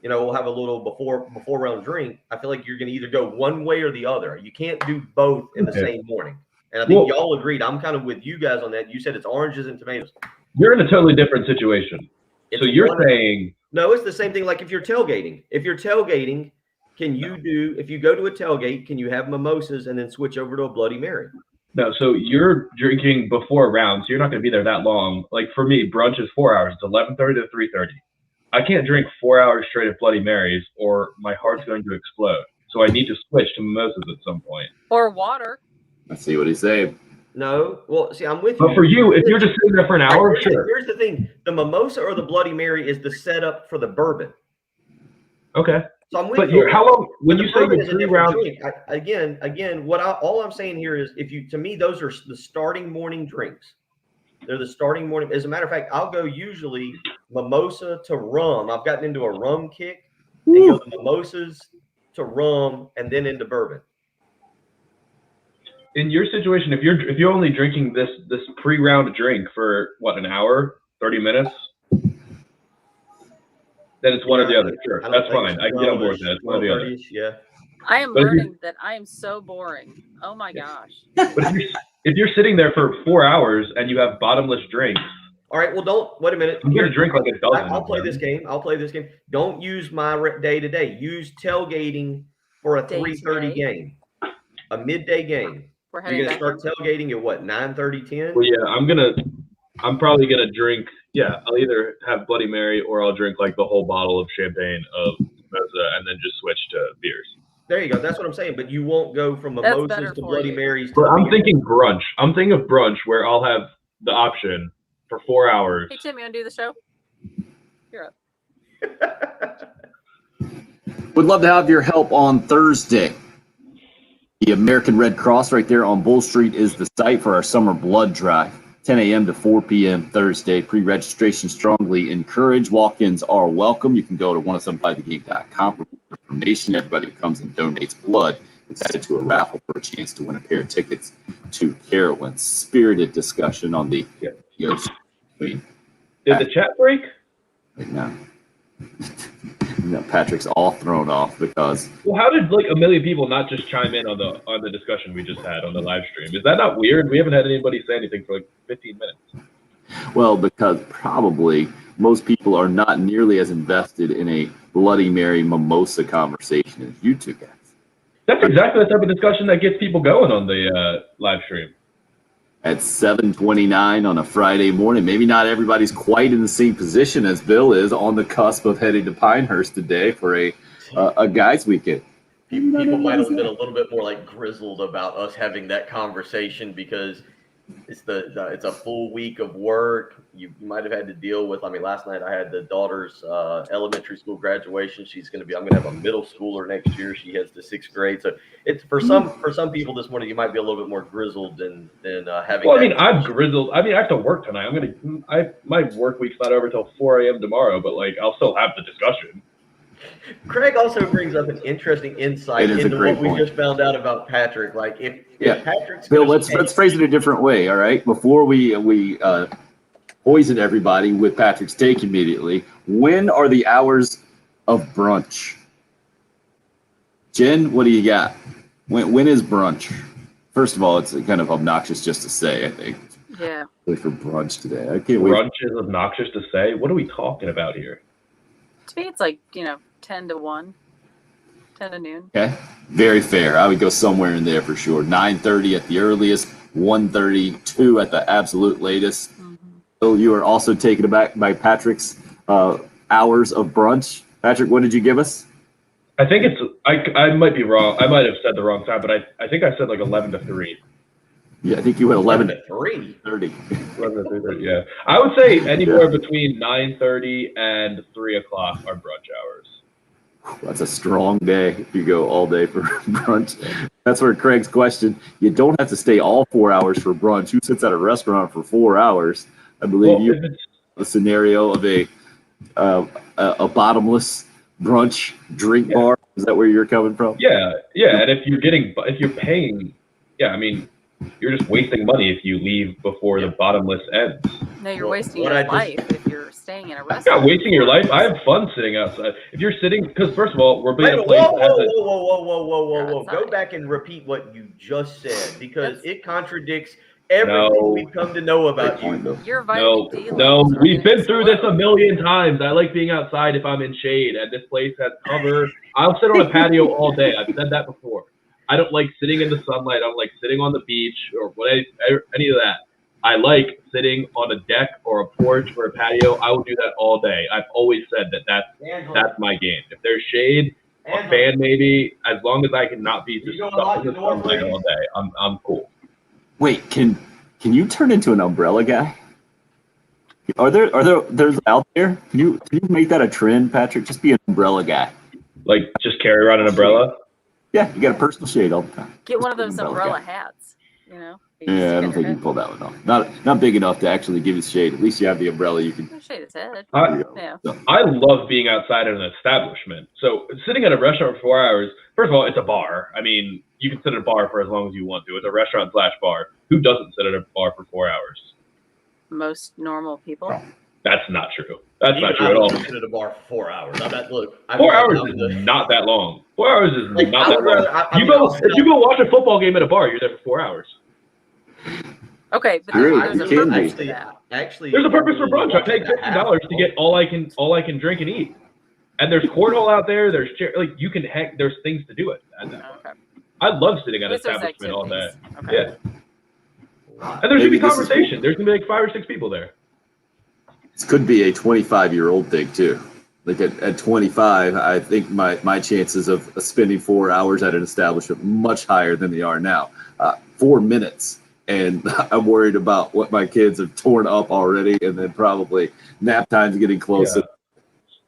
S1: we'll have a little before round drink. I feel like you're going to either go one way or the other. You can't do both in the same morning. And I think y'all agreed. I'm kind of with you guys on that. You said it's oranges and tomatoes.
S2: You're in a totally different situation.
S1: It's
S2: So you're
S1: one-
S2: saying
S1: No, it's the same thing. Like if you're tailgating, if you go to a tailgate, can you have mimosas and then switch over to a Bloody Mary?
S2: no. So you're drinking before a round, so you're not going to be there that long. Like for me, brunch is 4 hours. It's 11:30 to 3:30. I can't drink 4 hours straight of Bloody Marys, or my heart's going to explode. So I need to switch to mimosas at some point.
S4: Or water.
S3: Let's see what he's saying.
S1: No. Well, see, I'm with you.
S2: But for you, if you're just sitting there for an hour, sure.
S1: Here's the thing: the mimosa or the Bloody Mary is the setup for the bourbon.
S2: Okay.
S1: So I'm with
S2: But
S1: you.
S2: how long? When
S1: The
S2: you say
S1: bourbon
S2: the
S1: is a
S2: 3
S1: different
S2: rounds,
S1: drink. Again, all I'm saying here is, to me, those are the starting morning drinks. They're the starting morning. As a matter of fact, I'll go usually mimosa to rum. I've gotten into a rum kick. And go mimosas to rum and then into bourbon.
S2: in your situation, if you're only drinking this pre-round drink for what, an hour, 30 minutes, then it's one or the other. Sure,
S1: I don't
S2: that's
S1: think
S2: fine.
S1: it's
S2: I can get on board with that. It's one or the other.
S1: 12:30-ish, yeah.
S4: I am
S2: But if you-
S4: learning that I am so boring. Oh my gosh.
S2: But if you're sitting there for 4 hours and you have bottomless drinks,
S1: All right. Well, don't wait a minute.
S2: I'm gonna drink like a dozen.
S1: I'll play this game. Don't use my day to day. Use tailgating for a
S4: Day to
S1: 3:30
S4: day.
S1: game, a midday game.
S4: We're
S1: You're
S4: heading
S1: gonna
S4: back.
S1: start tailgating at what, 9:30, 10?
S2: well, yeah, I'm probably gonna drink. Yeah, I'll either have Bloody Mary or I'll drink like the whole bottle of champagne of mimosa and then just switch to beers.
S1: There you go. That's what I'm saying. But you won't go from
S4: That's
S1: mimosas
S4: better
S1: to
S4: for
S1: Bloody
S4: you.
S1: Marys.
S2: But I'm thinking brunch. I'm thinking of brunch where I'll have the option for 4 hours.
S4: Hey Tim, you wanna do the show? You're up.
S3: Would love to have your help on Thursday. The American Red Cross right there on Bull Street is the site for our summer blood drive. 10 a.m. to 4 p.m. Thursday. Pre-registration strongly encouraged. Walk-ins are welcome. You can go to 1075thegame.com for information. Everybody who comes and donates blood is added to a raffle for a chance to win a pair of tickets to Carowinds. Spirited discussion on the UFC between
S2: Did the chat break?
S3: right now. Patrick's all thrown off because
S2: Well, how did like a million people not just chime in on the discussion we just had on the live stream? Is that not weird? We haven't had anybody say anything for like 15 minutes.
S3: because probably most people are not nearly as invested in a Bloody Mary mimosa conversation as you two guys.
S2: That's exactly the type of discussion that gets people going on the live stream.
S3: At 7:29 on a Friday morning, maybe not everybody's quite in the same position as Bill is on the cusp of heading to Pinehurst today for a guys' weekend.
S1: People might have been a little bit more like grizzled about us having that conversation because it's it's a full week of work. You might have had to deal with. I mean, last night I had the daughter's elementary school graduation. I'm going to have a middle schooler next year. She heads to 6th grade. So it's for some people this morning, you might be a little bit more grizzled than having.
S2: Well, I mean, I'm grizzled. I mean, I have to work tonight. My work week's not over till 4 a.m. tomorrow, but like I'll still have the discussion.
S1: Craig also brings up an interesting insight
S3: It is a
S1: into
S3: great
S1: what we
S3: point.
S1: just found out about Patrick. Like if Patrick's
S3: Bill,
S1: gonna
S3: let's phrase it a different way, all right? Before we poison everybody with Patrick's take immediately, when are the hours of brunch? Jen, what do you got? When is brunch First of all, it's kind of obnoxious just to say, I think.
S4: Yeah.
S3: Really for brunch today. I can't wait.
S2: Brunch is obnoxious to say. What are we talking about here?
S4: To me, it's like 10 to 1, 10 to noon.
S3: Okay, very fair. I would go somewhere in there for sure. 9:30 at the earliest, 1:30, 2 at the absolute latest.
S4: Mm-hmm.
S3: So you are also taken aback by Patrick's hours of brunch. Patrick, what did you give us?
S2: I think it's. I might be wrong. I might have said the wrong time, but I think I said like 11 to 3.
S3: Yeah, I think you went 11
S1: to 3.
S3: 30.
S2: 11 to 3:30. Yeah, I would say anywhere between 9:30 and 3 o'clock are brunch hours.
S3: That's a strong day if you go all day for brunch. That's where Craig's question. You don't have to stay all 4 hours for brunch. Who sits at a restaurant for 4 hours? I believe you the scenario of a bottomless brunch drink bar. Is that where you're coming from?
S2: Yeah, and if you're paying, I mean, you're just wasting money if you leave before the bottomless ends.
S4: No, you're wasting your life if you're staying in a
S2: I'm
S4: restaurant.
S2: not wasting your life. I have fun sitting outside. If you're sitting, because first of all, we're being a place that has
S1: Whoa. Go back and repeat what you just said because it contradicts everything we've come to know about you.
S4: Your vitamin D
S2: No,
S4: levels are
S2: we've
S4: gonna
S2: been through this a
S4: explode.
S2: million times. I like being outside if I'm in shade, and this place has cover. I'll sit on a patio all day. I've said that before. I don't like sitting in the sunlight. I don't like sitting on the beach or any of that. I like sitting on a deck or a porch or a patio. I will do that all day. I've always said that's my game. If there's shade, a fan maybe, as long as I can not be just stuck in the sunlight all day, I'm cool.
S3: Wait, can you turn into an umbrella guy? Are there's out there? Can you make that a trend, Patrick? Just be an umbrella guy.
S2: Like just carry around an umbrella?
S3: Yeah, you got a personal shade all the time.
S4: Get one of
S3: Just
S4: those
S3: an
S4: umbrella
S3: guy.
S4: hats, you
S3: Yeah, I don't
S4: stick
S3: think you
S4: your
S3: can pull that one off. Not big enough to actually give it shade. At least you have the umbrella. You can.
S4: head. Shade his head.
S2: I
S4: Yeah.
S2: love being outside at an establishment. So sitting at a restaurant for 4 hours, first of all, it's a bar. I mean, you can sit at a bar for as long as you want to. It's a restaurant/bar. Who doesn't sit at a bar for 4 hours?
S4: Most normal people.
S2: That's not true. That's not true at all.
S1: Sit at a bar for 4 hours. I'm not, look,
S2: 4 hours is not that long. 4 hours is
S1: Like,
S2: not
S1: I
S2: that
S1: would rather-
S2: long.
S1: I mean,
S2: If you go watch a football game at a bar, you're there for 4 hours.
S4: Okay, but
S3: True,
S4: there's a
S3: you can
S4: purpose
S3: be.
S4: to that.
S1: Actually,
S2: There's a purpose for brunch. I paid $50 to get all I can drink and eat. And there's cornhole out there. There's you can hang. There's things to do it.
S4: Okay.
S2: I love sitting at an
S4: At least there's
S2: establishment all day.
S4: activities. Okay.
S2: Yeah. And there's gonna be
S3: Maybe this is
S2: conversation. There's gonna be like 5 or 6 people there.
S3: This could be a 25-year-old thing too. Like at 25, I think my chances of spending 4 hours at an establishment much higher than they are now. 4 minutes, and I'm worried about what my kids have torn up already, and then probably nap time's getting close.
S2: Yeah.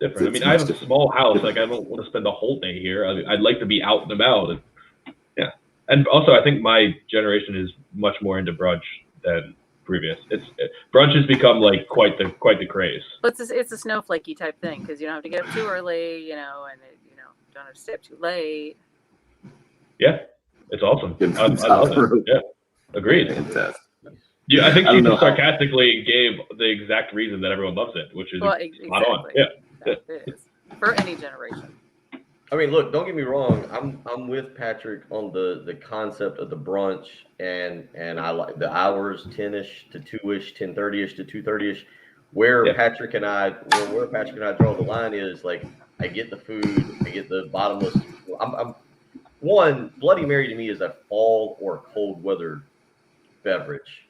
S2: Different. I mean, I have a small house. Like, I don't want to spend the whole day here. I'd like to be out and about. And, yeah. And also, I think my generation is much more into brunch than previous. Brunch has become like quite the craze.
S4: But it's a snowflakey type thing because you don't have to get up too early, and don't have to stay up too late.
S2: Yeah, it's awesome.
S3: Good
S2: I love it. Yeah, agreed.
S3: Fantastic.
S2: Yeah, I think
S3: I don't
S2: you
S3: know how-
S2: sarcastically gave the exact reason that everyone loves it, which is spot on.
S4: Exactly.
S2: Yeah.
S4: It is for any generation.
S1: I mean, look, don't get me wrong. I'm with Patrick on the concept of the brunch, and I like the hours 10ish to 2ish, 10:30ish to 2:30ish. Where Patrick and I draw the line is like I get the food, I get the bottomless. I'm one Bloody Mary to me is a fall or cold weather beverage.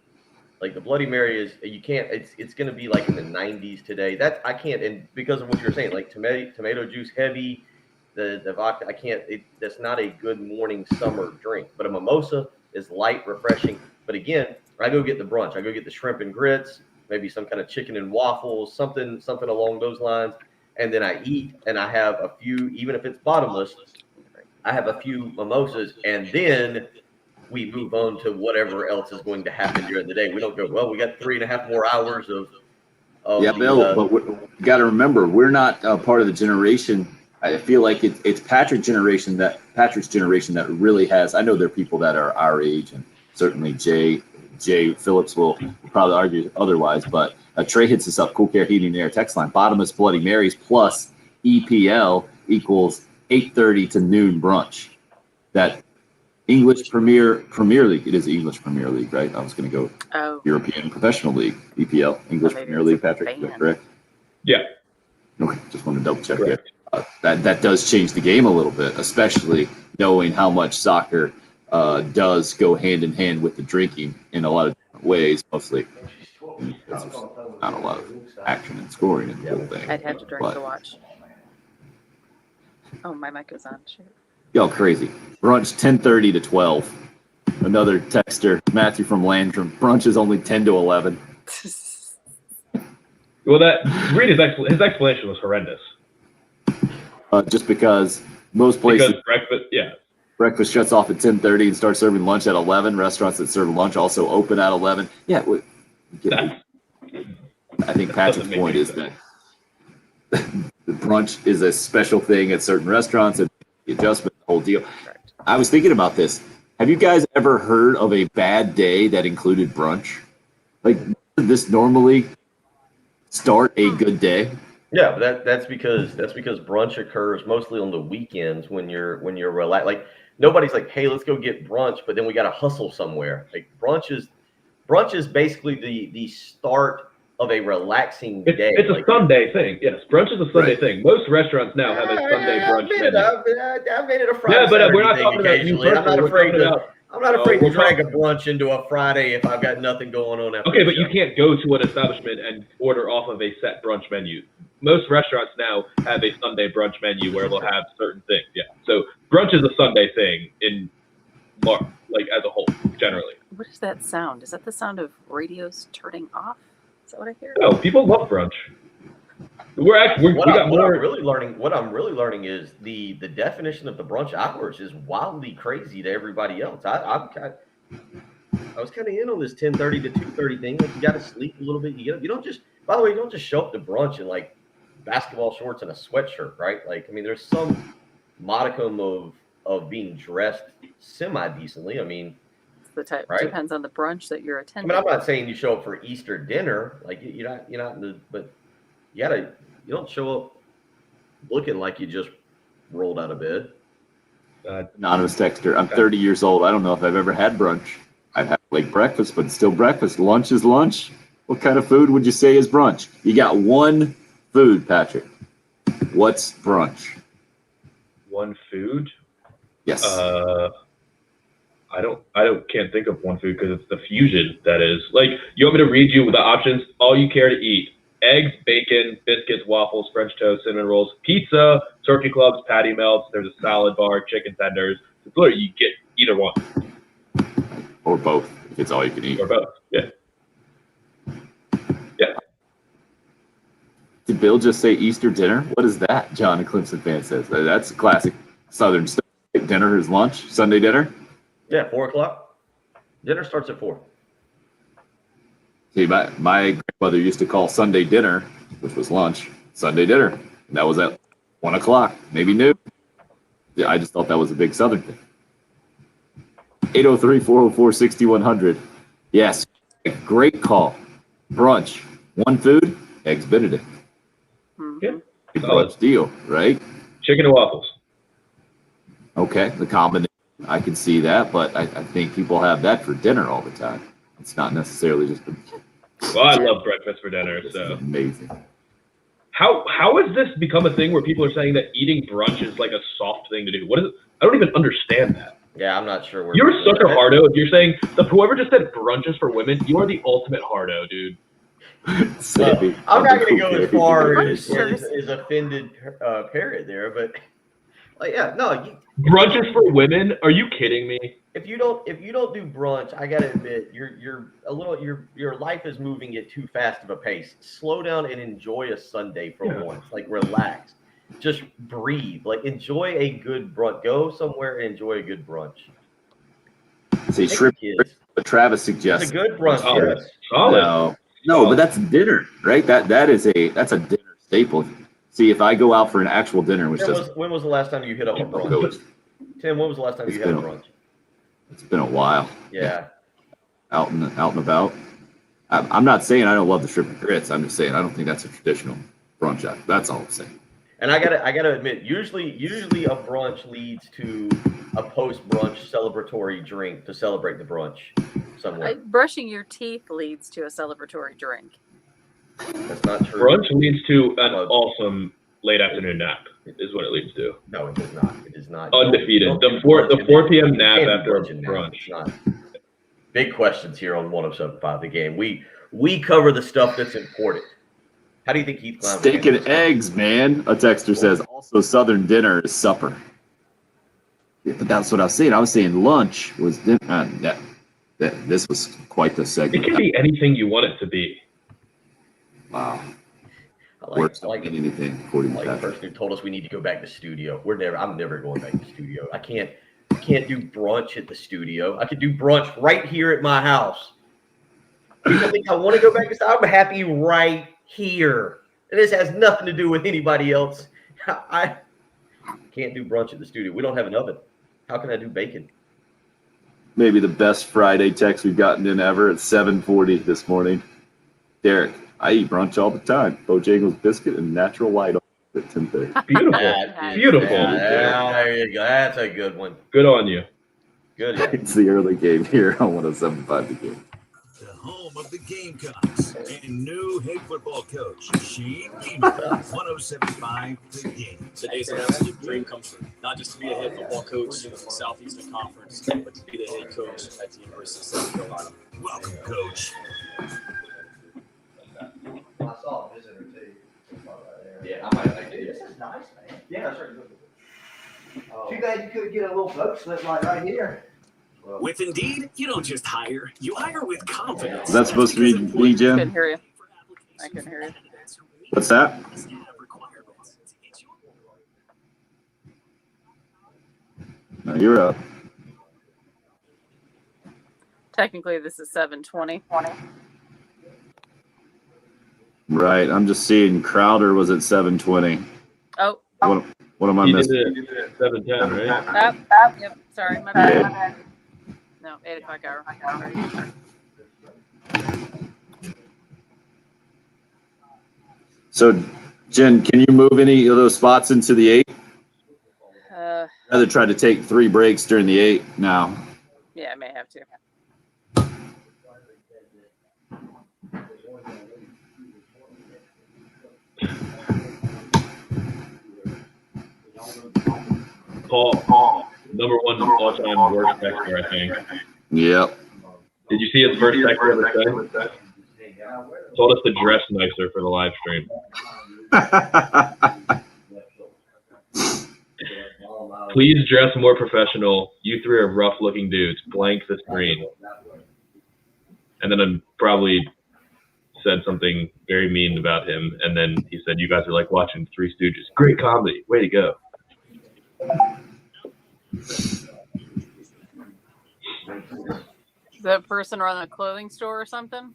S1: Like the Bloody Mary is, you can't. It's going to be like in the 90s today. That I can't, and because of what you're saying, like tomato juice heavy, the vodka. I can't. That's not a good morning summer drink. But a mimosa is light, refreshing. But again, I go get the brunch. I go get the shrimp and grits, maybe some kind of chicken and waffles, something along those lines, and then I eat, and I have a few, even if it's bottomless, I have a few mimosas, and then we move on to whatever else is going to happen during the day. We don't go, well, we got 3.5 more hours of
S3: Yeah, Bill, but we got to remember, we're not part of the generation. I feel like it's Patrick's generation that really has. I know there are people that are our age, and certainly Jay Phillips will probably argue otherwise. But Trey hits us up. Cool Care Heating and Air text line. Bottomless Bloody Marys plus EPL equals 8:30 to noon brunch. That English Premier League. It is the English Premier League, right? I was going to go
S4: Oh,
S3: European Professional League, EPL, English
S4: maybe
S3: Premier
S4: it's a
S3: League. Patrick, is that
S4: fan.
S3: correct?
S2: Yeah,
S3: Okay, just want to double check there.
S2: correct.
S3: That does change the game a little bit, especially knowing how much soccer does go hand in hand with the drinking in a lot of different ways. Mostly, there's not a lot of action and scoring in the whole thing.
S4: I'd have to drink
S3: But-
S4: to watch. Oh, my mic is on. Shoot.
S3: Y'all crazy. Brunch 10:30 to 12. Another texter, Matthew from Landrum. Brunch is only 10 to 11.
S2: Well, his explanation was horrendous.
S3: Just because most places
S2: Because breakfast, yeah.
S3: breakfast shuts off at 10:30 and starts serving lunch at 11. Restaurants that serve lunch also open at 11. Yeah,
S2: That's,
S3: I think
S2: that
S3: Patrick's
S2: doesn't make
S3: point
S2: any
S3: is that the brunch is a special thing at certain restaurants and the adjustment, the whole deal.
S4: Correct.
S3: I was thinking about this. Have you guys ever heard of a bad day that included brunch? Like, does this normally start a good day?
S1: Yeah, but that's because brunch occurs mostly on the weekends when you're relaxed. Like nobody's like, hey, let's go get brunch, but then we got to hustle somewhere. Like brunch is basically the start of a relaxing day.
S2: it's a
S1: Like,
S2: Sunday thing. Yes, brunch is a Sunday
S3: Right.
S2: thing. Most restaurants now have a Sunday brunch menu.
S1: I've made it a Friday.
S2: Yeah, but
S1: Saturday
S2: we're not
S1: thing
S2: talking about you
S1: occasionally. I'm not
S2: personally. We're
S1: afraid
S2: talking
S1: to.
S2: about
S1: I'm not afraid to
S2: we're
S1: drag a
S2: talking-
S1: brunch into a Friday if I've got nothing going on. After
S2: Okay,
S1: the
S2: but you
S1: show.
S2: can't go to an establishment and order off of a set brunch menu. Most restaurants now have a Sunday brunch menu where they'll have certain things. Yeah, so brunch is a Sunday thing like as a whole, generally.
S4: What is that sound? Is that the sound of radios turning off? Is that what I hear?
S2: No, people love brunch. We got more.
S1: What I'm really learning is the definition of the brunch hours is wildly crazy to everybody else. I was kind of in on this 10:30 to 2:30 thing. Like you got to sleep a little bit. You don't just. By the way, you don't just show up to brunch in like basketball shorts and a sweatshirt, right? Like I mean, there's some modicum of being dressed semi decently. I mean,
S4: It's the type.
S1: Right.
S4: Depends on the brunch that you're
S1: I
S4: attending.
S1: mean, I'm not saying you show up for Easter dinner. Like you're not in the, but you don't show up looking like you just rolled out of bed.
S3: Anonymous texter. I'm 30 years old. I don't know if I've ever had brunch. I've had like breakfast, but it's still breakfast. Lunch is lunch. What kind of food would you say is brunch? You got one food, Patrick. What's brunch?
S2: One food.
S3: Yes.
S2: Can't think of one food because it's the fusion that is. Like, you want me to read you the options? All you care to eat: eggs, bacon, biscuits, waffles, French toast, cinnamon rolls, pizza, turkey clubs, patty melts. There's a salad bar, chicken tenders. It's literally you get either one
S3: Or both, if it's all you can eat.
S2: or both. Yeah.
S3: Did Bill just say Easter dinner? What is that? John, a Clemson fan says. That's a classic Southern stuff. Dinner is lunch, Sunday dinner.
S1: Yeah, 4:00. Dinner starts at 4.
S3: See, my grandmother used to call Sunday dinner, which was lunch, Sunday dinner. And that was at 1 o'clock, maybe noon. Yeah, I just thought that was a big Southern thing. 803-404-6100. Yes, great call. Brunch, one food, eggs Benedict.
S4: Mhm.
S2: Yeah.
S3: Big
S2: Solid.
S3: brunch deal, right?
S2: Chicken and waffles.
S3: Okay, the combination, I can see that, but I think people have that for dinner all the time. It's not necessarily just
S2: Well, I love breakfast for dinner.
S3: it's
S2: So
S3: amazing.
S2: how has this become a thing where people are saying that eating brunch is like a soft thing to do? What is it? I don't even understand that.
S1: Yeah, I'm not sure where.
S2: You're such a hardo if you're saying whoever just said brunch is for women. You are the ultimate hardo, dude.
S3: Sammy,
S1: I'm not going to go as far
S4: I'm
S1: as
S4: sure.
S1: offended parrot there, but like, yeah, no.
S2: Brunch is for women? Are you kidding me?
S1: If you don't do brunch, I gotta admit, your life is moving at too fast of a pace. Slow down and enjoy a Sunday for
S2: Yeah.
S1: once. Like relax, just breathe. Like enjoy a good brunch. Go somewhere and enjoy a good brunch.
S3: Say
S1: Take
S3: shrimp,
S1: the kids.
S3: but Travis
S1: It's
S3: suggests
S1: a good brunch.
S2: Solid.
S1: Yes.
S2: Solid.
S3: no, but that's dinner, right? That's a dinner staple. See, if I go out for an actual dinner, which doesn't
S1: When was the last time you hit up a
S3: go,
S1: brunch? Tim, when was the last time
S3: It's
S1: you had a
S3: been a-
S1: brunch?
S3: it's been a while.
S1: Yeah.
S3: Out and about. I'm not saying I don't love the shrimp and grits. I'm just saying I don't think that's a traditional brunch. That's all I'm saying.
S1: And I gotta admit, usually a brunch leads to a post-brunch celebratory drink to celebrate the brunch somewhere.
S4: Brushing your teeth leads to a celebratory drink.
S1: That's not true.
S2: Brunch leads to an awesome late afternoon nap. Is what it leads to.
S1: No, it does not. It is not.
S2: Undefeated. The 4 p.m. nap after a brunch.
S1: It's not. Big questions here on 107.5 The Game. We cover the stuff that's important. How do you think Heath Klein?
S3: Steak and eggs, man. A texter says also Southern dinner is supper. Yeah, but that's what I was saying. I was saying lunch was dinner. This was quite the
S2: It
S3: segment.
S2: can be anything you want it to be.
S3: Wow.
S1: I
S3: Words don't mean anything according to
S1: like the
S3: that.
S1: person who told us we need to go back to studio. I'm never going back to studio. I can't do brunch at the studio. I could do brunch right here at my house. People think I want to go back to studio. I'm happy right here. And this has nothing to do with anybody else. I can't do brunch at the studio. We don't have an oven. How can I do bacon?
S3: Maybe the best Friday text we've gotten in ever at 7:40 this morning. Derek, I eat brunch all the time. Bojangles biscuit and natural light at 10:30.
S2: Beautiful. Beautiful.
S1: Yeah, there you go. That's a good one.
S2: Good on you.
S1: Good.
S3: It's the early game here on 107.5 The Game.
S5: The home of the Gamecocks and new head football coach Shane Beamer, 107.5 The Game.
S7: Today's an absolute dream come true. Not just to be a head football coach in the Southeastern Conference, but to be the head coach at the University of South Carolina.
S5: Welcome, Coach.
S1: I saw a visitor too. Yeah, I might like it.
S8: This is nice, man.
S1: Yeah, sure.
S8: Too bad you couldn't get a little boat slip like right here.
S5: With Indeed, you don't just hire, you hire with confidence.
S3: Is that supposed to be me, Jim?
S4: Couldn't hear you. I couldn't hear you.
S3: What's that? No, you're up.
S4: Technically, this is 7:20.
S3: Right. I'm just seeing Crowder was at 7:20.
S4: Oh,
S3: What am I
S2: You did
S3: missing?
S2: it at 7:10, right?
S4: yep. Sorry, my bad. No, 8 o'clock hour.
S3: So, Jen, can you move any of those spots into the 8? Rather try to take 3 breaks during the 8 now.
S4: Yeah, I may have to.
S2: Paul, number one all-time worst texter, I think.
S3: Yep.
S2: Did you see his first texter of the day? Told us to dress nicer for the live stream. Please dress more professional. You 3 are rough-looking dudes. Blank the screen. And then I probably said something very mean about him. And then he said, "You guys are like watching Three Stooges. Great comedy. Way to go."
S4: Is that person run a clothing store or something?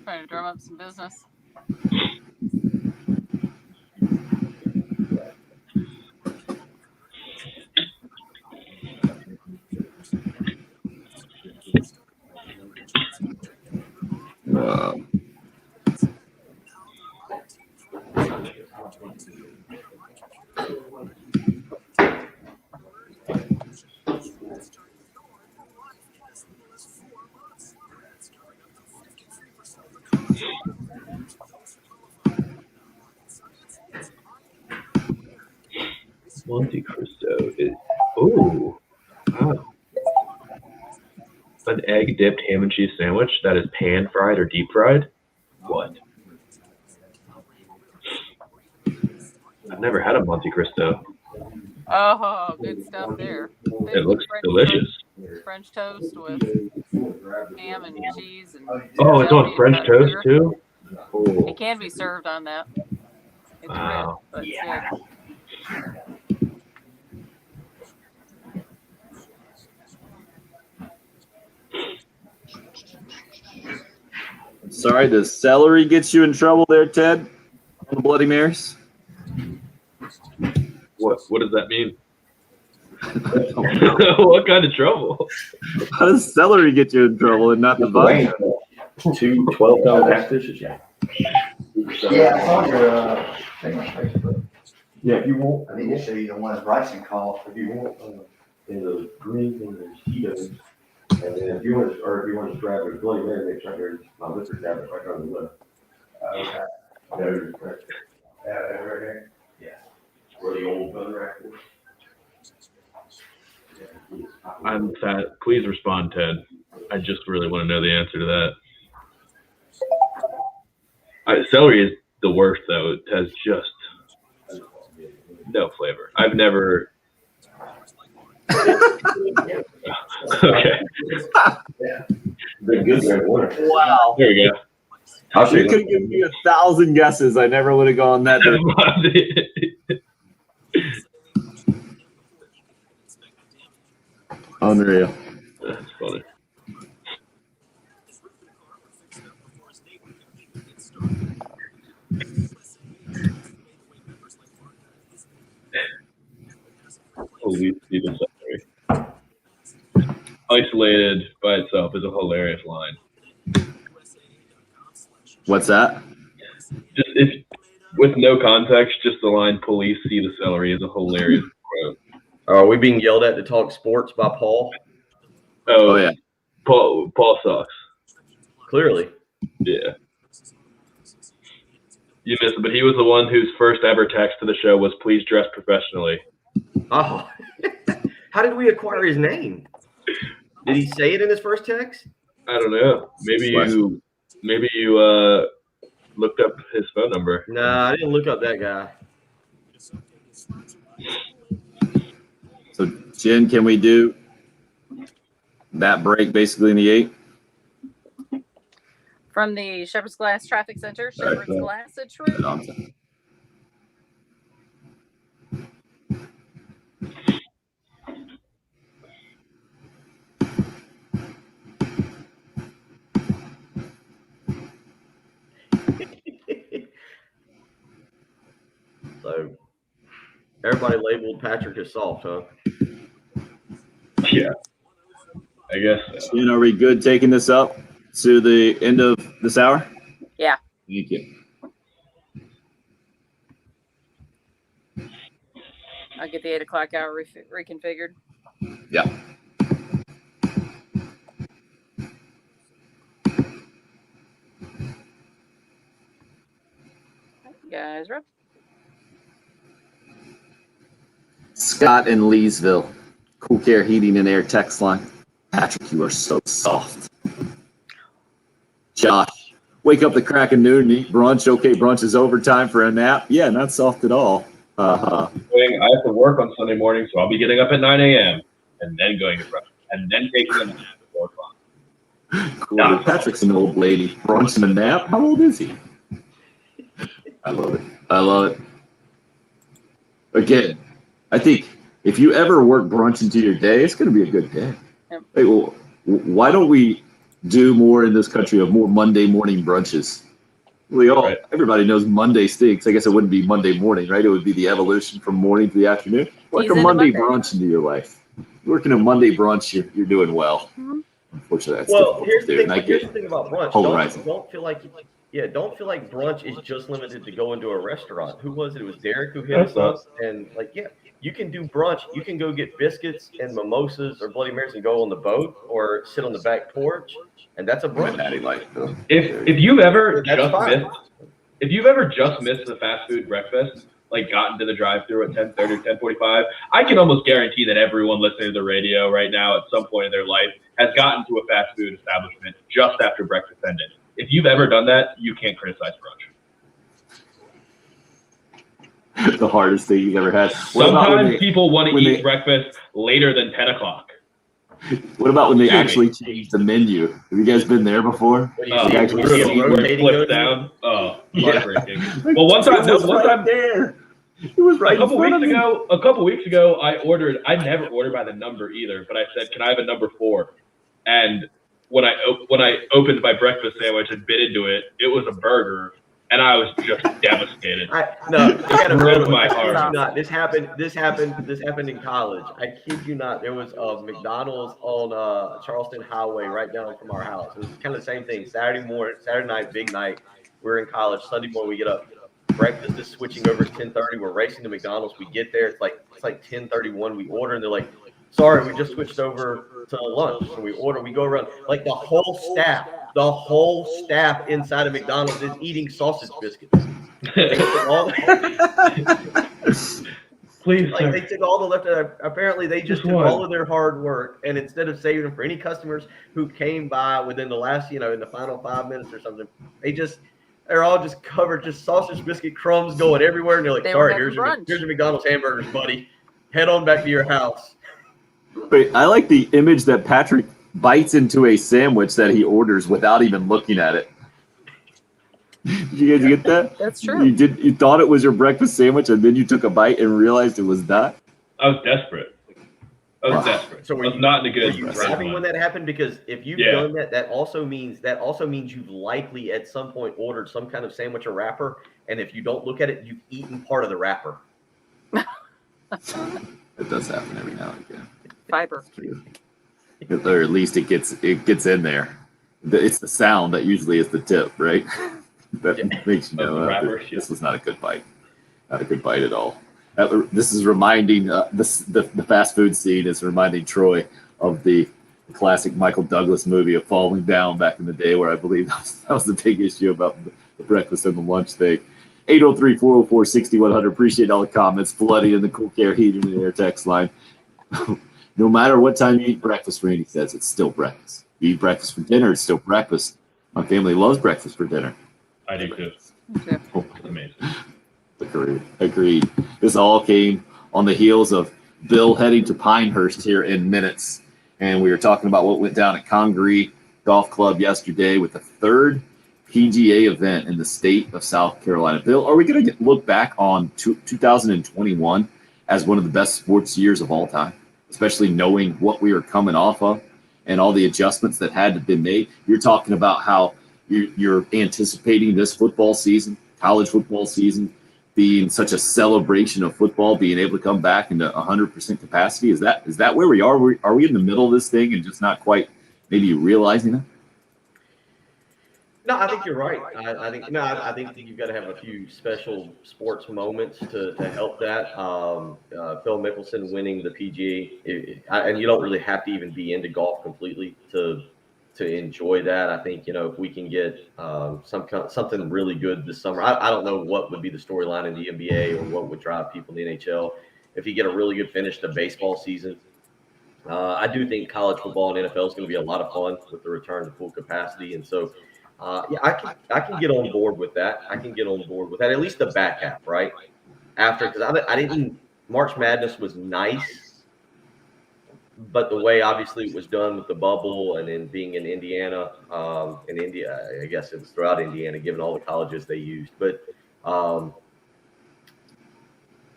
S4: Trying to drum up some business.
S2: Monte Cristo is wow. An egg dipped ham and cheese sandwich that is pan fried or deep fried. What? I've never had a Monte Cristo.
S4: Oh, good stuff there.
S2: It looks delicious.
S4: French toast with ham and cheese and
S2: Oh, it's on French toast
S4: sugar.
S2: too. Oh,
S4: It can be served on that. It's
S2: Wow.
S4: rich, but it's good.
S3: Sorry, does celery get you in trouble there, Ted? On the Bloody Marys?
S2: what does that mean? What kind of trouble?
S3: How does celery get you in trouble and not the vine?
S1: 2 12-pound catfishes. Yeah.
S8: Yeah, I saw your thing on Facebook.
S1: Yeah, if you want,
S8: I need to show you the one Bryson called.
S1: if you want, in those green things, there's Cheetos. And then if you want to grab a Bloody Mary mix right there, my liquor cabinet right on the left.
S8: Okay.
S1: There's right there. Yeah. Where the old gun rack was.
S2: I'm fat. Please respond, Ted. I just really want to know the answer to that. Celery is the worst, though. It has just no flavor. I've never. Okay.
S1: They're good during winter.
S3: Wow.
S2: There we go.
S1: I'll show
S3: You
S1: you.
S3: could have given me 1,000 guesses. I never would have gone that direction. Unreal.
S2: That's funny. Police see the celery. Isolated by itself is a hilarious line.
S3: What's that?
S2: Just if with no context, just the line "police see the celery" is a hilarious quote.
S1: Are we being yelled at to talk sports by Paul?
S3: Oh, yeah.
S2: Paul sucks.
S1: Clearly.
S2: Yeah. You missed it, but he was the one whose first ever text to the show was "Please dress professionally."
S1: Oh, how did we acquire his name? Did he say it in his first text?
S2: I don't know. Maybe you looked up his phone number.
S1: Nah, I didn't look up that guy.
S3: So, Jen, can we do that break basically in the 8?
S4: From the Shepherd's Glass Traffic Center, Shepherd's
S3: Right.
S4: Glass, Detroit.
S1: So, everybody labeled Patrick as soft, huh?
S2: Yeah. I guess so.
S3: Jen, are we good taking this up to the end of this hour?
S4: Yeah.
S3: Thank you.
S4: I'll get the 8 o'clock hour reconfigured.
S3: Yeah.
S4: You guys ready?
S3: Scott in Leesville. Cool Care Heating and Air text line. Patrick, you are so soft. Josh, wake up the crack of noon and eat brunch. Okay, brunch is overtime for a nap. Yeah, not soft at all.
S2: I have to work on Sunday morning, so I'll be getting up at 9 a.m. and then going to brunch and then taking a nap at 4 o'clock.
S3: Cool. Patrick's an old lady. Brunch and a nap. How old is he? I love it. I love it. Again, I think if you ever work brunch into your day, it's going to be a good day.
S4: Yep.
S3: Hey, well, why don't we do more in this country of more Monday morning brunches?
S2: Right.
S3: Everybody knows Monday stinks. I guess it wouldn't be Monday morning, right? It would be the evolution from morning to the afternoon. Work
S4: He's
S3: a
S4: into
S3: Monday
S4: Monday.
S3: brunch into your life. Working a Monday brunch, you're doing well.
S4: Mhm.
S3: Unfortunately, that's
S1: Well,
S3: difficult
S1: here's
S3: to
S1: the
S3: do.
S1: thing.
S3: And I
S1: Here's
S3: get
S1: the thing about brunch.
S3: polarizing.
S1: Don't feel like brunch is just limited to going to a restaurant. Who was it? It was Derek who hit us up, and you can do brunch. You can go get biscuits and mimosas or Bloody Marys and go on the boat or sit on the back porch, and that's a brunch.
S3: Natty life, though.
S2: If you've ever
S1: That's
S2: just
S1: fine.
S2: missed the fast food breakfast, like gotten to the drive-thru at 10:30 or 10:45, I can almost guarantee that everyone listening to the radio right now at some point in their life has gotten to a fast food establishment just after breakfast ended. If you've ever done that, you can't criticize brunch.
S3: The hardest thing you've ever had. What about when
S2: Sometimes
S3: they,
S2: people want to
S3: when
S2: eat
S3: they-
S2: breakfast later than 10 o'clock.
S3: what about when they
S2: Jimmy.
S3: actually change the menu? Have you guys been there before?
S1: What do
S2: Oh,
S1: you see?
S3: actually
S1: You see
S3: see
S1: it
S2: where it
S1: rotating
S2: flips
S1: over?
S2: down. Oh,
S3: Yeah.
S2: heartbreaking. Well, one time,
S3: It was
S2: one
S3: right
S2: time,
S3: there. It was right
S2: a couple
S3: in front
S2: weeks
S3: of me.
S2: ago, I never ordered by the number either, but I said, "Can I have a number 4?" And when I opened my breakfast sandwich and bit into it, it was a burger and I was just devastated.
S1: No, I gotta
S2: Broke my
S1: I kid
S2: heart.
S1: you not. This happened in college. I kid you not. There was a McDonald's on Charleston Highway right down from our house. It was kind of the same thing. Saturday night, big night. We're in college. Sunday morning, we get up. Breakfast is switching over at 10:30. We're racing to McDonald's. We get there. It's like 10:31. We order, and they're like, "Sorry, we just switched over to lunch." So we order. We go around like the whole staff inside of McDonald's is eating sausage biscuits. They took all
S2: Please,
S1: like they took all the leftover. Apparently, they just took
S2: one.
S1: all of their hard work, and instead of saving them for any customers who came by within the last, in the final 5 minutes or something, they're all just covered, just sausage biscuit crumbs going everywhere, and they're like,
S4: They were
S1: "Sorry,
S4: having
S1: here's
S4: brunch.
S1: your McDonald's hamburgers, buddy. Head on back to your house."
S3: But I like the image that Patrick bites into a sandwich that he orders without even looking at it. Did you guys get that?
S4: That's true.
S3: You thought it was your breakfast sandwich, and then you took a bite and realized it was not.
S2: I was desperate.
S3: Wow.
S2: Desperate.
S1: So
S2: I was not in a
S1: Were
S2: good
S1: you
S2: frame of
S1: laughing when
S2: mind.
S1: that happened? Because if you've
S2: Yeah.
S1: done that, that also means you've likely at some point ordered some kind of sandwich or wrapper, and if you don't look at it, you've eaten part of the wrapper.
S3: It does happen every now and again.
S4: Fiber.
S3: Or at least it gets in there. It's the sound that usually is the tip, right? That makes you know this was not a good bite. Not a good bite at all. This is reminding the fast food scene is reminding Troy of the classic Michael Douglas movie of Falling Down back in the day, where I believe that was the big issue about the breakfast and the lunch thing. 803-404-6100. Appreciate all the comments. Bloody in the Cool Care Heating and Air text line. No matter what time you eat breakfast, Randy says it's still breakfast. You eat breakfast for dinner, it's still breakfast. My family loves breakfast for dinner.
S2: I do too.
S4: Yeah.
S2: It's amazing.
S3: Agreed. This all came on the heels of Bill heading to Pinehurst here in minutes. And we were talking about what went down at Congaree Golf Club yesterday with the third PGA event in the state of South Carolina. Bill, are we going to look back on 2021 as one of the best sports years of all time, especially knowing what we were coming off of and all the adjustments that had to be made? You're talking about how you're anticipating this football season, college football season, being such a celebration of football, being able to come back into 100% capacity. Is that where we are? Are we in the middle of this thing and just not quite maybe realizing it?
S1: No, I think you're right. I think that you've got to have a few special sports moments to help that. Phil Mickelson winning the PGA, and you don't really have to even be into golf completely to enjoy that. I think if we can get something really good this summer. I don't know what would be the storyline in the NBA or what would drive people in the NHL. If you get a really good finish to baseball season, I do think college football and NFL is going to be a lot of fun with the return to full capacity, and so. I can get on board with that. I can get on board with that. At least the back half, right? After, because I didn't. March Madness was nice, but the way obviously it was done with the bubble and then being in Indiana, in India, I guess it was throughout Indiana, given all the colleges they used. But I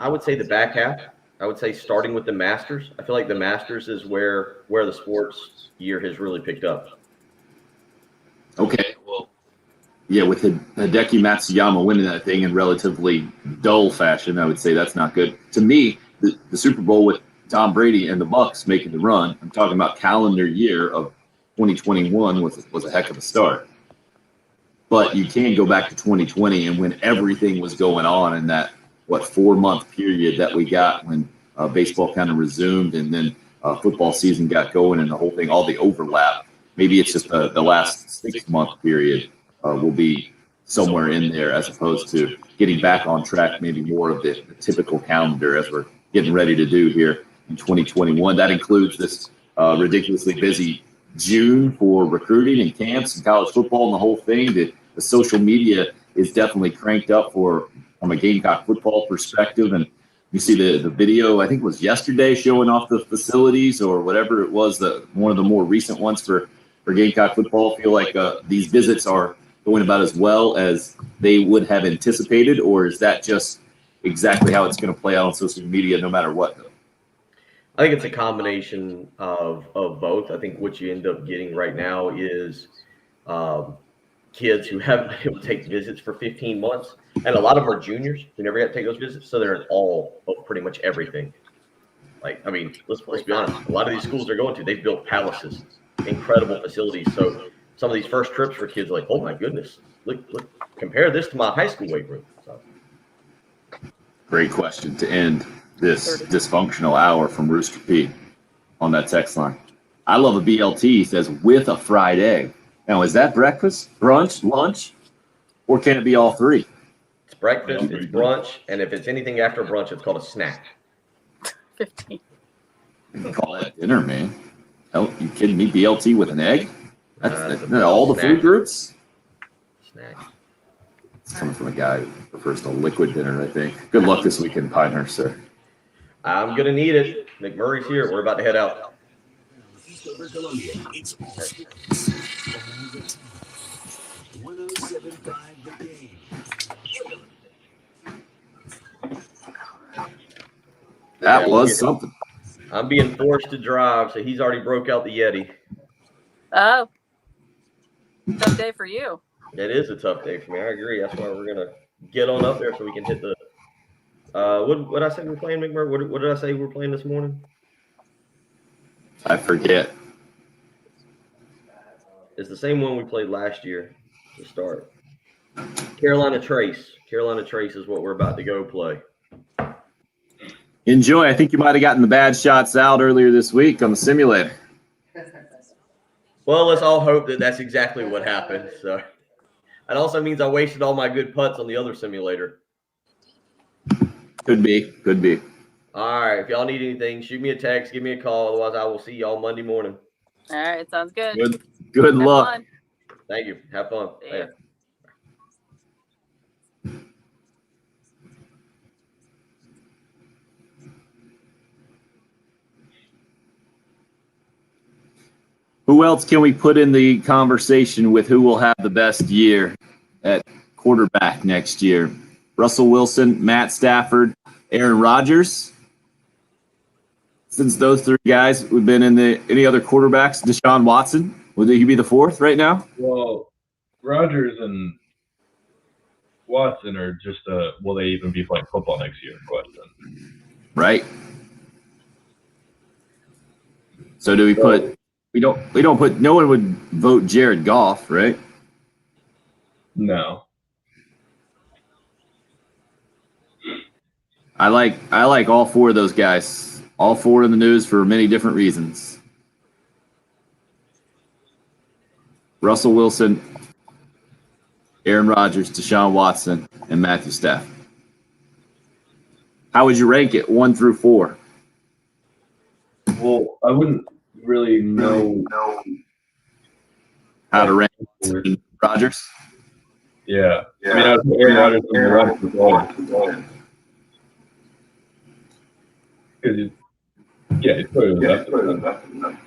S1: would say the back half. I would say starting with the Masters. I feel like the Masters is where the sports year has really picked up.
S3: Okay, well, yeah, with Hideki Matsuyama winning that thing in relatively dull fashion, I would say that's not good. To me, the Super Bowl with Tom Brady and the Bucs making the run, I'm talking about calendar year of 2021 was a heck of a start. But you can go back to 2020 and when everything was going on in that, 4-month period that we got when baseball kind of resumed and then football season got going and the whole thing, all the overlap. Maybe it's just the last 6-month period will be somewhere in there as opposed to getting back on track, maybe more of the typical calendar as we're getting ready to do here in 2021. That includes this ridiculously busy June for recruiting and camps and college football and the whole thing. The social media is definitely cranked up from a Gamecock football perspective. And you see the video, I think it was yesterday, showing off the facilities or whatever it was, one of the more recent ones for Gamecock football. Feel like these visits are going about as well as they would have anticipated, or is that just exactly how it's going to play out on social media no matter what?
S1: I think it's a combination of both. I think what you end up getting right now is kids who haven't been able to take visits for 15 months, and a lot of them are juniors who never got to take those visits, so they're in all of pretty much everything. Like, I mean, let's be honest. A lot of these schools they're going to, they've built palaces, incredible facilities. So some of these first trips for kids are like, oh my goodness, look, compare this to my high school weight room. So.
S3: Great question to end this dysfunctional hour from Rooster P on that text line. I love a BLT, he says, with a fried egg. Now, is that breakfast, brunch, lunch, or can it be all three?
S1: It's breakfast, it's brunch, and if it's anything after brunch, it's called a snack.
S4: 15.
S3: You can call that dinner, man. Hell, you kidding me? BLT with an egg? That's all the food groups?
S1: Snack.
S3: It's coming from a guy who prefers to liquid dinner, I think. Good luck this weekend, Piner, sir.
S1: I'm going to need it. McMurray's here. We're about to head out.
S5: It's all sports. 107.5 The Game.
S3: That was something.
S1: I'm being forced to drive, so he's already broke out the Yeti.
S4: Oh, tough day for you.
S1: It is a tough day for me. I agree. That's why we're going to get on up there so we can hit the what did I say we were playing, McMurray? What did I say we were playing this morning?
S3: I forget.
S1: It's the same one we played last year to start. Carolina Trace. Carolina Trace is what we're about to go play.
S3: Enjoy. I think you might have gotten the bad shots out earlier this week on the simulator.
S1: Well, let's all hope that that's exactly what happened. So it also means I wasted all my good putts on the other simulator.
S3: Could be. Could be.
S1: All right. If y'all need anything, shoot me a text, give me a call. Otherwise, I will see y'all Monday morning.
S4: All right, sounds good.
S3: Good
S4: Have
S3: luck.
S4: fun.
S1: Thank you. Have fun.
S4: See ya.
S3: Who else can we put in the conversation with who will have the best year at quarterback next year? Russell Wilson, Matt Stafford, Aaron Rodgers. Since those three guys, we've been in any other quarterbacks? Deshaun Watson, would he be the fourth right now?
S2: Well, Rodgers and Watson are just will they even be playing football next year? Question.
S3: Right. So do we put? We don't put. No one would vote Jared Goff, right?
S2: No.
S3: I like all four of those guys. All four in the news for many different reasons. Russell Wilson, Aaron Rodgers, Deshaun Watson, and Matthew Stafford. How would you rank it 1 through 4?
S2: Well, I wouldn't really know
S3: How to rank Rodgers?
S2: Yeah. I mean, I was Aaron Rodgers and the rest of the ball. Because he's probably the best.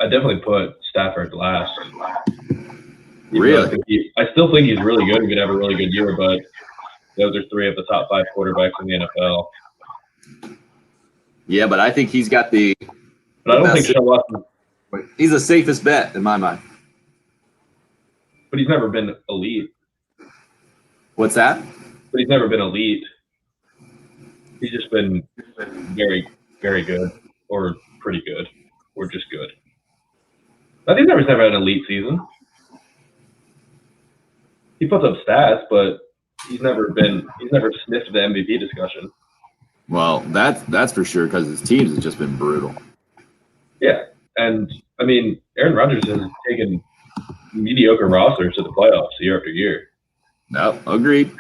S2: I definitely put Stafford last.
S3: Really?
S2: I still think he's really good. He could have a really good year, but those are three of the top 5 quarterbacks in the NFL.
S3: Yeah, but I think he's got the.
S2: But I don't think Deshaun Watson.
S3: He's the safest bet in my mind.
S2: But he's never been elite.
S3: What's that?
S2: But he's never been elite. He's just been very, very good, or pretty good, or just good. I think he's never had an elite season. He puts up stats, but he's never sniffed the MVP discussion.
S3: Well, that's for sure because his teams have just been brutal.
S2: Yeah, and I mean, Aaron Rodgers has taken mediocre rosters to the playoffs year after year.
S3: No, agreed.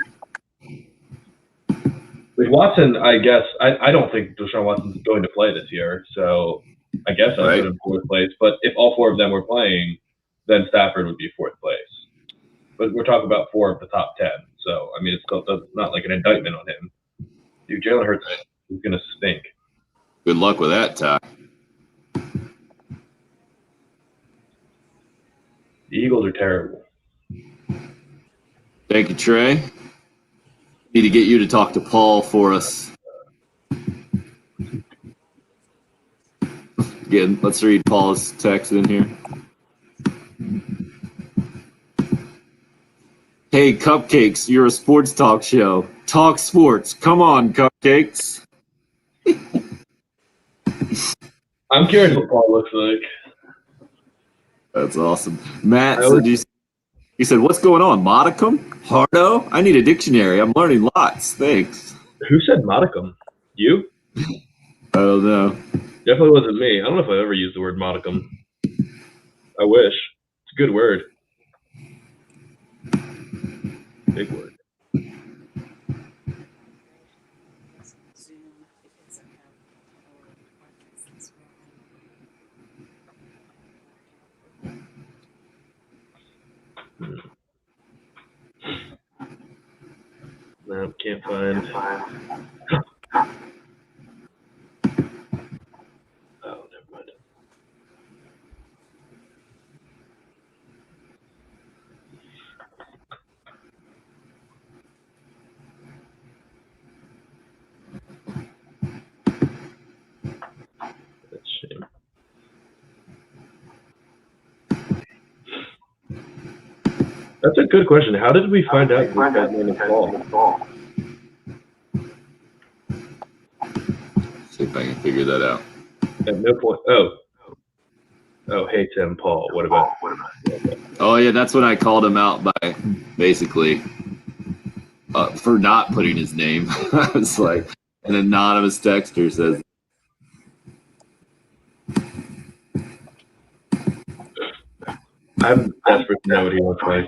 S2: With Watson, I guess I don't think Deshaun Watson's going to play this year, so I guess I put him fourth place. But if all 4 of them were playing, then Stafford would be fourth place. But we're talking about 4 of the top 10, so I mean, it's not like an indictment on him. Dude, Jalen Hurts is going to stink.
S3: Good luck with that, Ty.
S2: The Eagles are terrible.
S3: Thank you, Trey. Need to get you to talk to Paul for us. Again, let's read Paul's text in here. Hey, Cupcakes, you're a sports talk show. Talk sports. Come on, Cupcakes.
S2: I'm curious what Paul looks like.
S3: That's awesome. Matt
S2: I
S3: said,
S2: was-
S3: he said, what's going on? Modicum? Hardo? I need a dictionary. I'm learning lots. Thanks.
S2: Who said modicum? You?
S3: I don't know.
S2: Definitely wasn't me. I don't know if I ever used the word modicum. I wish. It's a good word. Big word. No, can't find. Oh, never mind. That's a shame. That's a good question. How did we find out this guy's name is Paul?
S3: See if I can figure that out.
S2: At no point. Oh, hey Tim, Paul. What about?
S3: Oh, yeah, that's when I called him out by basically for not putting his name. I was like, an anonymous texter says,
S2: I'm desperate to know what he looks like.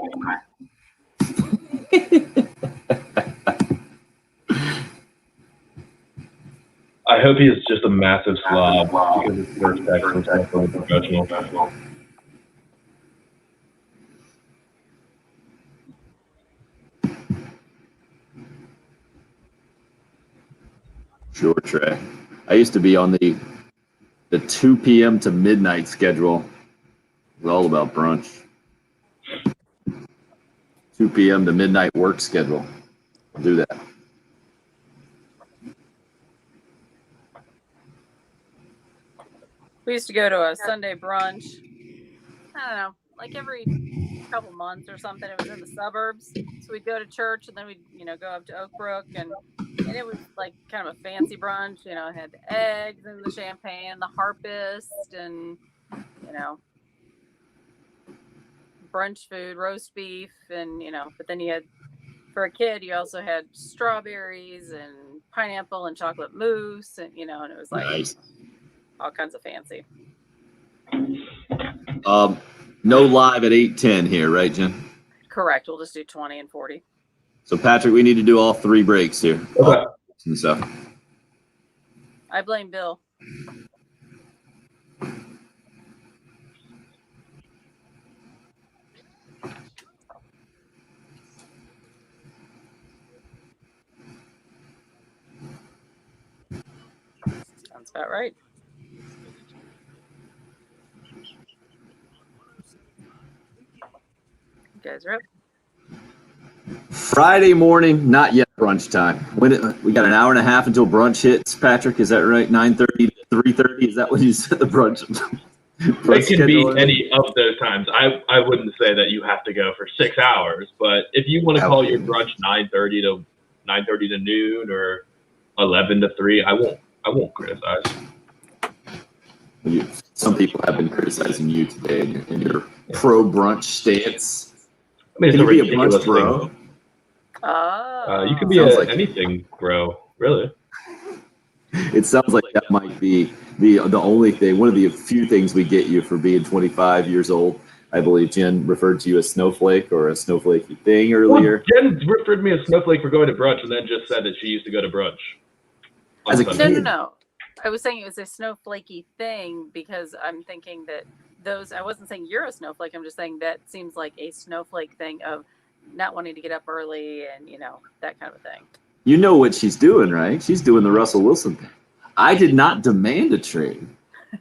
S2: I hope he is just a massive slob because his first text was definitely professional.
S3: sure, Trey. I used to be on the 2 p.m. to midnight schedule. It was all about brunch. 2 p.m. to midnight work schedule. I'll do that.
S4: We used to go to a Sunday brunch. I don't know, like every couple months or something. It was in the suburbs, so we'd go to church and then we'd, go up to Oak Brook, and it was like kind of a fancy brunch. It had the eggs and the champagne, the harpist, and brunch food, roast beef, and But then you had, for a kid, you also had strawberries and pineapple and chocolate mousse, and and it was like
S3: Nice.
S4: all kinds of fancy.
S3: No live at 8:10 here, right, Jen?
S4: Correct. We'll just do 20 and 40.
S3: So, Patrick, we need to do all 3 breaks here.
S2: Okay.
S3: And stuff.
S4: I blame Bill. Sounds about right. You guys are up.
S3: Friday morning, not yet brunch time. We got an hour and a half until brunch hits. Patrick, is that right? 9:30 to 3:30. Is that what you said the brunch?
S2: It can be any of those times. I wouldn't say that you have to go for 6 hours, but if you want to call your brunch 9:30 to noon or 11 to 3, I won't criticize.
S3: Some people have been criticizing you today in your pro brunch stance.
S2: I mean, it's
S3: Can
S2: a
S3: you be a brunch
S2: ridiculous
S3: bro?
S2: thing.
S4: Oh.
S2: You can be
S3: Sounds like
S2: anything, bro. Really.
S3: It sounds like that might be the only thing, one of the few things we get you for being 25 years old. I believe Jen referred to you as snowflake or a snowflakey thing earlier.
S2: Well, Jen referred to me as snowflake for going to brunch, and then just said that she used to go to brunch.
S3: As a
S2: Sunday.
S3: kid.
S4: No. I was saying it was a snowflakey thing because I'm thinking that I wasn't saying you're a snowflake. I'm just saying that seems like a snowflake thing of not wanting to get up early and, that kind of thing.
S3: You know what she's doing, right? She's doing the Russell Wilson thing. I did not demand a trade.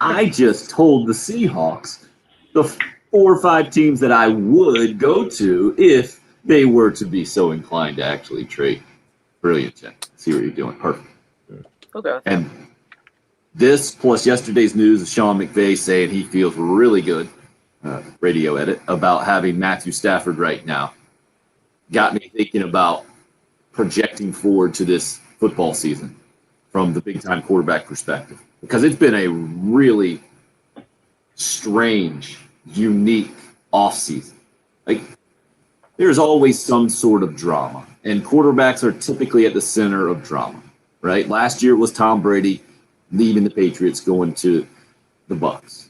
S3: I just told the Seahawks the 4 or 5 teams that I would go to if they were to be so inclined to actually trade. Brilliant, Jen. See what you're doing. Perfect.
S4: We'll go with that.
S3: And This plus yesterday's news of Sean McVay saying he feels really good, radio edit, about having Matthew Stafford right now, got me thinking about projecting forward to this football season from the big-time quarterback perspective. Because it's been a really strange, unique offseason. Like, there's always some sort of drama, and quarterbacks are typically at the center of drama, right? Last year it was Tom Brady leaving the Patriots, going to the Bucs.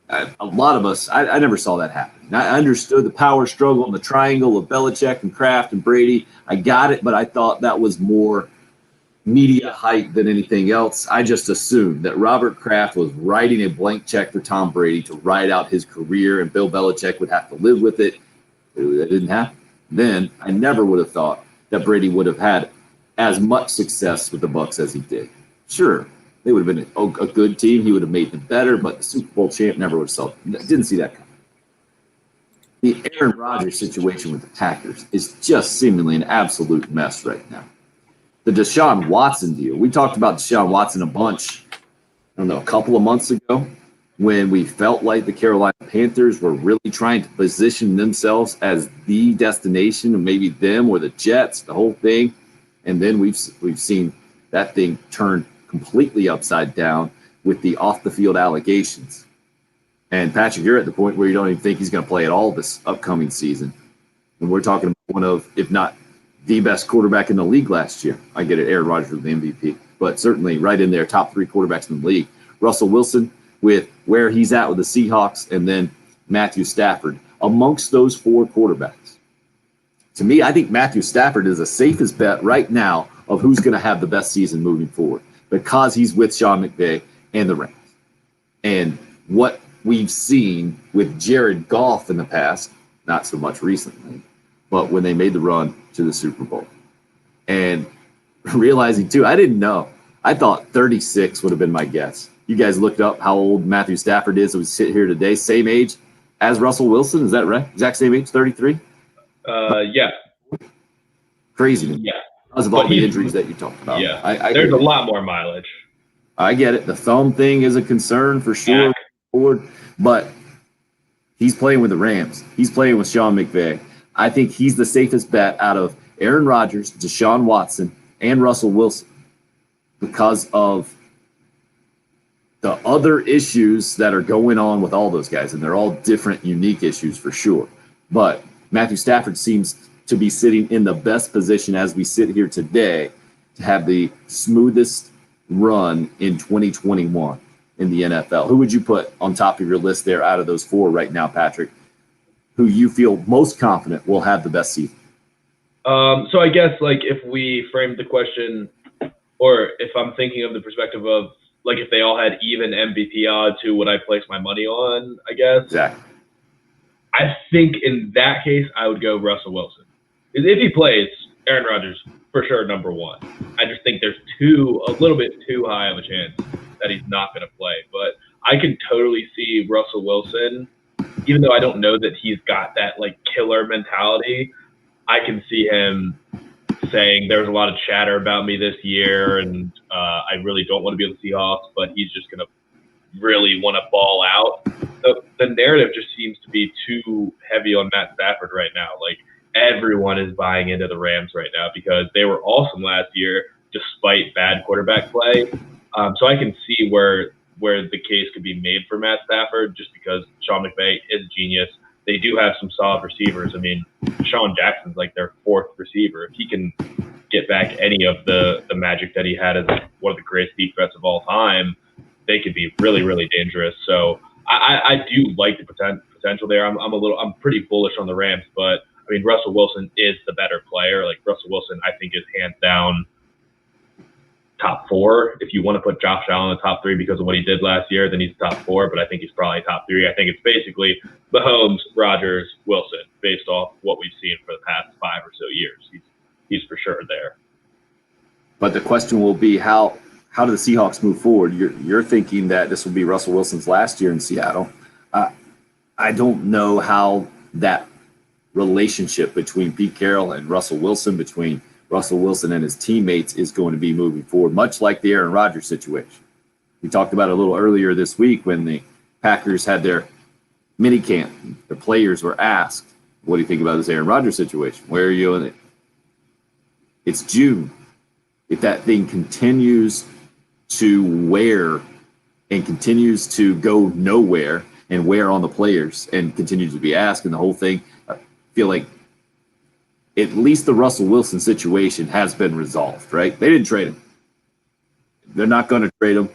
S3: A lot of us, I never saw that happen. I understood the power struggle and the triangle of Belichick and Kraft and Brady. I got it, but I thought that was more media hype than anything else. I just assumed that Robert Kraft was writing a blank check for Tom Brady to ride out his career, and Bill Belichick would have to live with it. That didn't happen. Then I never would have thought that Brady would have had as much success with the Bucs as he did. Sure, they would have been a good team. He would have made them better, but the Super Bowl champ never would have saw. Didn't see that coming. The Aaron Rodgers situation with the Packers is just seemingly an absolute mess right now. The Deshaun Watson deal. We talked about Deshaun Watson a bunch, I don't know, a couple of months ago, when we felt like the Carolina Panthers were really trying to position themselves as the destination, and maybe them or the Jets, the whole thing. And then we've seen that thing turn completely upside down with the off-the-field allegations. And Patrick, you're at the point where you don't even think he's going to play at all this upcoming season. And we're talking about one of, if not the best quarterback in the league last year. I get it, Aaron Rodgers was the MVP, but certainly right in there, top 3 quarterbacks in the league. Russell Wilson, with where he's at with the Seahawks, and then Matthew Stafford. Amongst those 4 quarterbacks, to me, I think Matthew Stafford is the safest bet right now of who's going to have the best season moving forward, because he's with Sean McVay and the Rams. And what we've seen with Jared Goff in the past, not so much recently, but when they made the run to the Super Bowl. And realizing, too, I didn't know. I thought 36 would have been my guess. You guys looked up how old Matthew Stafford is as we sit here today. Same age as Russell Wilson. Is that right? Exact same age, 33?
S2: Yeah.
S3: Crazy to me.
S2: Yeah.
S3: Because of all the injuries that you talked about.
S2: Yeah. There's a lot more mileage.
S3: I get it. The thumb thing is a concern for sure. But he's playing with the Rams. He's playing with Sean McVay. I think he's the safest bet out of Aaron Rodgers, Deshaun Watson, and Russell Wilson because of the other issues that are going on with all those guys. And they're all different, unique issues for sure. But Matthew Stafford seems to be sitting in the best position as we sit here today to have the smoothest run in 2021 in the NFL. Who would you put on top of your list there out of those 4 right now, Patrick, who you feel most confident will have the best season?
S2: So I guess, like, if we framed the question, or if I'm thinking of the perspective of, like, if they all had even MVP odds, who would I place my money on, I guess?
S3: Exactly.
S2: I think in that case, I would go Russell Wilson. If he plays, Aaron Rodgers, for sure, number 1. I just think there's a little bit too high of a chance that he's not going to play. But I can totally see Russell Wilson, even though I don't know that he's got that, like, killer mentality. I can see him saying there's a lot of chatter about me this year, and I really don't want to be on the Seahawks, but he's just going to really want to ball out. The narrative just seems to be too heavy on Matt Stafford right now. Like, everyone is buying into the Rams right now because they were awesome last year despite bad quarterback play. So I can see where the case could be made for Matt Stafford just because Sean McVay is a genius. They do have some solid receivers. I mean, Deshaun Jackson's like their 4th receiver. If he can get back any of the magic that he had as one of the greatest deep threats of all time, they could be really, really dangerous. So I do like the potential there. I'm pretty bullish on the Rams, but I mean, Russell Wilson is the better player. Like, Russell Wilson, I think, is hands down top 4. If you want to put Josh Allen in the top 3 because of what he did last year, then he's top 4, but I think he's probably top 3. I think it's basically Mahomes, Rodgers, Wilson, based off what we've seen for the past 5 or so years. He's for sure there.
S3: But the question will be, how do the Seahawks move forward? You're thinking that this will be Russell Wilson's last year in Seattle. I don't know how that relationship between Pete Carroll and Russell Wilson, between Russell Wilson and his teammates, is going to be moving forward, much like the Aaron Rodgers situation. We talked about it a little earlier this week when the Packers had their mini camp. The players were asked, what do you think about this Aaron Rodgers situation? Where are you in it? It's June. If that thing continues to wear and continues to go nowhere and wear on the players and continues to be asked and the whole thing, I feel like at least the Russell Wilson situation has been resolved, right? They didn't trade him. They're not going to trade him.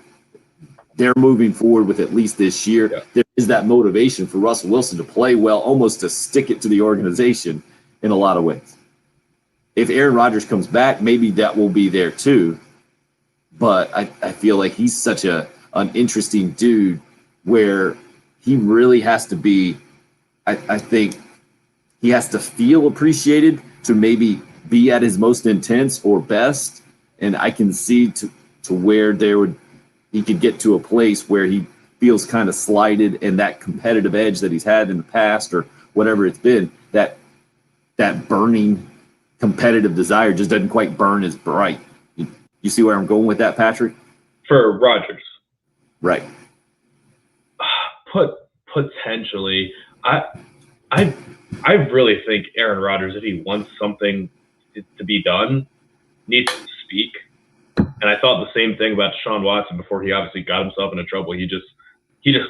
S3: They're moving forward with at least this year.
S2: Yeah.
S3: There is that motivation for Russell Wilson to play well, almost to stick it to the organization in a lot of ways. If Aaron Rodgers comes back, maybe that will be there too. But I feel like he's such an interesting dude where he really has to be, I think he has to feel appreciated to maybe be at his most intense or best. And I can see to where he could get to a place where he feels kind of slighted, and that competitive edge that he's had in the past or whatever it's been, that burning competitive desire just doesn't quite burn as bright. You see where I'm going with that, Patrick?
S2: For Rodgers.
S3: Right.
S2: Potentially. I really think Aaron Rodgers, if he wants something to be done, needs to speak. And I thought the same thing about Deshaun Watson before he obviously got himself into trouble. He just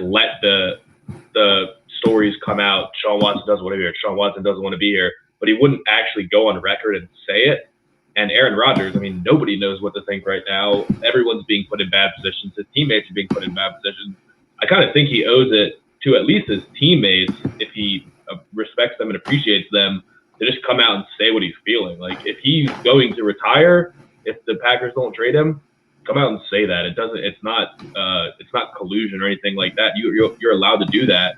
S2: let the stories come out. Deshaun Watson doesn't want to be here. Deshaun Watson doesn't want to be here. But he wouldn't actually go on record and say it. And Aaron Rodgers, I mean, nobody knows what to think right now. Everyone's being put in bad positions. His teammates are being put in bad positions. I kind of think he owes it to at least his teammates, if he respects them and appreciates them, to just come out and say what he's feeling. Like, if he's going to retire, if the Packers don't trade him, come out and say that. It's not collusion or anything like that. You're allowed to do that,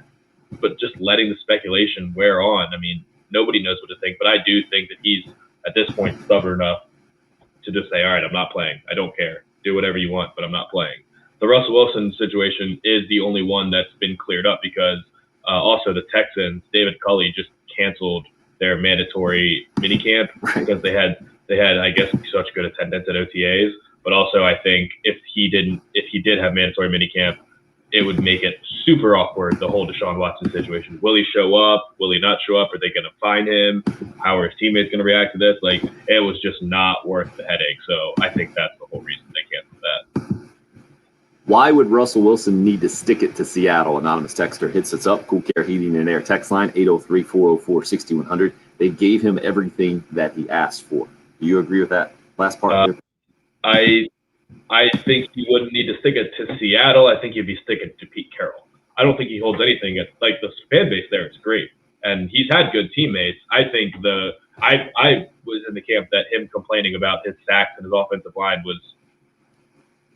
S2: but just letting the speculation wear on. I mean, nobody knows what to think, but I do think that he's at this point stubborn enough to just say, all right, I'm not playing. I don't care. Do whatever you want, but I'm not playing. The Russell Wilson situation is the only one that's been cleared up because also the Texans, David Culley, just canceled their mandatory minicamp because they had, I guess, such good attendance at OTAs. But also, I think if he did have mandatory minicamp, it would make it super awkward, the whole Deshaun Watson situation. Will he show up? Will he not show up? Are they going to fine him? How are his teammates going to react to this? Like, it was just not worth the headache. So I think that's the whole reason they canceled that.
S3: Why would Russell Wilson need to stick it to Seattle? Anonymous texter hits us up. Cool Care Heating and Air text line 803-404-6100. They gave him everything that he asked for. Do you agree with that last part?
S2: I think he wouldn't need to stick it to Seattle. I think he'd be sticking to Pete Carroll. I don't think he holds anything at, like, the fan base there is great, and he's had good teammates. I think I was in the camp that him complaining about his sacks and his offensive line was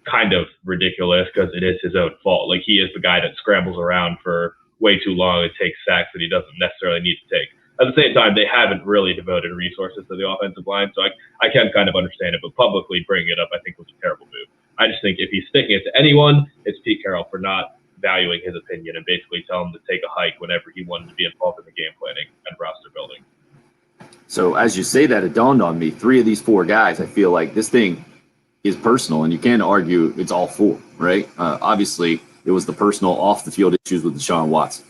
S2: kind of ridiculous because it is his own fault. Like, he is the guy that scrambles around for way too long and takes sacks that he doesn't necessarily need to take. At the same time, they haven't really devoted resources to the offensive line, so I can kind of understand it, but publicly bringing it up, I think, was a terrible move. I just think if he's sticking it to anyone, it's Pete Carroll for not valuing his opinion and basically tell him to take a hike whenever he wanted to be involved in the game planning and roster building.
S3: So as you say that, it dawned on me, 3 of these 4 guys, I feel like this thing is personal, and you can't argue it's all 4, right? Obviously, it was the personal off-the-field issues with Deshaun Watson.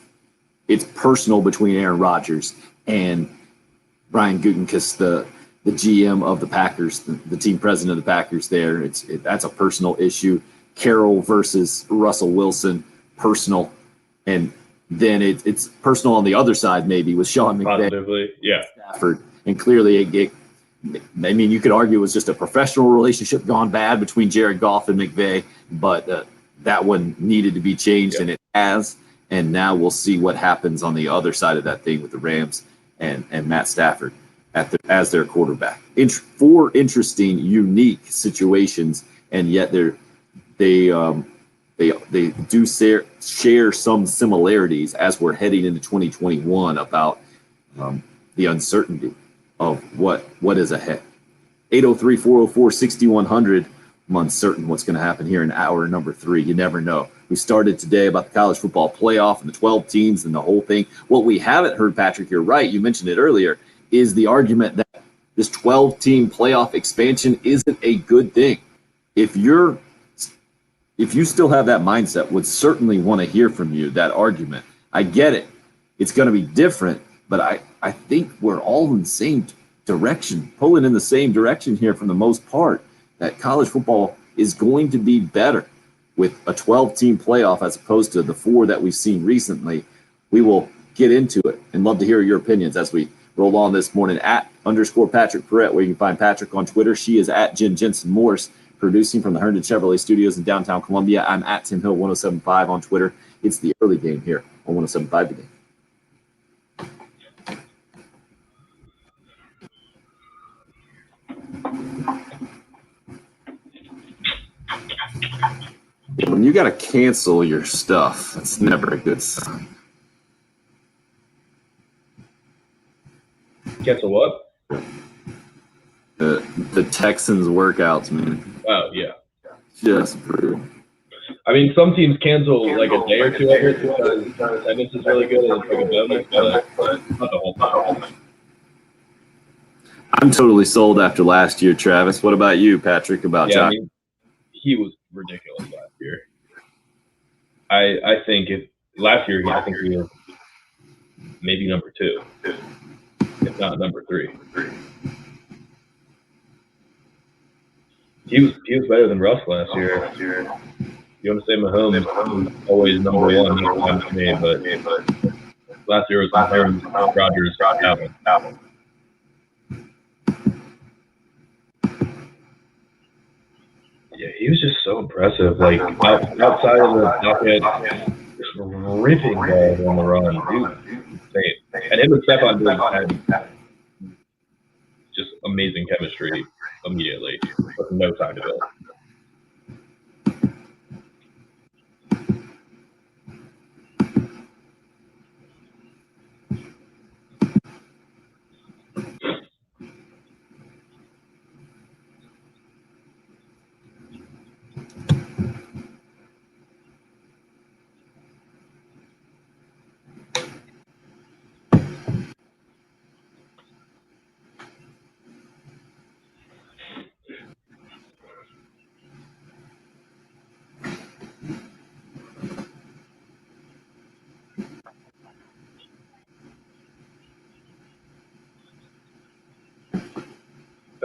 S3: It's personal between Aaron Rodgers and Brian Gutekunst, the GM of the Packers, the team president of the Packers there. That's a personal issue. Carroll versus Russell Wilson, personal. And then it's personal on the other side, maybe, with Sean McVay.
S2: Positively, yeah.
S3: Stafford. And clearly, you could argue it was just a professional relationship gone bad between Jared Goff and McVay, but that one needed to be changed, and it has. And now we'll see what happens on the other side of that thing with the Rams and Matt Stafford as their quarterback. 4 interesting, unique situations, and yet they do share some similarities as we're heading into 2021 about the uncertainty of what is ahead. 803-404-6100. I'm uncertain what's going to happen here in hour number 3. You never know. We started today about the college football playoff and the 12 teams and the whole thing. What we haven't heard, Patrick, you're right, you mentioned it earlier, is the argument that this 12-team playoff expansion isn't a good thing. If you're if you still have that mindset, would certainly want to hear from you, that argument. I get it. It's going to be different, but I think we're all in the same direction, pulling in the same direction here for the most part, that college football is going to be better with a 12-team playoff as opposed to the 4 that we've seen recently. We will get into it and love to hear your opinions as we roll on this morning at _Patrick Perrette, where you can find Patrick on Twitter. She is at Jen Jensen Morse, producing from the Herndon Chevrolet Studios in downtown Columbia. I'm at Tim Hill 1075 on Twitter. It's the early game here on 1075 The Game. When you got to cancel your stuff, that's never a good sign.
S2: Cancel what?
S3: The Texans workouts, man.
S2: Oh, yeah.
S3: Just brutal.
S2: I mean, some teams cancel like a day or two of it because attendance is really good and it's like a bonus, but not the whole time.
S3: I'm totally sold after last year, Travis. What about you, Patrick? About
S2: Yeah,
S3: Josh?
S2: I mean, he was ridiculous last year. I think last year, I think he was maybe number 2, if not number 3. He was better than Russ last year. You want to say Mahomes was always number 1 each time to me, but last year was Mahomes, Rodgers, Allen. Yeah, he was just so impressive. Like outside of the pocket, just ripping balls on the run, dude, insane. And him and Stephon Diggs had just amazing chemistry immediately, with no time to build.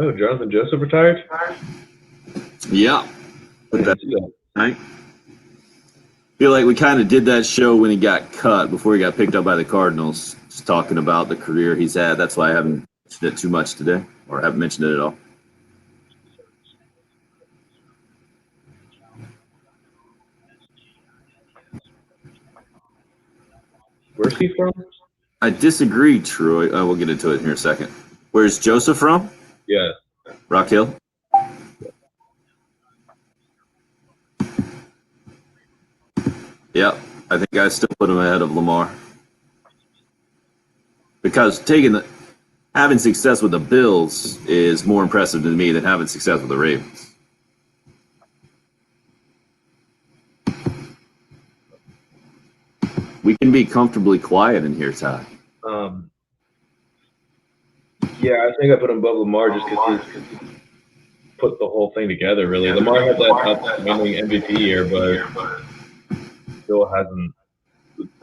S2: Oh, Jonathan Joseph retired?
S3: Yeah.
S2: I didn't see that.
S3: Right? Feel like we kind of did that show when he got cut before he got picked up by the Cardinals, just talking about the career he's had. That's why I haven't mentioned it too much today, or haven't mentioned it at all.
S2: Where's he from?
S3: I disagree, Troy. We'll get into it here in a second. Where's Joseph from?
S2: Yeah.
S3: Rock Hill? Yep. I think I still put him ahead of Lamar. Because having success with the Bills is more impressive to me than having success with the Ravens. We can be comfortably quiet in here, Ty.
S2: Yeah, I think I put him above Lamar just because he's put the whole thing together, really. Lamar had that outstanding MVP year, but still hasn't.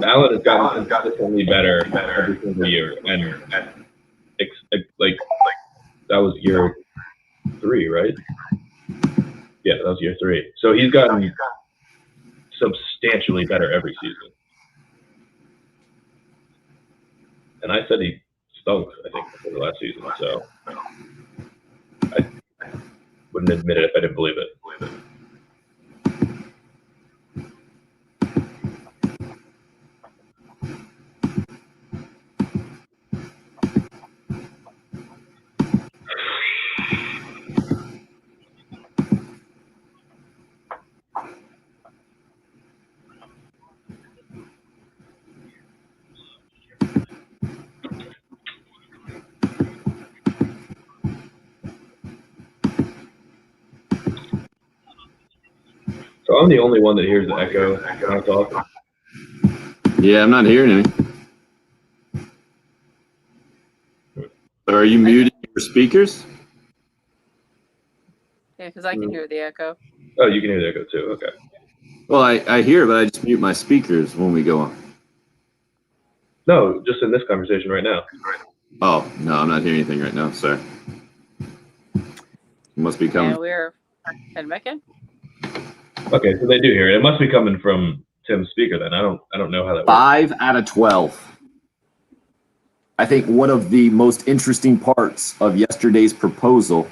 S2: Allen has gotten consistently better every single year, and like that was year 3, right? Yeah, that was year 3. So he's gotten substantially better every season. And I said he stunk, I think, for the last season. So I wouldn't admit it if I didn't believe it. So I'm the only one that hears the echo when I talk.
S3: Yeah, I'm not hearing any. Are you muting your speakers?
S4: Yeah, because I can hear the echo.
S2: Oh, you can hear the echo too. Okay.
S3: Well, I hear, but I just mute my speakers when we go on.
S2: No, just in this conversation right now.
S3: Oh, no, I'm not hearing anything right now. Sorry. It must be coming.
S4: And we're heading back in.
S2: Okay, so they do hear it. It must be coming from Tim's speaker then. I don't know how that works.
S3: 5 out of 12. I think one of the most interesting parts of yesterday's proposal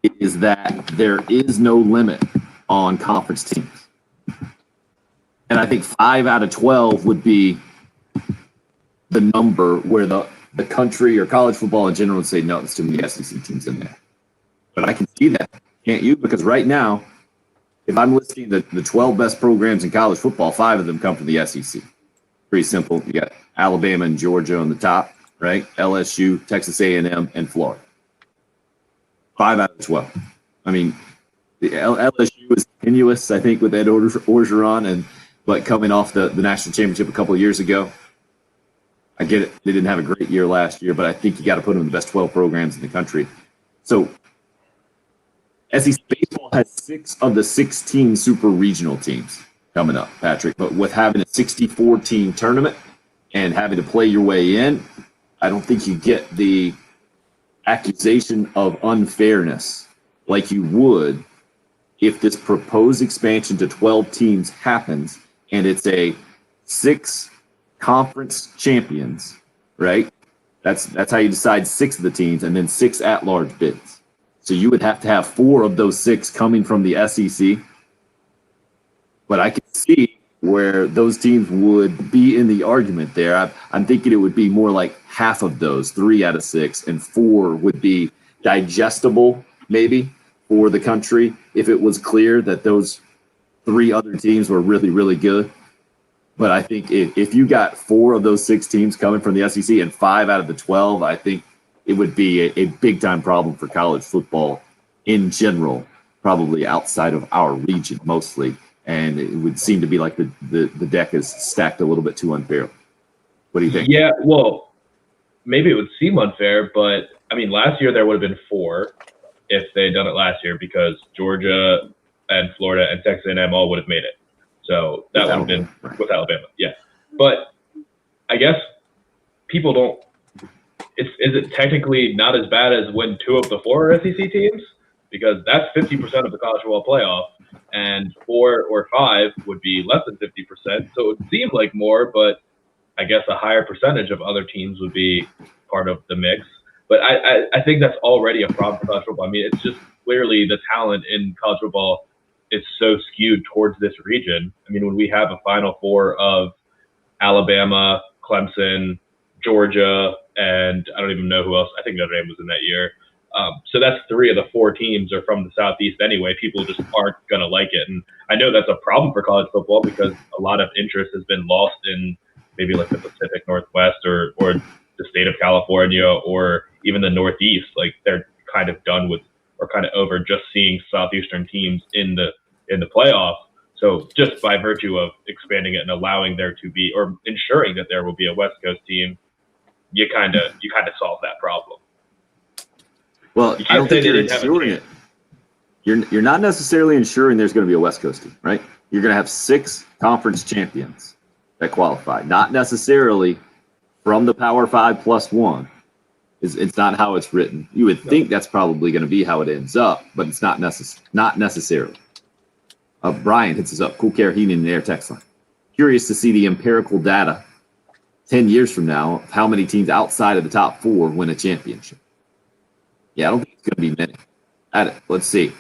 S3: is that there is no limit on conference teams. And I think 5 out of 12 would be the number where the country or college football in general would say, no, there's too many SEC teams in there. But I can see that, can't you? Because right now, if I'm listing the 12 best programs in college football, 5 of them come from the SEC. Pretty simple. You got Alabama and Georgia on the top, right? LSU, Texas A&M, and Florida. 5 out of 12. I mean, the LSU was tenuous, I think, with Ed Orgeron, but coming off the national championship a couple of years ago. I get it. They didn't have a great year last year, but I think you got to put them in the best 12 programs in the country. So SEC baseball has 6 of the 16 super regional teams coming up, Patrick. But with having a 64-team tournament and having to play your way in, I don't think you get the accusation of unfairness like you would if this proposed expansion to 12 teams happens and it's a 6 conference champions, right? That's how you decide 6 of the teams and then 6 at-large bids. So you would have to have 4 of those 6 coming from the SEC. But I can see where those teams would be in the argument there. I'm thinking it would be more like half of those, 3 out of 6, and 4 would be digestible maybe for the country if it was clear that those 3 other teams were really, really good. But I think if you got 4 of those 6 teams coming from the SEC and 5 out of the 12, I think it would be a big-time problem for college football in general, probably outside of our region mostly. And it would seem to be like the deck is stacked a little bit too unfair. What do you think?
S2: Yeah, well, maybe it would seem unfair, but, I mean, last year there would have been 4 if they had done it last year because Georgia and Florida and Texas A&M all would have made it. So that would have been with Alabama, yeah. But I guess people don't – is it technically not as bad as when 2 of the 4 are SEC teams? Because that's 50% of the college football playoff, and 4 or 5 would be less than 50%. So it would seem like more, but I guess a higher percentage of other teams would be part of the mix. But I think that's already a problem for college football. I mean, it's just clearly the talent in college football – it's so skewed towards this region. I mean, when we have a Final Four of Alabama, Clemson, Georgia, and I don't even know who else. I think Notre Dame was in that year. So that's 3 of the 4 teams are from the Southeast anyway. People just aren't going to like it. And I know that's a problem for college football because a lot of interest has been lost in maybe like the Pacific Northwest or the state of California or even the Northeast. Like they're kind of done with or kind of over just seeing Southeastern teams in the playoff. So just by virtue of expanding it and allowing there to be or ensuring that there will be a West Coast team, you kind of solve that problem.
S3: Well, I don't think you're ensuring it. You're not necessarily ensuring there's going to be a West Coast team, right? You're going to have 6 conference champions that qualify, not necessarily from the Power 5 plus 1. It's not how it's written. You would think that's probably going to be how it ends up, but it's not necessarily. Brian hits us up. Cool Care Heating and Air text line. Curious to see the empirical data 10 years from now of how many teams outside of the top 4 win a championship. Yeah, I don't think it's going to be many. Let's see.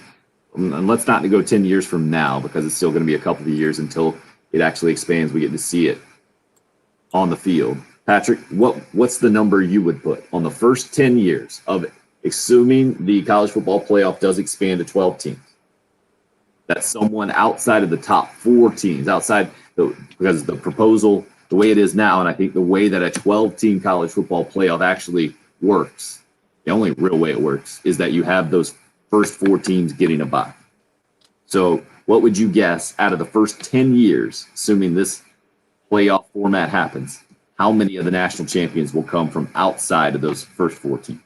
S3: And let's not go 10 years from now because it's still going to be a couple of years until it actually expands. We get to see it on the field. Patrick, what's the number you would put on the first 10 years of it, assuming the college football playoff does expand to 12 teams? That's someone outside of the top 4 teams, because the proposal, the way it is now, and I think the way that a 12-team college football playoff actually works, the only real way it works is that you have those first 4 teams getting a bye. So what would you guess out of the first 10 years, assuming this playoff format happens, how many of the national champions will come from outside of those first 4 teams?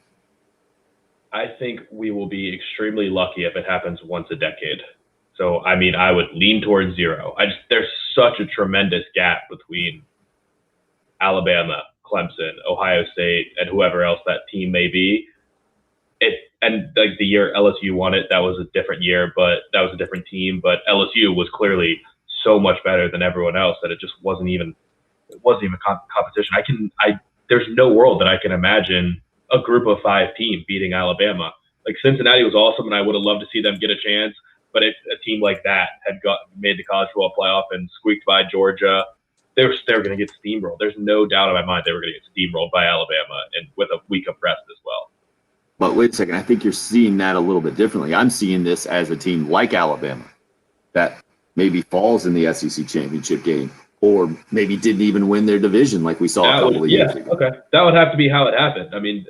S2: I think we will be extremely lucky if it happens once a decade. So, I mean, I would lean towards 0. There's such a tremendous gap between Alabama, Clemson, Ohio State, and whoever else that team may be. And like the year LSU won it, that was a different year, but that was a different team. But LSU was clearly so much better than everyone else that it just wasn't even competition. There's no world that I can imagine a group of 5 team beating Alabama. Like Cincinnati was awesome, and I would have loved to see them get a chance. But if a team like that had made the college football playoff and squeaked by Georgia, they were going to get steamrolled. There's no doubt in my mind they were going to get steamrolled by Alabama, and with a week of rest as well.
S3: But wait a second. I think you're seeing that a little bit differently. I'm seeing this as a team like Alabama that maybe falls in the SEC championship game, or maybe didn't even win their division like we saw a couple of years ago.
S2: Okay. That would have to be how it happened. I mean,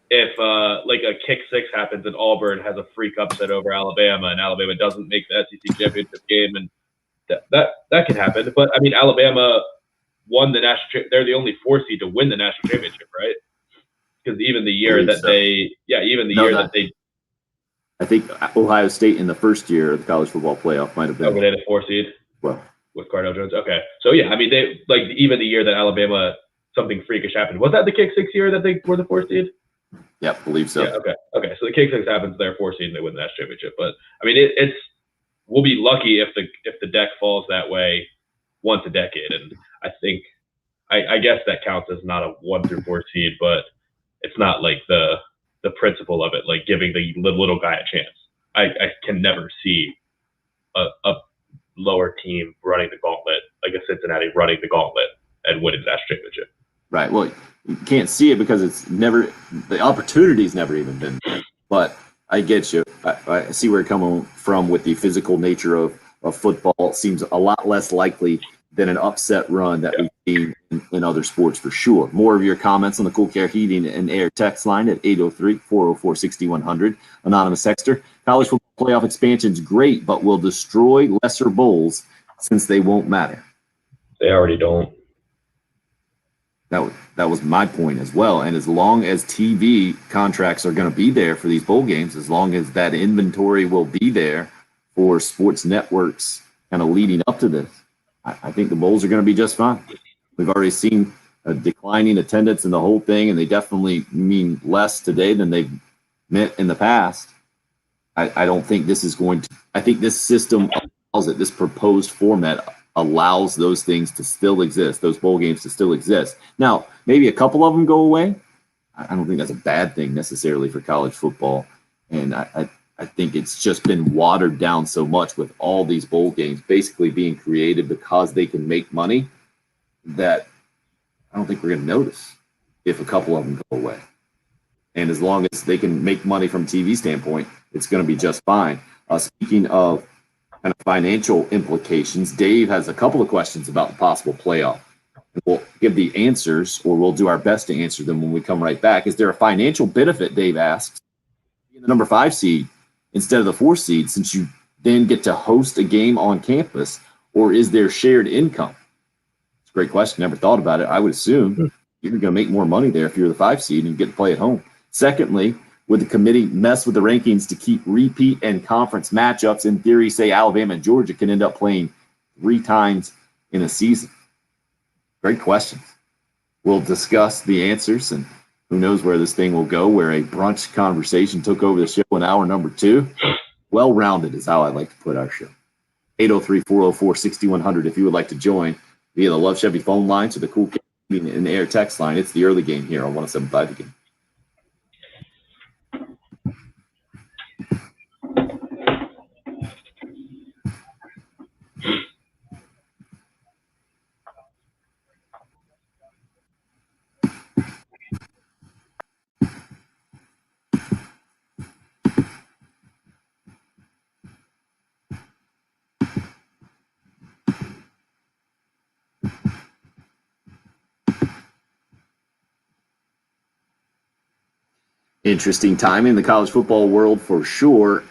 S2: if like a kick 6 happens and Auburn has a freak upset over Alabama and Alabama doesn't make the SEC championship game, and that can happen. But I mean, Alabama won the national. They're the only 4 seed to win the national championship, right? Because even the year that
S3: I think Ohio State in the first year of the college football playoff might have been.
S2: They had a 4 seed.
S3: Well,
S2: with Cardale Jones. Okay, so yeah, I mean, they like even the year that Alabama something freakish happened. Was that the kick 6 year that they were the 4 seed?
S3: Yeah, believe so.
S2: Yeah. Okay. So the kick 6 happens, they're 4 seed and they win the national championship. But I mean, we'll be lucky if the deck falls that way once a decade. And I think I guess that counts as not a 1 through 4 seed, but it's not like the principle of it, like giving the little guy a chance. I can never see a lower team running the gauntlet, like a Cincinnati running the gauntlet and winning the national championship.
S3: Right. Well, you can't see it because the opportunity's never even been there. But I get you. I see where you're coming from with the physical nature of football. It seems a lot less likely than an upset run that we've seen in other sports for sure. More of your comments on the Cool Care Heating and Air text line at 803-404-6100. Anonymous texter. College football playoff expansion's great, but will destroy lesser bowls since they won't matter.
S2: They already don't.
S3: That was my point as well. And as long as TV contracts are going to be there for these bowl games, as long as that inventory will be there for sports networks kind of leading up to this, I think the bowls are going to be just fine. We've already seen a declining attendance in the whole thing, and they definitely mean less today than they've meant in the past. I don't think this is going to – I think this system allows it, this proposed format allows those things to still exist, those bowl games to still exist. Now, maybe a couple of them go away. I don't think that's a bad thing necessarily for college football. And I think it's just been watered down so much with all these bowl games basically being created because they can make money that I don't think we're going to notice if a couple of them go away. And as long as they can make money from a TV standpoint, it's going to be just fine. Speaking of kind of financial implications, Dave has a couple of questions about the possible playoff. We'll give the answers, or we'll do our best to answer them when we come right back. Is there a financial benefit, Dave asks, being the number 5 seed instead of the 4 seed, since you then get to host a game on campus, or is there shared income? It's a great question. Never thought about it. I would assume you're going to make more money there if you're the 5 seed and get to play at home. Secondly, would the committee mess with the rankings to keep repeat and conference matchups? In theory, say Alabama and Georgia can end up playing 3 times in a season. Great questions. We'll discuss the answers, and who knows where this thing will go, where a brunch conversation took over the show in hour number 2. Well-rounded is how I like to put our show. 803-404-6100 if you would like to join via the Love Chevy phone line to the Cool Game and the Air text line. It's the early game here on 107.5 The Game. Interesting timing in the college football world for sure.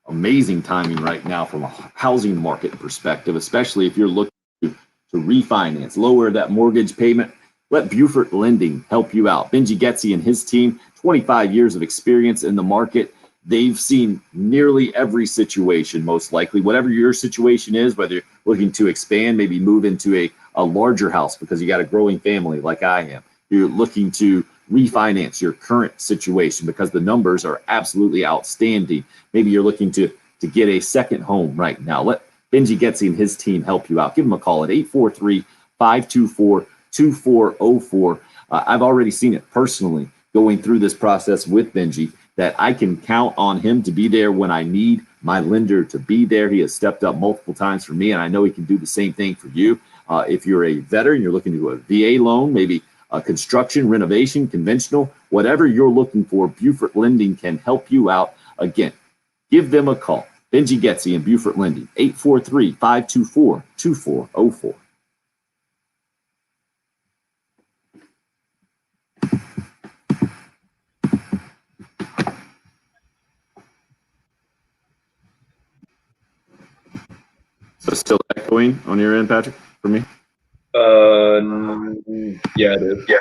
S3: Amazing timing right now from a housing market perspective, especially if you're looking to refinance, lower that mortgage payment. Let Buford Lending help you out. Benji Getzi and his team, 25 years of experience in the market. they've seen nearly every situation, most likely. Whatever your situation is, whether you're looking to expand, maybe move into a larger house because you got a growing family like I am. You're looking to refinance your current situation because the numbers are absolutely outstanding. Maybe you're looking to get a second home right now. Let Benji Getzi and his team help you out. Give them a call at 843-524-2404. I've already seen it personally going through this process with Benji, that I can count on him to be there when I need my lender to be there. He has stepped up multiple times for me, and I know he can do the same thing for you. If you're a veteran, you're looking to do a VA loan, maybe a construction, renovation, conventional, whatever you're looking for, Beaufort Lending can help you out. Again, give them a call. Benji Getzi and Beaufort Lending, 843-524-2404. So still echoing on your end, Patrick, for me?
S2: Yeah, it is. Yeah.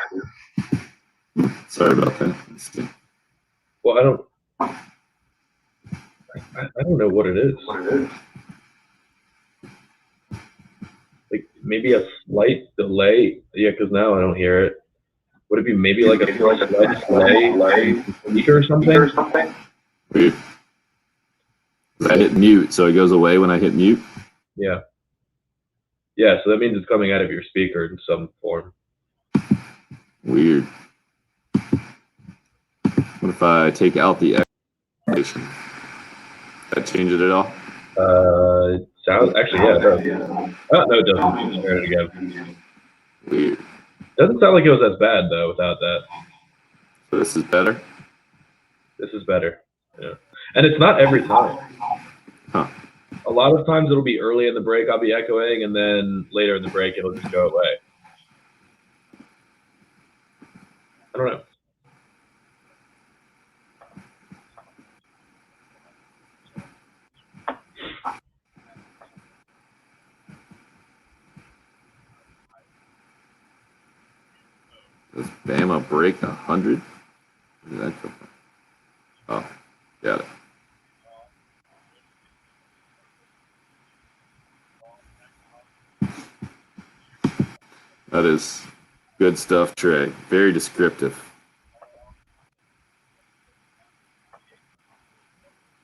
S3: Sorry about that.
S2: Well, I don't know what it is. Like maybe a slight delay. Yeah, because now I don't hear it. Would it be maybe like a slight delay speaker or something?
S3: Weird. I hit mute, so it goes away when I hit mute.
S2: Yeah. Yeah, so that means it's coming out of your speaker in some form.
S3: Weird. What if I take out the explanation? That change it at all?
S2: It sounds actually, yeah, it does. Oh, no, it doesn't. Just heard it again.
S3: Weird.
S2: Doesn't sound like it was as bad though without that.
S3: So this is better?
S2: This is better. Yeah. And it's not every time.
S3: Huh.
S2: A lot of times it'll be early in the break, I'll be echoing, and then later in the break it'll just go away. I don't know.
S3: Does Bama break 100? Oh, got it. That is good stuff, Trey. Very descriptive.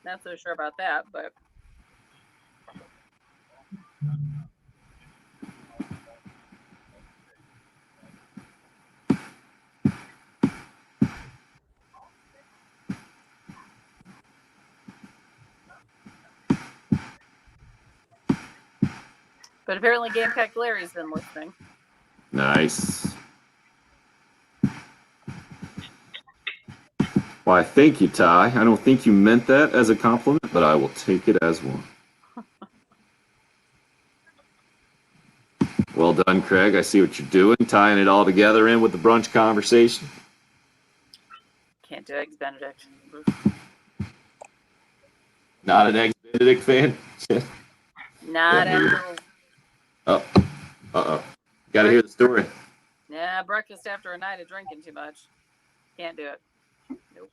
S4: Not so sure about that, but apparently Gamecock Larry's been listening.
S3: Nice. Why, thank you, Ty. I don't think you meant that as a compliment, but I will take it as one. Well done, Craig. I see what you're doing, tying it all together in with the brunch conversation.
S4: Can't do Eggs Benedict.
S3: Not an Eggs Benedict fan?
S4: Not after.
S3: Uh-oh. Got to hear the story.
S4: Yeah, breakfast after a night of drinking too much. Can't do it. Nope.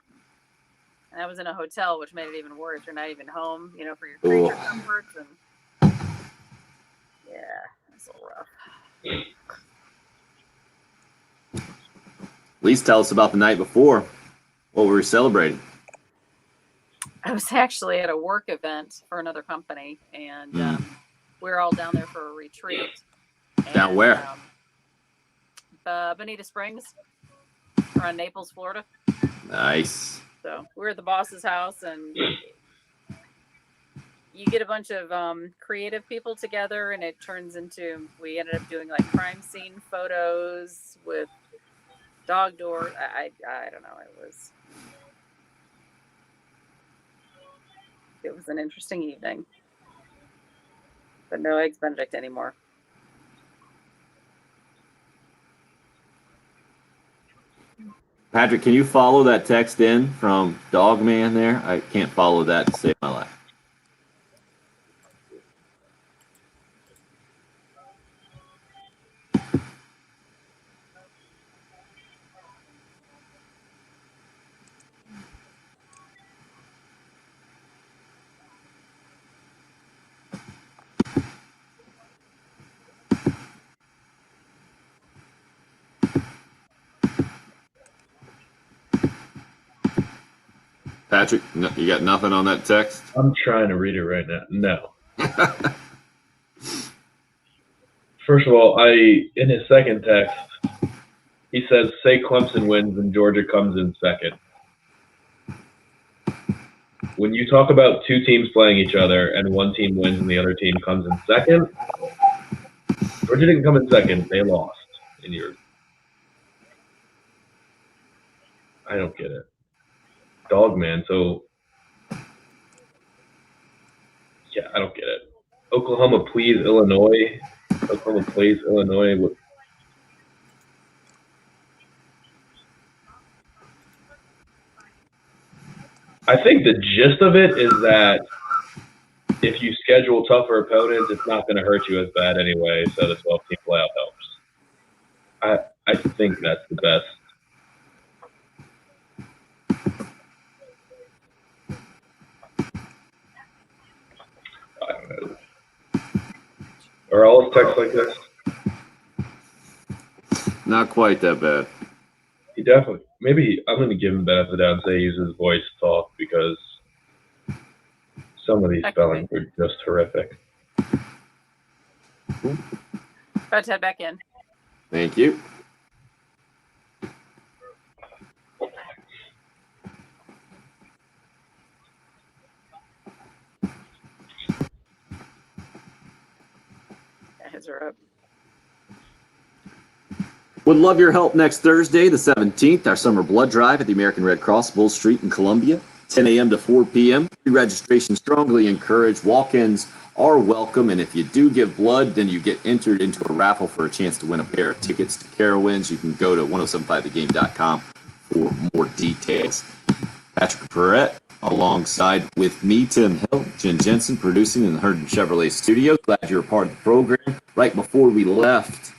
S4: And I was in a hotel, which made it even worse. You're not even home, for your creature comforts. And yeah, it's a little rough.
S3: At least tell us about the night before. What were we celebrating?
S4: I was actually at a work event for another company, and we were all down there for a retreat.
S3: Down where?
S4: Bonita Springs, around Naples, Florida.
S3: Nice.
S4: So we were at the boss's house, and you get a bunch of creative people together, and it turns into, we ended up doing like crime scene photos with dog door. I don't know. It was an interesting evening, but no Eggs Benedict anymore.
S3: Patrick, can you follow that text in from Dogman there? I can't follow that to save my life. Patrick, you got nothing on that text?
S2: I'm trying to read it right now. No. First of all, in his second text, he says, say Clemson wins and Georgia comes in second. When you talk about two teams playing each other and one team wins and the other team comes in second, Georgia didn't come in second. They lost in your. I don't get it. Dog man. So, yeah, I don't get it. Oklahoma plays Illinois. Oklahoma plays Illinois. I think the gist of it is that if you schedule tougher opponents, it's not going to hurt you as bad anyway. So the 12-team playoff helps. I think that's the best. I don't know. Are all his texts like this?
S3: Not quite that bad.
S2: He definitely. Maybe I'm going to give him benefit of the doubt and say he uses his voice to talk because some of these spellings are just horrific.
S4: About to head back in.
S3: Thank you.
S4: Heads are up.
S3: Would love your help next Thursday, the 17th, our summer blood drive at the American Red Cross, Bull Street in Columbia, 10 a.m. to 4 p.m. Pre-registration strongly encouraged. Walk-ins are welcome, and if you do give blood, then you get entered into a raffle for a chance to win a pair of tickets to Carowinds. You can go to 1075thegame.com for more details. Patrick Perrette, alongside with me, Tim Hill, Jen Jensen, producing in the Herndon Chevrolet studio. Glad you're a part of the program. Right before we left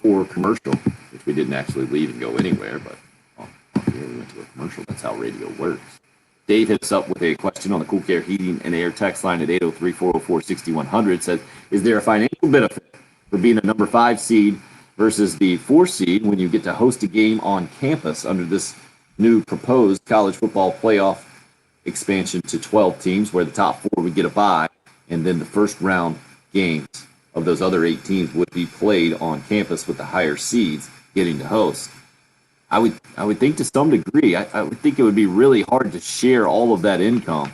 S3: for commercial, which we didn't actually leave and go anywhere, but we went to a commercial. That's how radio works. Dave hits up with a question on the Cool Care Heating and Air text line at 803-404-6100. Says, is there a financial benefit for being a number 5 seed versus the 4 seed when you get to host a game on campus under this new proposed college football playoff expansion to 12 teams, where the top 4 would get a bye, and then the first round games of those other 8 teams would be played on campus with the higher seeds getting to host? I would think to some degree, I would think it would be really hard to share all of that income.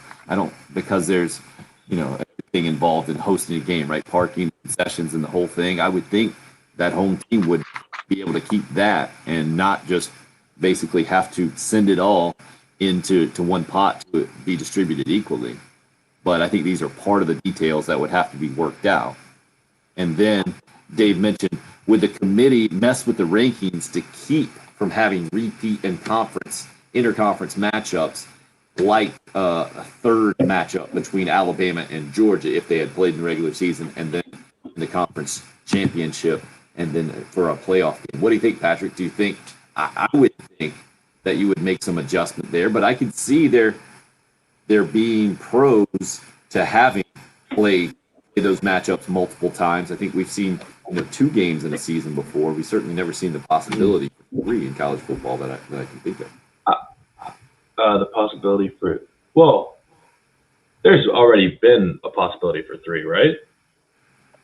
S3: Because there's, everything involved in hosting a game, right? Parking, concessions, and the whole thing. I would think that home team would be able to keep that and not just basically have to send it all into one pot to be distributed equally. But I think these are part of the details that would have to be worked out. And then Dave mentioned, would the committee mess with the rankings to keep from having repeat and interconference matchups like a third matchup between Alabama and Georgia if they had played in the regular season and then in the conference championship and then for a playoff game? What do you think, Patrick? Do you think I would think that you would make some adjustment there, but I could see there being pros to having played those matchups multiple times. I think we've seen 2 games in a season before. We've certainly never seen the possibility for 3 in college football that I can think of.
S2: The possibility for there's already been a possibility for 3, right?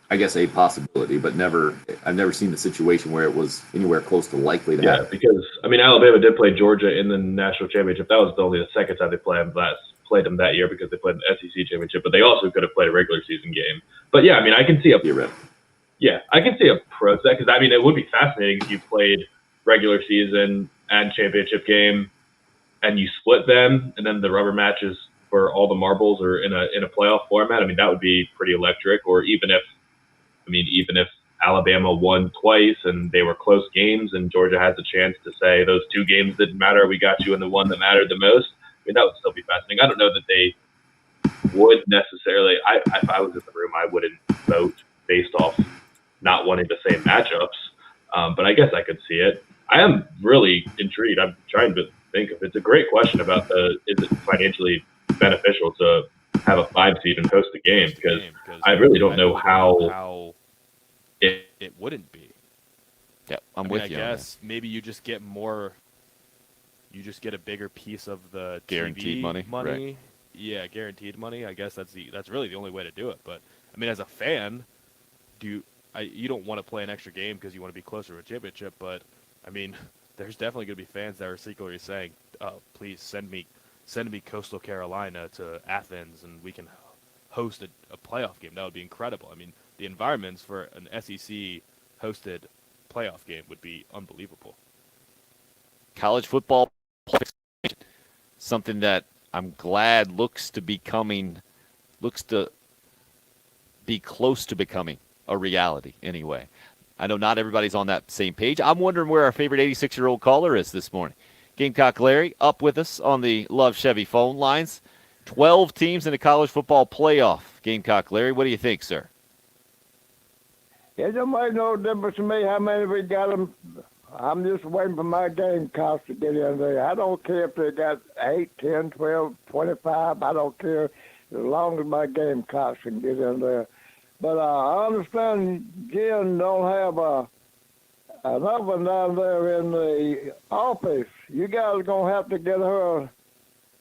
S3: I guess a possibility, but I've never seen the situation where it was anywhere close to likely to happen.
S2: Yeah, because Alabama did play Georgia in the national championship. That was only the second time they played them that year because they played in the SEC championship, but they also could have played a regular season game. But yeah, I can see I can see a pro to that because it would be fascinating if you played regular season and championship game and you split them and then the rubber matches for all the marbles are in a playoff format. That would be pretty electric. Or even if Alabama won twice and they were close games and Georgia has a chance to say those 2 games didn't matter, we got you in the one that mattered the most. That would still be fascinating. I don't know that they would necessarily. If I was in the room, I wouldn't vote based off not wanting the same matchups. But I guess I could see it. I am really intrigued. I'm trying to think if it's a great question about is it financially beneficial to have a 5 seed and host a game, because I really don't know how
S9: it wouldn't be.
S10: Yeah, I'm
S9: I
S10: with
S9: mean,
S10: you.
S9: I guess maybe you just get more you just get a bigger piece of the
S3: Guaranteed
S9: TV
S3: money, right.
S9: Yeah, guaranteed money. I guess that's really the only way to do it. But I mean, as a fan, you don't want to play an extra game because you want to be closer to a championship. But I mean, there's definitely going to be fans that are secretly saying, please send me Coastal Carolina to Athens and we can host a playoff game. That would be incredible. I mean, the environments for an SEC hosted playoff game would be unbelievable.
S10: College football, something that I'm glad looks to be close to becoming a reality anyway. I know not everybody's on that same page. I'm wondering where our favorite 86-year-old caller is this morning. Gamecock Larry up with us on the Love Chevy phone lines. 12 teams in the college football playoff. Gamecock Larry, what do you think, sir?
S11: It don't make no difference to me how many we got them. I'm just waiting for my Gamecocks to get in there. I don't care if they got 8, 10, 12, 25. I don't care as long as my Gamecocks can get in there. But I understand Jen don't have an oven down there in the office. You guys are going to have to get her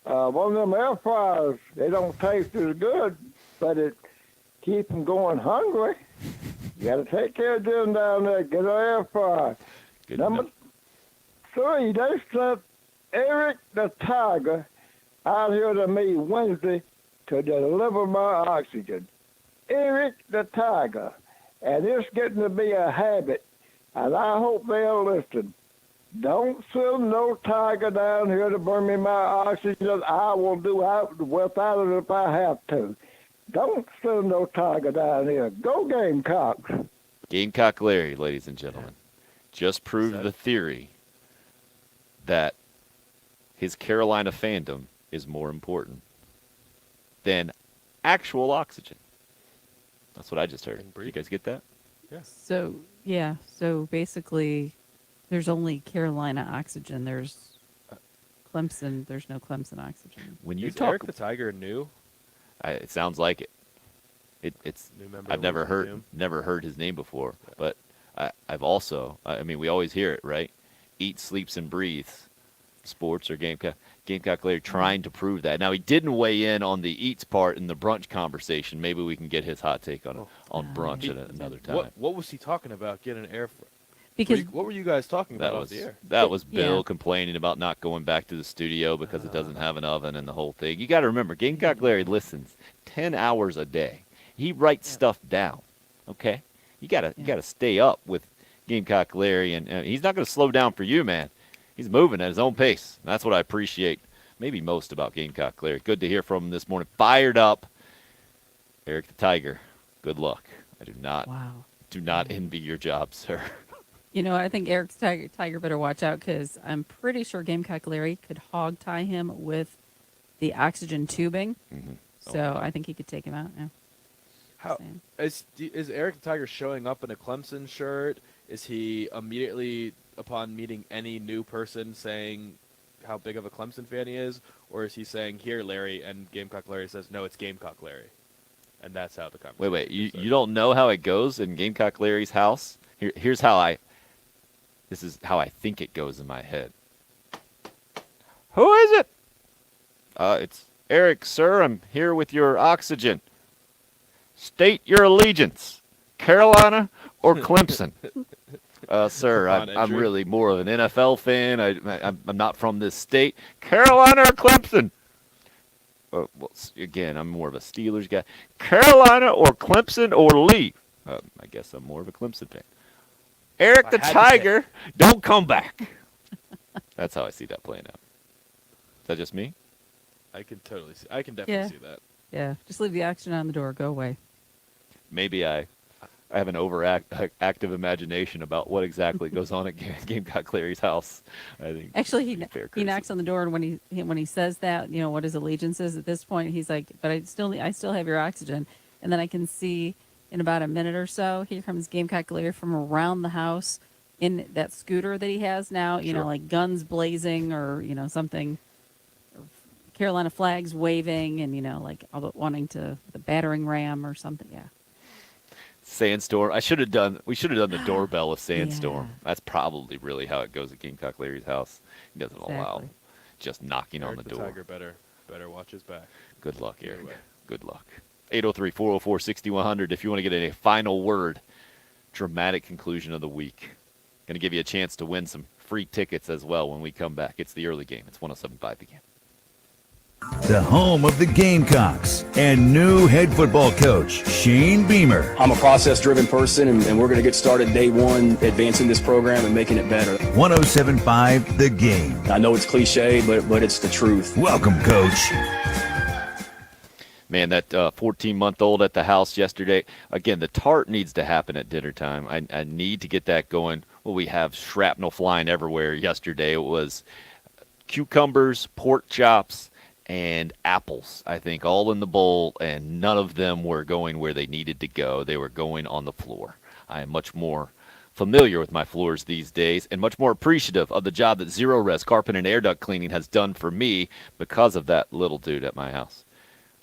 S11: one of them air fryers. They don't taste as good, but it keeps them going hungry. You got to take care of Jen down there. Get her air fryer. Number 3, they sent Eric the Tiger out here to me Wednesday to deliver my oxygen. Eric the Tiger. And it's getting to be a habit, and I hope they'll listen. Don't send no tiger down here to bring me my oxygen. I will do without it if I have to. Don't send no tiger down here. Go Gamecocks.
S10: Gamecock Larry, ladies and gentlemen, just proved the theory that his Carolina fandom is more important than actual oxygen. That's what I just heard. Did you guys get that?
S12: So, yeah. So basically, there's only Carolina oxygen. There's Clemson. There's no Clemson oxygen.
S10: When you
S9: Is
S10: talk,
S9: Eric the Tiger new?
S10: it sounds like it. It's.
S9: New member
S10: I've
S9: of
S10: never
S9: Wisdom Doom?
S10: never heard his name before, but I've also. I mean, we always hear it, right? Eats, sleeps, and breathes sports or Gamecock. Gamecock Larry trying to prove that. Now he didn't weigh in on the eats part in the brunch conversation. Maybe we can get his hot take on brunch at another time.
S9: What was he talking about? Getting an air.
S12: Because
S9: what were you guys talking about
S10: That
S9: off
S10: was
S9: the air?
S10: that was Bill
S12: Yeah.
S10: complaining about not going back to the studio because it doesn't have an oven and the whole thing. You got to remember, Gamecock Larry listens 10 hours a day. He writes stuff down. Okay, you gotta stay up with Gamecock Larry, and he's not gonna slow down for you, man. He's moving at his own pace. That's what I appreciate maybe most about Gamecock Larry. Good to hear from him this morning. Fired up, Eric the Tiger. Good luck. I do not envy your job, sir.
S12: You know, I think Eric's Tiger better watch out because I'm pretty sure Gamecock Larry could hog tie him with the oxygen tubing.
S10: Mm-hmm.
S12: So I think he could take him out. Yeah.
S9: How is Eric the Tiger showing up in a Clemson shirt? Is he immediately upon meeting any new person saying how big of a Clemson fan he is, or is he saying here Larry, and Gamecock Larry says no, it's Gamecock Larry, and that's how the conversation.
S10: Wait, you don't know how it goes in Gamecock Larry's house? Here's how this is how I think it goes in my head. Who is it? It's Eric, sir. I'm here with your oxygen. State your allegiance, Carolina or Clemson? Sir, I'm really more of an NFL fan. I'm not from this state. Carolina or Clemson? Well, again, I'm more of a Steelers guy. Carolina or Clemson or leave? I guess I'm more of a Clemson fan. Eric the Tiger, don't come back. That's how I see that playing out. Is that just me?
S9: I can definitely see that.
S12: Yeah, just leave the oxygen on the door. Go away.
S10: Maybe I have an active imagination about what exactly goes on at Gamecock Larry's house. I think
S12: Actually, he knocks on the door, and when he says that, you know, what his allegiance is at this point, he's like, "But I still have your oxygen." And then I can see in about a minute or so, here comes Gamecock Larry from around the house in that scooter that he has now. You know, like guns blazing, or you know something. Carolina flags waving, and you know, like wanting to the battering ram or something. Yeah.
S10: Sandstorm. We should have done the doorbell with Sandstorm. Yeah. That's probably really how it goes at Gamecock Larry's house. He doesn't allow just knocking on
S9: Eric
S10: the
S9: the
S10: door.
S9: Tiger better watch his back.
S10: Good luck, Eric.
S9: Anyway.
S10: Good luck. 803-404-6100 if you want to get a final word. Dramatic conclusion of the week. Going to give you a chance to win some free tickets as well when we come back. It's the early game. It's 107.5 The Game.
S13: The home of the Gamecocks and new head football coach, Shane Beamer.
S7: I'm a process-driven person, and we're going to get started day one advancing this program and making it better.
S13: 107.5 The Game.
S7: I know it's cliche, but it's the truth.
S13: Welcome, Coach.
S10: Man, that 14-month-old at the house yesterday. Again, the tart needs to happen at dinner time. I need to get that going. Well, we have shrapnel flying everywhere yesterday. It was cucumbers, pork chops, and apples, I think, all in the bowl, and none of them were going where they needed to go. They were going on the floor. I am much more familiar with my floors these days and much more appreciative of the job that Zero Res Carpet and Air Duct Cleaning has done for me because of that little dude at my house.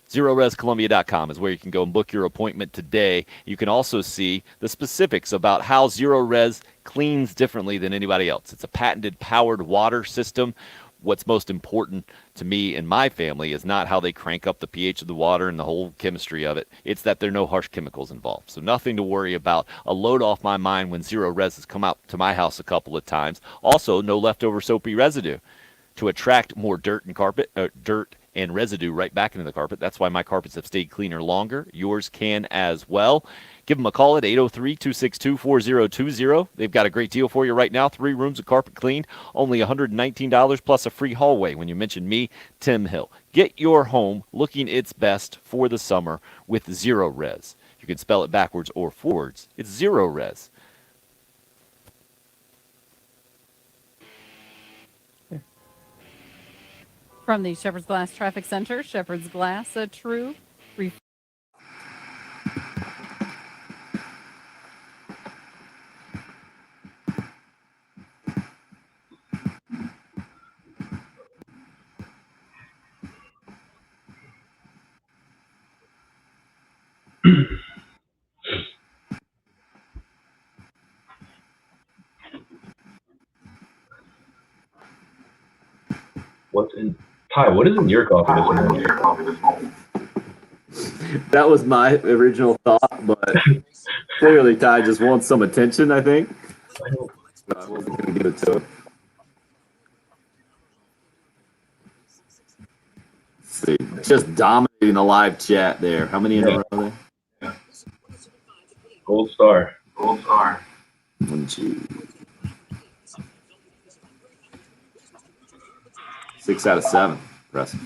S10: ZeroResColumbia.com is where you can go and book your appointment today. You can also see the specifics about how Zero Res cleans differently than anybody else. It's a patented powered water system. What's most important to me and my family is not how they crank up the pH of the water and the whole chemistry of it. It's that there are no harsh chemicals involved. So nothing to worry about. A load off my mind when Zero Res has come out to my house a couple of times. Also, no leftover soapy residue to attract more dirt and residue right back into the carpet. That's why my carpets have stayed cleaner longer. Yours can as well. Give them a call at 803-262-4020. They've got a great deal for you right now. 3 rooms of carpet cleaned, only $119 plus a free hallway when you mention me, Tim Hill. Get your home looking its best for the summer with Zero Res. You can spell it backwards or forwards. It's Zero Res.
S12: From the Shepherd's Glass Traffic Center, Shepherd's Glass, a true
S2: What is in your coffee this morning?
S3: That was my original thought, but clearly Ty just wants some attention, I think. So I wasn't going to give it to him. Let's see. Just dominating the live chat there. How many in a row are there?
S2: Gold star.
S3: 1, 2. 6 out of 7. Impressive.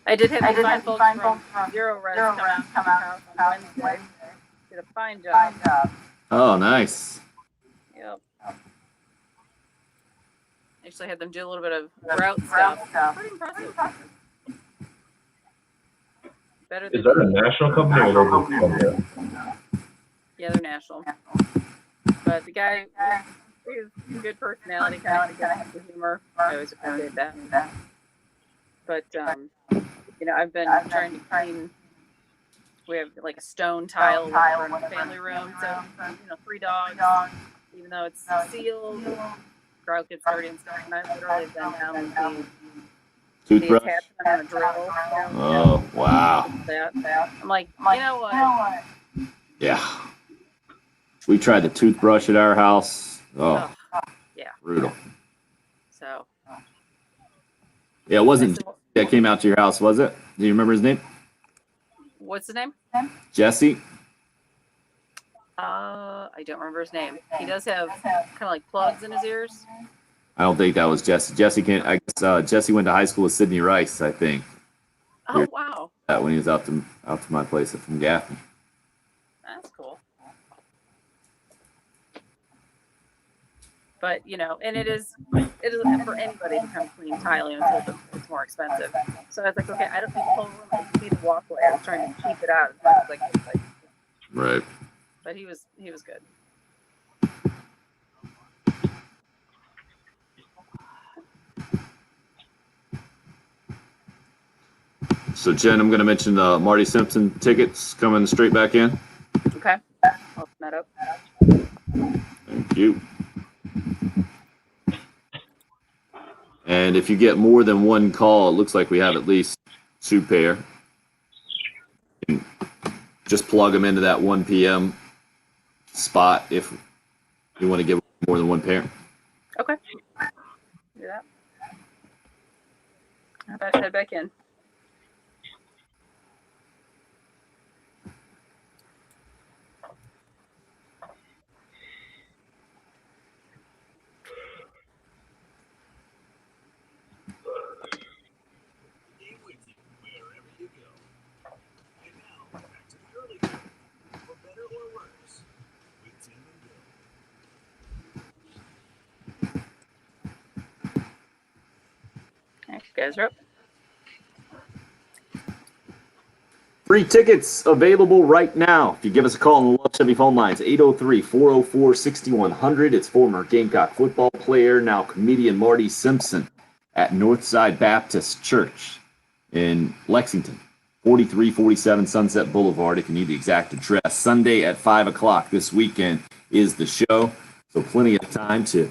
S4: I did have the fine folks from Zero Res come out on Wednesday. Did a fine job.
S3: Oh, nice.
S4: Yep. Actually had them do a little bit of grout stuff. Pretty impressive. Better than
S2: Is that a national company or local company?
S4: Yeah, they're national. But the guy, he's a good personality, kind of has the humor. I always appreciate that. But, I've been trying to clean. We have like a stone tile in the family room. So, 3 dogs, even though it's sealed, grout gets dirty and stuff. And I literally have been down with the
S3: Toothbrush?
S4: on a drill.
S3: Oh, wow.
S4: That. I'm like, you know what?
S3: Yeah. We tried the toothbrush at our house. Oh,
S4: yeah.
S3: brutal.
S4: So.
S3: Yeah, it wasn't that came out to your house, was it? Do you remember his name?
S4: What's his name?
S3: Jesse?
S4: I don't remember his name. He does have kind of like plugs in his ears.
S3: I don't think that was Jesse. Jesse Jesse went to high school with Sidney Rice, I think.
S4: Oh, wow.
S3: When he was out to my place from Gaffney.
S4: That's cool. But, and it is for anybody to come clean tile, it's more expensive. So I was like, okay, I don't need the whole room. I just need the walkway. I was trying to keep it out as much as I could.
S3: Right.
S4: But he was good.
S3: So, Jen, I'm going to mention the Marty Simpson tickets coming straight back in.
S4: Okay. I'll set up.
S3: Thank you. And if you get more than one call, it looks like we have at least 2 pair. And just plug them into that 1 p.m. spot if you want to give more than 1 pair.
S4: Okay. Do that. How about I head back in? Okay, you guys are up.
S3: Free tickets available right now. If you give us a call on the Love Chevy phone lines, 803-404-6100. It's former Gamecock football player, now comedian Marty Simpson at Northside Baptist Church in Lexington, 4347 Sunset Boulevard, if you need the exact address. Sunday at 5 o'clock this weekend is the show, so plenty of time to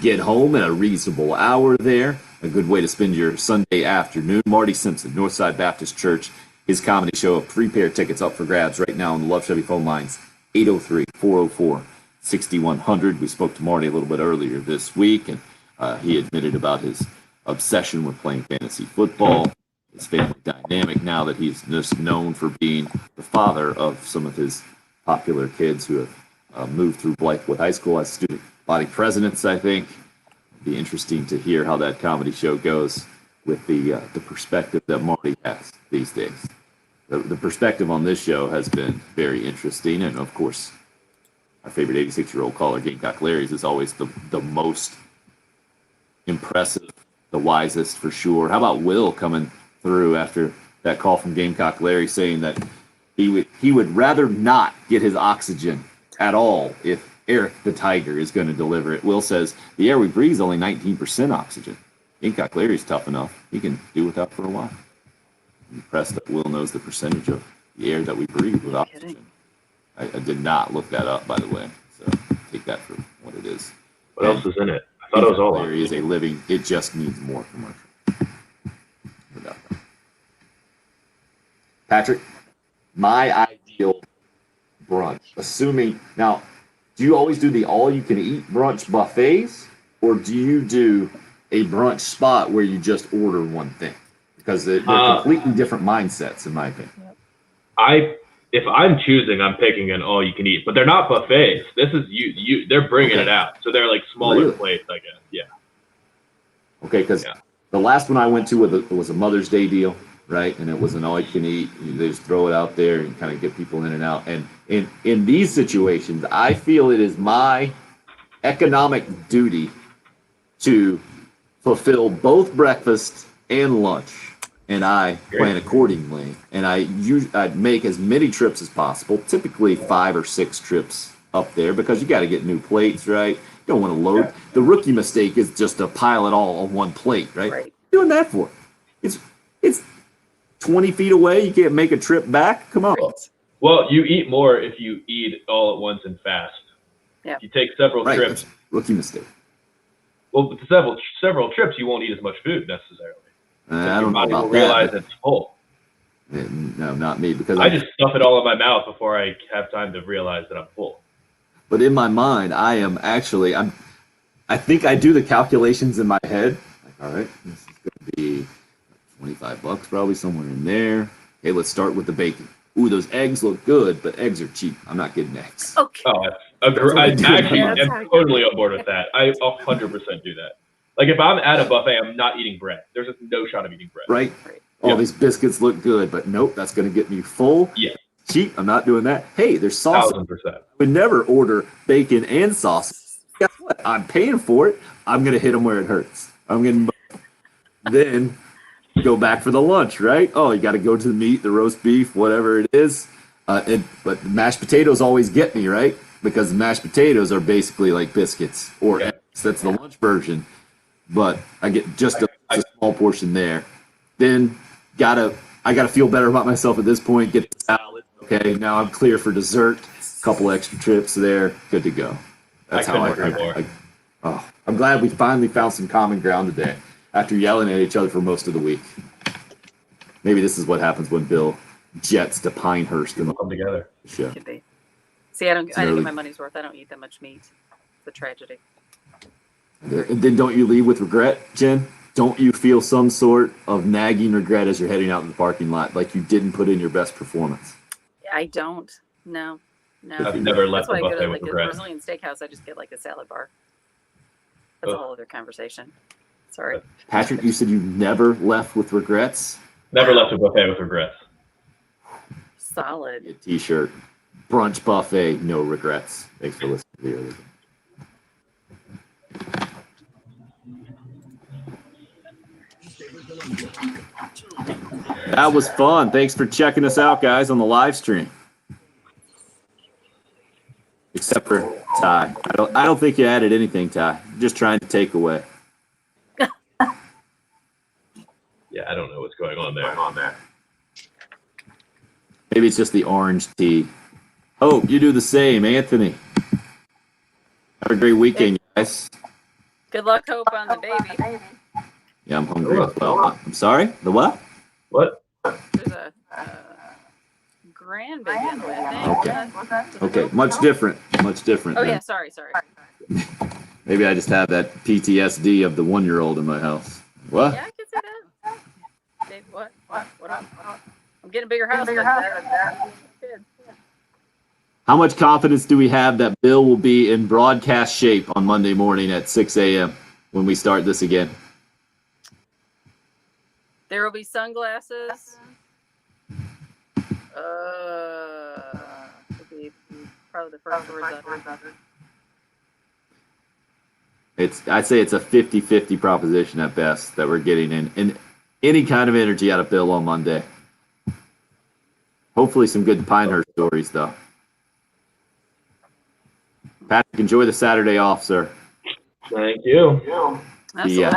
S3: get home at a reasonable hour there. A good way to spend your Sunday afternoon. Marty Simpson, Northside Baptist Church. His comedy show, 3 pair tickets up for grabs right now on the Love Chevy phone lines, 803-404-6100. We spoke to Marty a little bit earlier this week, and he admitted about his obsession with playing fantasy football, his family dynamic now that he's just known for being the father of some of his popular kids who have moved through Blythewood High School as student body presidents, I think. It'd be interesting to hear how that comedy show goes with the perspective that Marty has these days. The perspective on this show has been very interesting, and of course, our favorite 86-year-old caller, Gamecock Larry's, is always the most impressive, the wisest for sure. How about Will coming through after that call from Gamecock Larry saying that he would rather not get his oxygen at all if Eric the Tiger is going to deliver it. Will says the air we breathe is only 19% oxygen. Gamecock Larry's tough enough. He can do without for a while. I'm impressed that Will knows the percentage of the air that we breathe with oxygen. I did not look that up, by the way, so take that for what it is.
S2: What else is in it? I thought it was all
S3: Larry is a living, it just needs more commercial. Without that. Patrick, my ideal brunch, assuming, now, do you always do the all-you-can-eat brunch buffets, or do you do a brunch spot where you just order one thing? Because they're completely different mindsets, in my opinion.
S2: If I'm choosing, I'm picking an all-you-can-eat, but they're not buffets. This is they're bringing it out, so they're like smaller plates, I guess. Yeah.
S3: Okay, because the last one I went to was a Mother's Day deal, right? And it was an all-you-can-eat. They just throw it out there and kind of get people in and out. And in these situations, I feel it is my economic duty to fulfill both breakfast and lunch, and I plan accordingly. And I'd make as many trips as possible, typically 5 or 6 trips up there, because you got to get new plates, right? You don't want to load. The rookie mistake is just to pile it all on one plate, right? What are you doing that for? It's 20 feet away. You can't make a trip back. Come on.
S2: Well, you eat more if you eat all at once and fast.
S4: Yeah.
S2: If you take several trips.
S3: Rookie mistake.
S2: Well, with several trips, you won't eat as much food necessarily.
S3: I don't know about
S2: realize
S3: that.
S2: it's full.
S3: No, not me, because
S2: I just stuff it all in my mouth before I have time to realize that I'm full.
S3: But in my mind, I think I do the calculations in my head. Like, all right, this is going to be $25 probably, somewhere in there. Hey, let's start with the bacon. Ooh, those eggs look good, but eggs are cheap. I'm not getting eggs.
S4: Okay.
S2: Oh, I actually am totally on board with that. I 100% do that. Like, if I'm at a buffet, I'm not eating bread. There's just no shot of eating bread.
S3: Right? All these biscuits look good, but nope, that's going to get me full.
S2: Yeah.
S3: Cheap. I'm not doing that. Hey, there's sausage.
S2: 1000%.
S3: I would never order bacon and sausage. Guess what? I'm paying for it. I'm going to hit them where it hurts. I'm going to then go back for the lunch, right? Oh, you got to go to the meat, the roast beef, whatever it is. But mashed potatoes always get me, right? Because the mashed potatoes are basically like biscuits or eggs. That's the lunch version. But I get just a small portion there. Then I gotta feel better about myself at this point. Get the salad. Okay, now I'm clear for dessert. couple extra trips there, good to go. That's how I'm glad we finally found some common ground today after yelling at each other for most of the week. Maybe this is what happens when Bill jets to Pinehurst and
S2: come together.
S3: Show.
S4: Could be. See, I didn't get my money's worth. I don't eat that much meat. It's a tragedy.
S3: And then don't you leave with regret, Jen? Don't you feel some sort of nagging regret as you're heading out in the parking lot, like you didn't put in your best performance?
S4: I don't. No.
S2: I've never left
S4: That's
S2: the
S4: why I go
S2: buffet
S4: to
S2: with
S4: like a
S2: regret.
S4: Brazilian steakhouse. I just get like a salad bar. That's a whole other conversation. Sorry.
S3: Patrick, you said you never left with regrets?
S2: Never left a buffet with regrets.
S4: Solid.
S3: A t-shirt. Brunch buffet, no regrets. Thanks for listening to the early. That was fun. Thanks for checking us out, guys, on the live stream. Except for Ty. I don't think you added anything, Ty. Just trying to take away.
S2: Yeah, I don't know what's going on there.
S3: Maybe it's just the orange tea. Hope you do the same, Anthony. Have a great weekend, guys.
S4: Good luck, Hope, on the baby.
S3: Yeah, I'm hungry as well. I'm sorry? The what?
S2: What?
S4: There's a grandbaby on the way, I think.
S3: Okay, much different. Much different.
S4: Oh,
S3: then.
S4: yeah, sorry.
S3: Maybe I just have that PTSD of the 1-year-old in my house. What?
S4: Yeah, I can see that. Dave, what? I'm getting a bigger house. Good.
S3: How much confidence do we have that Bill will be in broadcast shape on Monday morning at 6 a.m. when we start this again?
S4: There will be sunglasses. Would be probably the first words
S3: I'd say it's a 50-50 proposition at best that we're getting in any kind of energy out of Bill on Monday. Hopefully some good Pinehurst stories, though. Patrick, enjoy the Saturday off, sir.
S2: Thank you.
S3: Yeah.